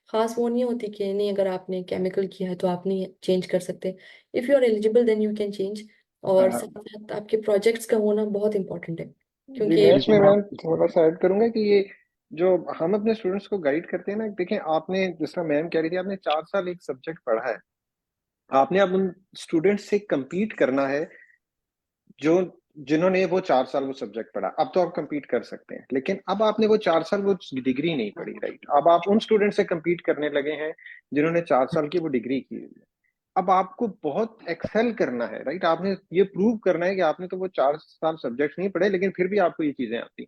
खास वो नहीं होती कि नहीं अगर आपने केमिकल किया है तो आप नहीं चेंज कर सकते। If you are eligible then you can change. और साथ साथ आपके प्रोजेक्ट्स का होना बहुत इंपॉर्टेंट है, जी क्योंकि मैं इसमें मैम थोड़ा सा ऐड करूंगा कि ये जो हम अपने स्टूडेंट्स को गाइड करते हैं ना, देखें आपने, जिस तरह मैम कह रही थी, आपने 4 साल एक सब्जेक्ट पढ़ा है, आपने अब उन स्टूडेंट्स से compete करना है जो जिन्होंने वो 4 साल वो सब्जेक्ट पढ़ा। अब तो आप compete कर सकते हैं, लेकिन अब आपने वो 4 साल वो डिग्री नहीं पढ़ी, राइट? अब आप उन स्टूडेंट से compete करने लगे हैं जिन्होंने 4 साल की वो डिग्री की हुई है। अब आपको बहुत एक्सेल करना है, राइट? आपने ये प्रूव करना है कि आपने तो वो 4 साल सब्जेक्ट नहीं पढ़े लेकिन फिर भी आपको ये चीजें आती,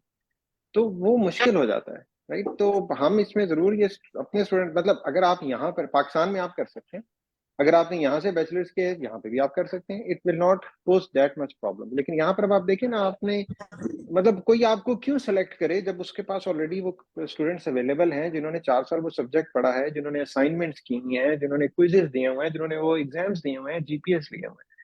तो वो मुश्किल हो जाता है, राइट? तो हम इसमें जरूर ये अपने स्टूडेंट, मतलब अगर आप यहाँ पर पाकिस्तान में आप कर सकते हैं, अगर आपने यहाँ से बैचलर्स किए यहाँ पे भी आप कर सकते हैं, it will not pose that much problem. लेकिन यहाँ पर अब आप देखिए ना, आपने मतलब कोई आपको क्यों सेलेक्ट करे जब उसके पास ऑलरेडी वो स्टूडेंट्स अवेलेबल हैं जिन्होंने 4 साल वो सब्जेक्ट पढ़ा है, जिन्होंने असाइनमेंट्स की हैं, जिन्होंने क्विजेस दिए हुए हैं, जिन्होंने वो एग्जाम्स दिए हुए हैं, जीपीएस लिए हुए हैं।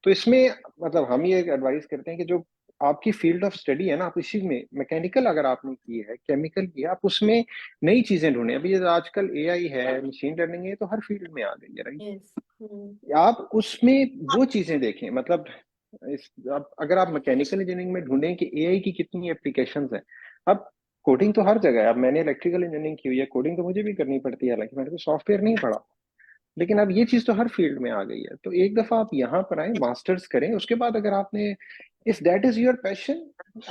तो इसमें मतलब हम ये एडवाइस करते हैं कि जो आपकी फील्ड ऑफ स्टडी है ना, आप इसी में मैकेनिकल अगर आपने की है, केमिकल की है, आप उसमें नई चीजें ढूंढें। अभी ये आजकल एआई है, मशीन लर्निंग है, तो हर फील्ड में आ गई है, राइट? यस आप उसमें वो चीजें देखें, मतलब अगर आप मैकेनिकल इंजीनियरिंग में ढूंढें कि एआई की कितनी एप्लीकेशंस हैं। अब कोडिंग तो हर जगह है। अब मैंने इलेक्ट्रिकल इंजीनियरिंग की हुई है, कोडिंग तो मुझे भी करनी पड़ती है, हालांकि मैंने तो सॉफ्टवेयर नहीं पढ़ा, लेकिन अब ये चीज तो हर फील्ड में आ गई है। तो एक दफा आप यहाँ पर आए, मास्टर्स करें, उसके बाद अगर आपने, if that is your passion,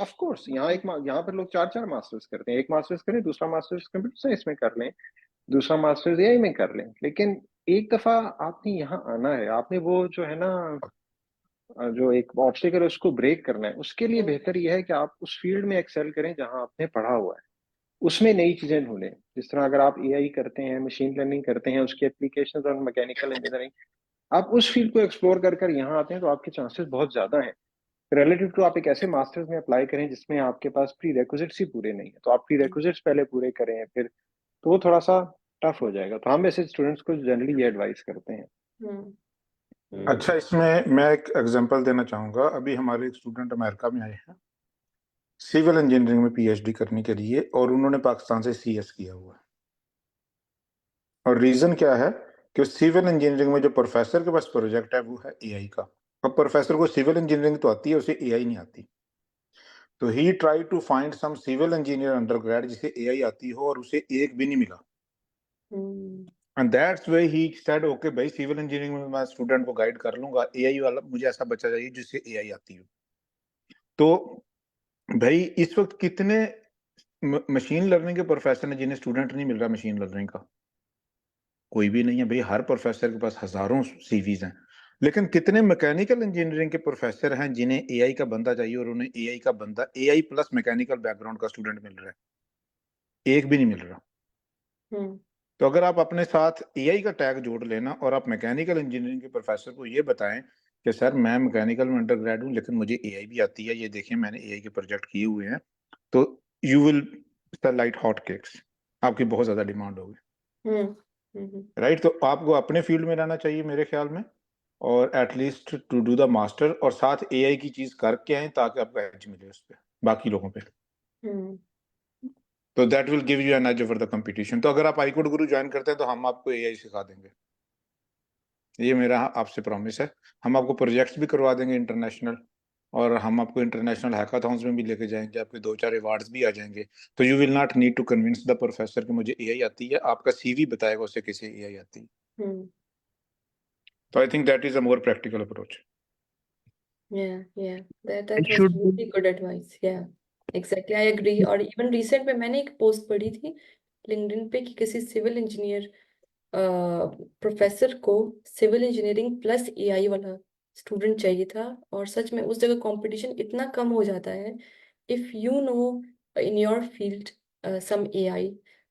of course यहाँ पर लोग 4 4 मास्टर्स करते हैं। एक मास्टर्स करें, दूसरा मास्टर्स कंप्यूटर साइंस में कर लें, दूसरा मास्टर्स एआई में कर लें। लेकिन एक दफा आपने यहाँ आना है, आपने वो जो है ना, जो एक ऑब्स्टिकल है उसको ब्रेक करना है। उसके लिए बेहतर यह है कि आप उस फील्ड में एक्सेल करें जहां आपने पढ़ा हुआ है, उसमें नई चीजें ढूंढें। जिस तरह अगर आप एआई करते हैं, मशीन लर्निंग करते हैं, उसकी एप्लीकेशंस और मैकेनिकल इंजीनियरिंग, आप उस फील्ड को एक्सप्लोर कर कर यहाँ आते हैं, तो आपके चांसेस बहुत ज्यादा हैं रिलेटिव टू आप एक ऐसे मास्टर्स में अप्लाई करें जिसमें आपके पास प्री रेक्विजिट्स ही पूरे नहीं है। तो आप प्री रेक्विजिट्स पहले पूरे करें, फिर तो वो थोड़ा सा टफ हो जाएगा। तो हम ऐसे स्टूडेंट्स को जनरली ये एडवाइस करते हैं। अच्छा, इसमें मैं एक एग्जांपल देना चाहूँगा। अभी हमारे एक स्टूडेंट अमेरिका में आए हैं सिविल इंजीनियरिंग में पीएचडी करने के लिए, और उन्होंने पाकिस्तान से सीएस किया हुआ है। और रीज़न क्या है कि सिविल इंजीनियरिंग में जो प्रोफेसर के पास प्रोजेक्ट है वो है एआई का। अब प्रोफेसर को सिविल इंजीनियरिंग तो आती है, उसे एआई नहीं आती। तो he try to find some civil engineer undergrad जिसे एआई आती हो, और उसे एक भी नहीं मिला। And that's way he said okay भाई, सिविल इंजीनियरिंग में मैं स्टूडेंट को गाइड कर लूंगा, एआई वाला मुझे ऐसा बच्चा चाहिए जिसे एआई आती हो। तो भाई इस वक्त कितने मशीन लर्निंग के प्रोफेसर हैं जिन्हें स्टूडेंट नहीं मिल रहा मशीन लर्निंग का? कोई भी नहीं है भाई। हर प्रोफेसर के पास हजारों सीवीज हैं। लेकिन कितने मैकेनिकल इंजीनियरिंग के प्रोफेसर हैं जिन्हें एआई का बंदा चाहिए, और उन्हें एआई का बंदा एआई प्लस मैकेनिकल बैकग्राउंड का स्टूडेंट मिल रहा है? एक भी नहीं मिल रहा। तो अगर आप अपने साथ एआई का टैग जोड़ लेना, और आप मैकेनिकल इंजीनियरिंग के प्रोफेसर को ये बताएं कि सर मैं मैकेनिकल में अंडर ग्रेड हूँ लेकिन मुझे एआई भी आती है, ये देखें मैंने एआई के प्रोजेक्ट किए हुए हैं, तो you will sell like hot cakes. आपकी बहुत ज्यादा डिमांड होगी, राइट? तो आपको अपने फील्ड में रहना चाहिए मेरे ख्याल में, और at least to do the master, और साथ एआई की चीज करके आए ताकि आपको एज मिले उस पर बाकी लोगों पे। तो that will give you an edge over the competition. तो अगर आप आईकोड गुरु ज्वाइन करते हैं तो हम आपको एआई सिखा देंगे, ये मेरा आपसे प्रॉमिस है। हम आपको प्रोजेक्ट्स भी करवा देंगे इंटरनेशनल, और हम आपको इंटरनेशनल हैकाथॉन्स में भी लेके जाएंगे, आपके 2 4 अवार्ड्स भी आ जाएंगे। तो you will not need to convince the professor कि मुझे एआई आती है, आपका सीवी बताएगा उसे किसे एआई आती है। तो I think that is a more practical approach. that I was should really good advice. Exactly, I agree. और इवन रिसेंट में मैंने एक पोस्ट पढ़ी थी लिंक्डइन पे कि किसी सिविल इंजीनियर प्रोफेसर को सिविल इंजीनियरिंग प्लस एआई वाला स्टूडेंट चाहिए था, और सच में उस जगह कंपटीशन इतना कम हो जाता है if you know in your field some AI.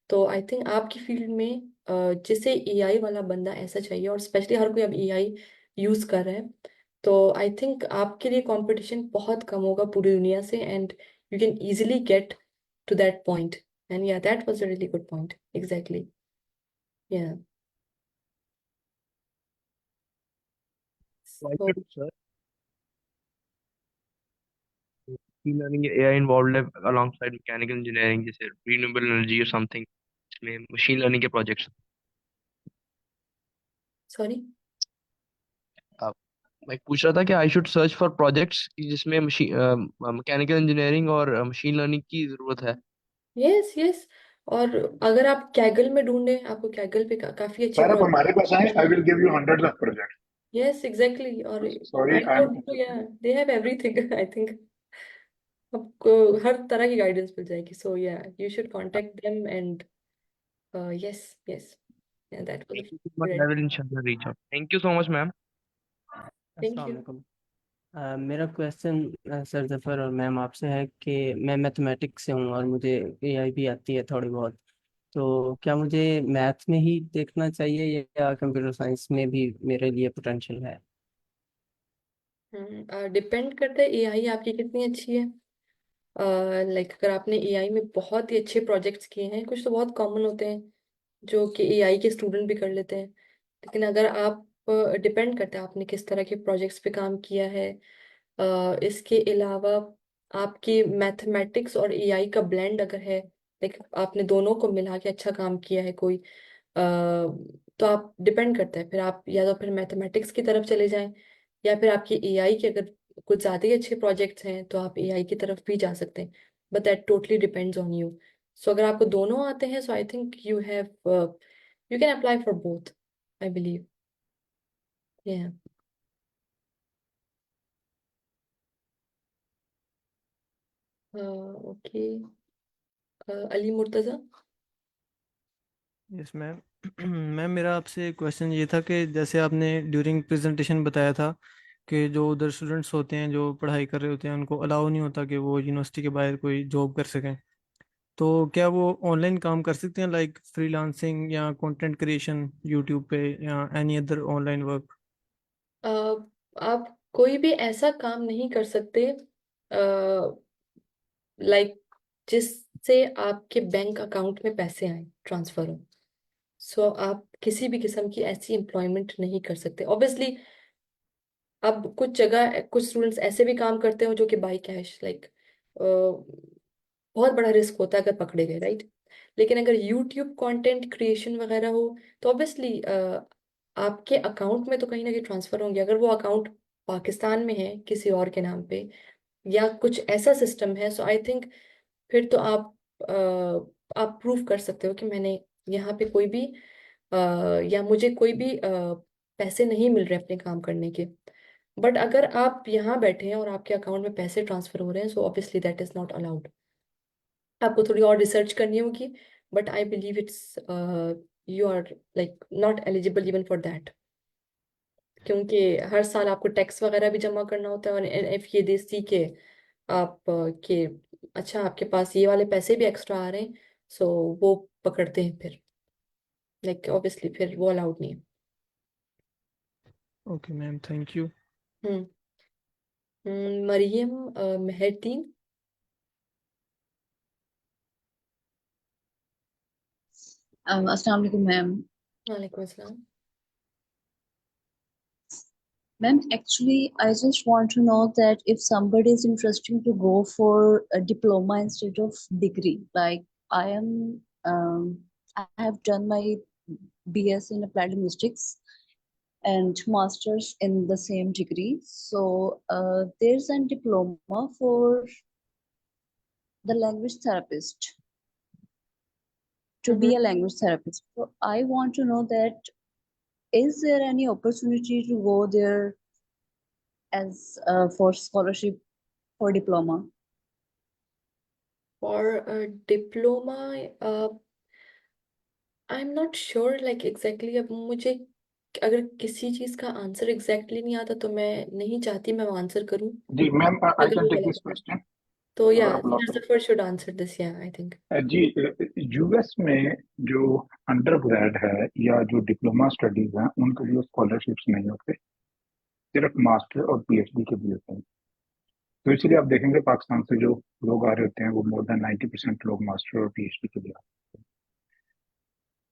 तो आई थिंक आपकी फील्ड में जिसे एआई वाला बंदा ऐसा चाहिए, और स्पेशली हर कोई अब एआई यूज कर रहा है, तो आई थिंक आपके लिए कंपटीशन बहुत कम होगा पूरी दुनिया से, and you can easily get to that point. And that was a really good point. Exactly. I should search machine learning AI involved है alongside mechanical engineering, जैसे renewable energy or something, इसमें machine learning के projects। Sorry, मैं पूछ रहा था कि I should search for projects जिसमें मैकेनिकल इंजीनियरिंग और मशीन लर्निंग की जरूरत है। Yes yes. और अगर आप कैगल में ढूंढें, आपको कैगल पे काफी अच्छे सर आप हमारे पास आए, आई project. Will give you hundreds of project. Yes exactly. और सॉरी, आई कोड तो they have everything I think. आपको हर तरह की गाइडेंस मिल जाएगी। सो you should contact them and yes yes And that was Thank you so a much. I great. will inshallah reach out. Thank you so much, ma'am. Thank अस्सलाम you. वालेकुम। मेरा question sir Zafar और ma'am आपसे है कि मैं mathematics से हूँ और मुझे एआई भी आती है थोड़ी बहुत, तो क्या मुझे मैथ में ही देखना चाहिए या कंप्यूटर साइंस में भी मेरे लिए पोटेंशियल है? डिपेंड करता है एआई आपकी कितनी अच्छी है। लाइक अगर आपने एआई में बहुत ही अच्छे प्रोजेक्ट्स किए हैं, कुछ तो बहुत कॉमन होते हैं जो कि एआई के स्टूडेंट भी कर लेते हैं, लेकिन अगर आप डिपेंड करता है आपने किस तरह के प्रोजेक्ट्स पे काम किया है। इसके अलावा आपकी मैथमेटिक्स और एआई का ब्लेंड अगर है, लाइक आपने दोनों को मिला के अच्छा काम किया है कोई, तो आप डिपेंड करता है, फिर आप या तो फिर मैथमेटिक्स की तरफ चले जाएं, या फिर आपकी एआई के अगर कुछ ज़्यादा ही अच्छे प्रोजेक्ट्स हैं तो आप एआई की तरफ भी जा सकते हैं, but that totally depends on you. So अगर आपको दोनों आते हैं, so I think you can apply for both, I believe. या okay, Ali Murtaza. Yes ma'am. Ma'am मेरा आपसे क्वेश्चन ये था कि जैसे आपने ड्यूरिंग प्रेजेंटेशन बताया था कि जो उधर स्टूडेंट्स होते हैं जो पढ़ाई कर रहे होते हैं उनको अलाउ नहीं होता कि वो यूनिवर्सिटी के बाहर कोई जॉब कर सकें, तो क्या वो ऑनलाइन काम कर सकते हैं लाइक फ्रीलांसिंग या कंटेंट क्रिएशन यूट्यूब पे या एनी अदर ऑनलाइन वर्क? आप कोई भी ऐसा काम नहीं कर सकते लाइक जिससे आपके बैंक अकाउंट में पैसे आए, ट्रांसफर हो। सो आप किसी भी किस्म की ऐसी एम्प्लॉयमेंट नहीं कर सकते ऑब्वियसली। अब कुछ जगह कुछ स्टूडेंट्स ऐसे भी काम करते हो जो कि बाई कैश, लाइक बहुत बड़ा रिस्क होता है अगर पकड़े गए, राइट। लेकिन अगर यूट्यूब कंटेंट क्रिएशन वगैरह हो तो ऑब्वियसली आपके अकाउंट में तो कहीं ना कहीं ट्रांसफर होंगे। अगर वो अकाउंट पाकिस्तान में है किसी और के नाम पे या कुछ ऐसा सिस्टम है, सो आई थिंक फिर तो आप प्रूव कर सकते हो कि मैंने यहाँ पे कोई भी या मुझे कोई भी पैसे नहीं मिल रहे अपने काम करने के। बट अगर आप यहाँ बैठे हैं और आपके अकाउंट में पैसे ट्रांसफर हो रहे हैं, so obviously that is not allowed. आपको थोड़ी और रिसर्च करनी होगी, but I believe it's you are like not eligible even for that, क्योंकि हर साल आपको टैक्स वगैरह भी जमा करना होता है। और इफ ये देश सी के आप के अच्छा आपके पास ये वाले पैसे भी एक्स्ट्रा आ रहे हैं, सो वो पकड़ते हैं फिर, लाइक ऑब्वियसली फिर वो अलाउड नहीं है। Okay ma'am, thank you. Mariam Mehrdeen. अस्सलाम वालेकुम मैम। वालेकुम अस्सलाम। Ma'am, actually, I just want to know that if somebody is interested to go for a diploma instead of degree, like I have done my BS in applied linguistics and masters in the same degree. So there's a diploma for the language therapist to be a language therapist. So I want to know that is there any opportunity to go there as for scholarship for diploma? For a diploma, I am not sure like exactly. अब मुझे अगर किसी चीज का answer exactly नहीं आता तो मैं नहीं चाहती मैं वो आंसर करूं जी मैम, आई अगर कैन वो टेक गलत दिस है। क्वेश्चन तो या अगर आप allow sir Zafar should answer this, या आई थिंक। जी, यूएस में जो अंडर ग्रेड है या जो डिप्लोमा स्टडीज हैं उनके लिए स्कॉलरशिप्स नहीं होते, सिर्फ मास्टर और पीएचडी के लिए होते हैं। तो इसलिए आप देखेंगे पाकिस्तान से जो लोग आ रहे होते हैं वो मोर देन 90% लोग मास्टर और पीएचडी के लिए आते हैं।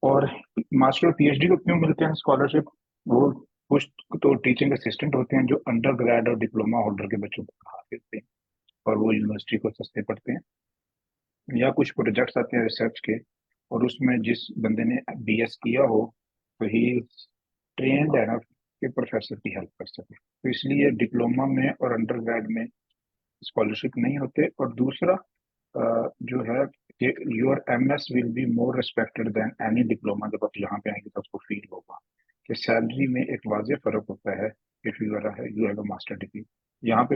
और मास्टर और पीएचडी को क्यों मिलते हैं स्कॉलरशिप? वो कुछ तो टीचिंग असिस्टेंट होते हैं जो अंडर ग्रेड और डिप्लोमा होल्डर के बच्चों को पढ़ा देते हैं और वो यूनिवर्सिटी को सस्ते पढ़ते हैं, या कुछ प्रोजेक्ट्स आते हैं रिसर्च के और उसमें जिस बंदे ने बीएस किया हो तो ही ट्रेंड है ना कि प्रोफेसर की हेल्प कर सके। तो इसलिए डिप्लोमा में और अंडर ग्रेड में स्कॉलरशिप नहीं होते। और दूसरा जो है कि your MS will be more respected than any diploma. जब आप यहाँ पे आएंगे तो आपको फील होगा कि सैलरी में एक वाज़ेह फर्क होता है if you have a master degree. यहाँ पे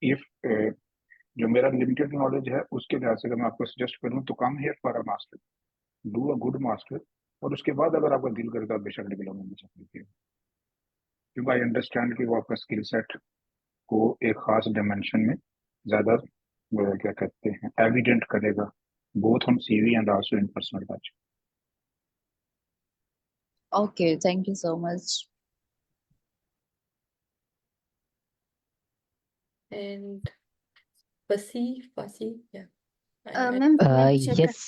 इफ जो मेरा लिमिटेड नॉलेज है उसके लिहाज से अगर मैं आपको सजेस्ट करूँ तो come here for a master, do a good master, और उसके बाद अगर आपका दिल करे तो आप बेशक डिप्लोमा में चले जाइए, क्योंकि आई अंडरस्टैंड कि वो आपका स्किल सेट को एक खास डायमेंशन में ज़्यादा क्या कहते हैं एविडेंट करेगा, both on CV and also in personal touch. Okay, thank you so much. And Fasi, yeah. Ma'am मैं चेक कर yes,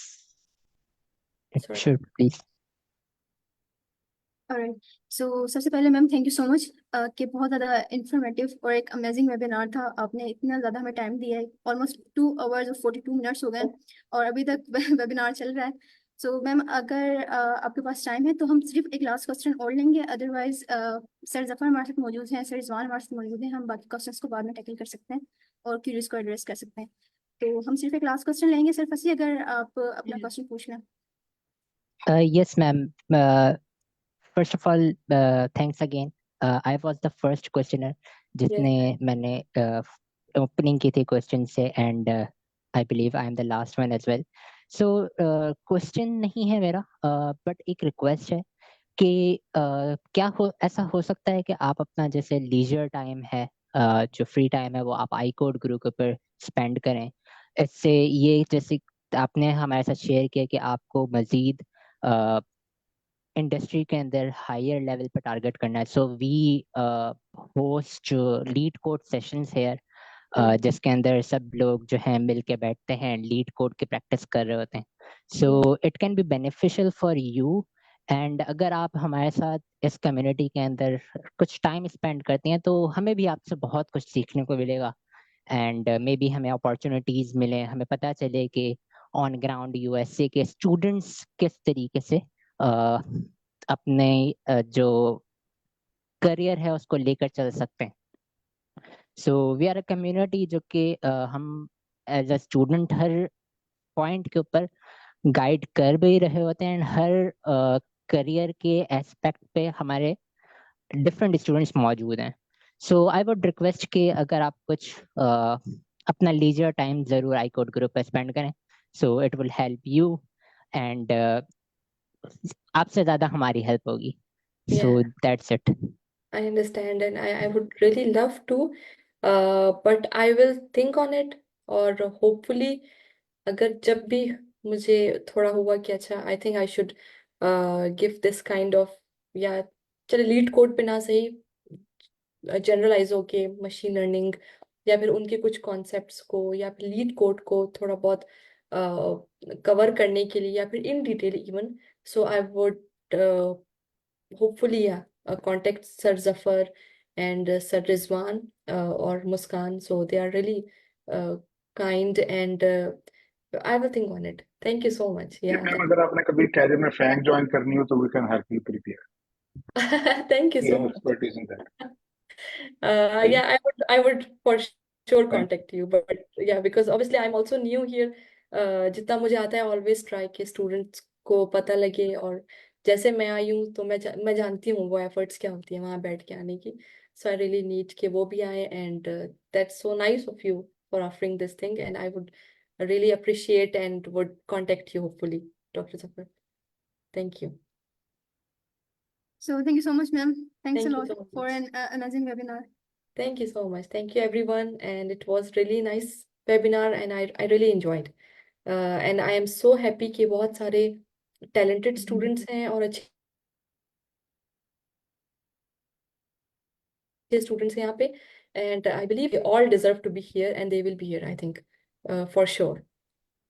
Sorry. sure, please. Alright so सबसे पहले ma'am thank you so much कि बहुत ज़्यादा इंफॉर्मेटिव और एक अमेजिंग वेबिनार था। आपने इतना ज़्यादा हमें टाइम दिया है, ऑलमोस्ट 2 hours और 42 minutes हो गए और अभी तक वेबिनार चल रहा है। सो मैम अगर आपके पास टाइम है तो हम सिर्फ एक लास्ट क्वेश्चन और लेंगे, अदरवाइज सर जफ़र हमारे साथ मौजूद हैं, सर रिजवान हमारे साथ मौजूद हैं, हम बाकी क्वेश्चंस को बाद में टैकल कर सकते हैं और क्यूरीज को एड्रेस कर सकते हैं। तो हम सिर्फ एक लास्ट क्वेश्चन लेंगे। सर फसी अगर आप अपना क्वेश्चन पूछ लें। Yes, ma'am. First of all, thanks again. I was the first questioner जिसने मैंने ओपनिंग की थी क्वेश्चन से, and I believe I am the last one as well. So question नहीं है मेरा, बट एक रिक्वेस्ट है कि क्या ऐसा हो सकता है कि आप अपना जैसे लीजर टाइम है, जो फ्री टाइम है वो आप आई कोड गुरु के ऊपर स्पेंड करें। इससे ये जैसे आपने हमारे साथ शेयर किया कि आपको मजीद इंडस्ट्री के अंदर हायर लेवल पर टारगेट करना है, so we host LeetCode sessions here, जिसके अंदर सब लोग जो हैं मिल के बैठते हैं, लीड कोड की प्रैक्टिस कर रहे होते हैं। So it can be beneficial for you, and अगर आप हमारे साथ इस कम्युनिटी के अंदर कुछ टाइम स्पेंड करती हैं तो हमें भी आपसे बहुत कुछ सीखने को मिलेगा, एंड मे बी हमें अपॉर्चुनिटीज मिले, हमें पता चले कि ऑन ग्राउंड USA के स्टूडेंट्स किस तरीके से अपने जो करियर है उसको लेकर चल सकते हैं। So we are a community जो कि हम एज अ स्टूडेंट हर पॉइंट के ऊपर गाइड कर भी रहे होते हैं, हर करियर के एस्पेक्ट पे हमारे डिफरेंट स्टूडेंट्स मौजूद हैं। सो आई वुड रिक्वेस्ट कि अगर आप कुछ अपना लीजर टाइम ज़रूर आई कोड ग्रुप पे स्पेंड करें, so it will help you, and आपसे ज़्यादा हमारी हेल्प होगी। सो Yeah, that's it. I understand, and I would really love to, but I will think on it, और hopefully अगर जब भी मुझे थोड़ा हुआ कि अच्छा I think I should give this kind of, या चले लीड कोड पे ना सही, जनरलाइज होके मशीन लर्निंग या फिर उनके कुछ कॉन्सेप्ट्स को या फिर लीड कोड को थोड़ा बहुत कवर करने के लिए या फिर in detail even, so I would hopefully contact Sir Zafar and Sir Rizwan or Muskan, so they are really kind, and I will think on it. Thank you so much. Yeah, ma'am अगर आपने कभी career में Fang join करनी हो तो we can help you prepare, thank you we so have much. Expertise in that. Yeah, I would for sure contact you, but yeah, because obviously I'm also new here. जितना मुझे आता है always try कि students को पता लगे, और जैसे मैं आई हूँ तो मैं जानती हूँ वो एफर्ट्स क्या होती है वहाँ बैठ के आने की, सो आई रियली नीड कि वो भी आए, and that's so nice of you for offering this thing, and I would really appreciate and would contact you hopefully, Dr. Zafar. Thank you. So thank you so much, ma'am. Thanks a Thank you lot so for much. an amazing webinar. Thank you so much. Thank you everyone, and it was really nice webinar, and I really enjoyed. And I am so happy कि बहुत सारे talented students हैं और अच्छे students हैं यहाँ पे, and I believe they all deserve to be here, and they will be here, I think, for sure.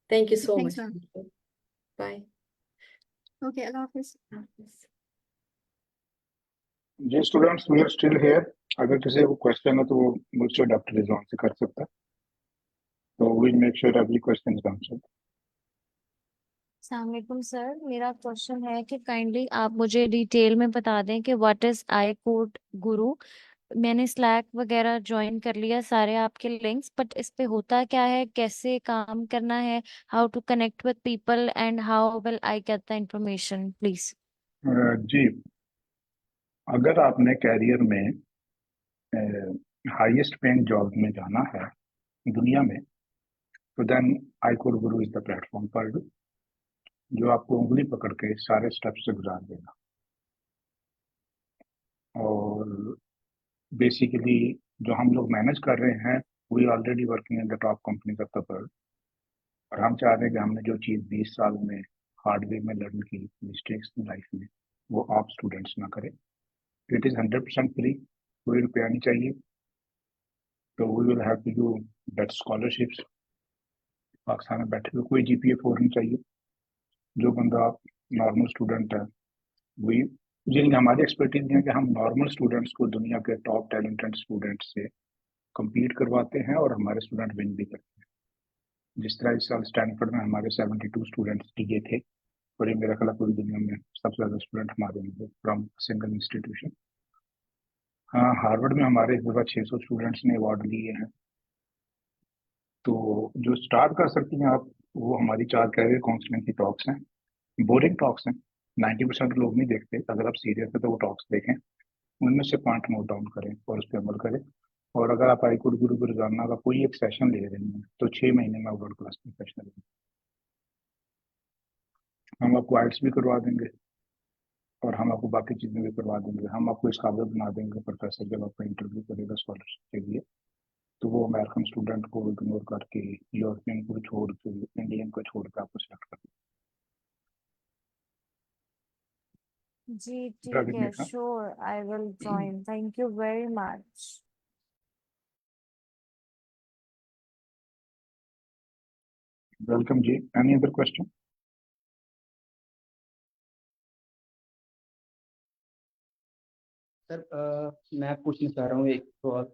Thank you so Thanks, much. ma'am. Bye. Okay, Allah Hafiz. जी students we are still here, अगर किसी को question है तो वो मुझसे doctor Rizwan से कर सकता है, तो we make sure every question is answered. अस्सलाम वालेकुम सर, मेरा क्वेश्चन है कि काइंडली आप मुझे डिटेल में बता दें कि व्हाट इज आई कोड गुरु। मैंने स्लैक वगैरह ज्वाइन कर लिया, सारे आपके लिंक्स, बट इस पे होता क्या है, कैसे काम करना है, how to connect with people, and how will I get the information please. जी अगर आपने कैरियर में हाईएस्ट पेइंग जॉब में जाना है दुनिया में, तो then I code Guru is the platform for you. जो आपको उंगली पकड़ के सारे स्टेप्स से गुजार देगा। और बेसिकली जो हम लोग मैनेज कर रहे हैं, we already working in the top companies of the world, और हम चाह रहे हैं कि हमने जो चीज़ 20 साल में हार्डवेयर में लर्न की मिस्टेक्स इन लाइफ में, वो आप स्टूडेंट्स ना करें। इट इज़ 100% फ्री, कोई रुपया नहीं चाहिए। तो we will have to do that scholarships. Pakistan में बैठे हुए कोई GPA 4 नहीं चाहिए। जो बंदा नॉर्मल स्टूडेंट है, वही जिनकी हमारी एक्सपर्टीज है कि हम नॉर्मल स्टूडेंट्स को दुनिया के टॉप टैलेंटेड स्टूडेंट्स से compete करवाते हैं और हमारे स्टूडेंट विन भी करते हैं। जिस तरह इस साल स्टैनफोर्ड में हमारे 72 स्टूडेंट्स टिके थे, और ये मेरा ख्याल है पूरी दुनिया में सबसे ज़्यादा स्टूडेंट हमारे में फ्रॉम सिंगल इंस्टीट्यूशन। हाँ, हार्वर्ड में हमारे इस दफ़ा 600 स्टूडेंट्स ने अवार्ड लिए हैं। तो जो स्टार्ट कर सकती हैं आप, वो हमारी 4 कैरियर काउंसलिंग की टॉक्स हैं। बोरिंग टॉक्स हैं, 90% लोग नहीं देखते। अगर आप सीरियस है तो वो टॉक्स देखें, उनमें से पॉइंट नोट डाउन करें और उस पर अमल करें। और अगर आप आईकोड गुरु को रोजाना का कोई एक सेशन ले रहे हैं, तो 6 महीने में वर्ल्ड क्लास प्रोफेशनल हैं। हम आपको आइट्स भी करवा देंगे और हम आपको बाकी चीज़ें भी करवा देंगे। हम आपको इस काबिल बना देंगे प्रोफेसर, जब आपका इंटरव्यू करेगा स्कॉलरशिप के लिए, तो वो अमेरिकन स्टूडेंट को इग्नोर करके, यूरोपियन को छोड़ के, इंडियन को छोड़ के आपको सेलेक्ट कर जी देगा। ठीक है, sure I will join. Thank you very much. Welcome जी। Any other question? सर मैं पूछना चाह रहा हूँ एक सवाल।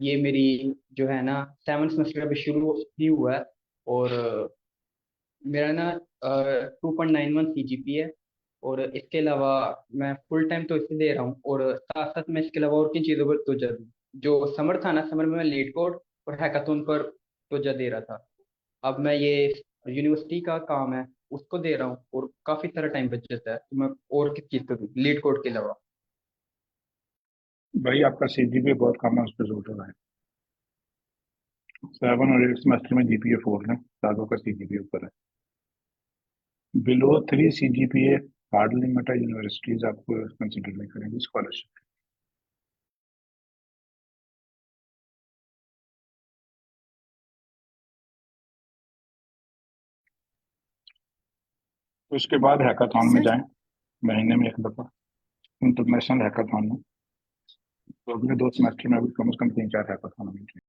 ये मेरी जो है ना 7th सेमेस्टर अभी शुरू ही हुआ है, और मेरा ना 2.91 CGPA है, और इसके अलावा मैं फुल टाइम तो इसे दे रहा हूँ, और साथ साथ मैं इसके अलावा और किन चीज़ों पर तवज्जो दूँ। जो समर था ना, समर में मैं लीड कोड और हैकाथन पर तवज्जो दे रहा था। अब मैं ये यूनिवर्सिटी का काम है उसको दे रहा हूँ, और काफ़ी सारा टाइम बच जाता है, तो मैं और किस चीज़ को दूँ लीड कोड के अलावा? भाई आपका CGPA बहुत कम है, उस पर जोर हो रहा है। 7 और 8 सेमेस्टर में GPA 4 है, सालों का CGPA ऊपर है। बिलो 3 CGPA हार्ड लिमिट है, यूनिवर्सिटीज आपको कंसिडर नहीं करेंगी स्कॉलरशिप। तो उसके बाद हैकाथॉन में सर जाएं, महीने में एक दफ़ा इंटरनेशनल हैकाथॉन में। तो अगले 2 सेमेस्टर में भी कम से कम 3-4 हैकाथॉन होने चाहिए।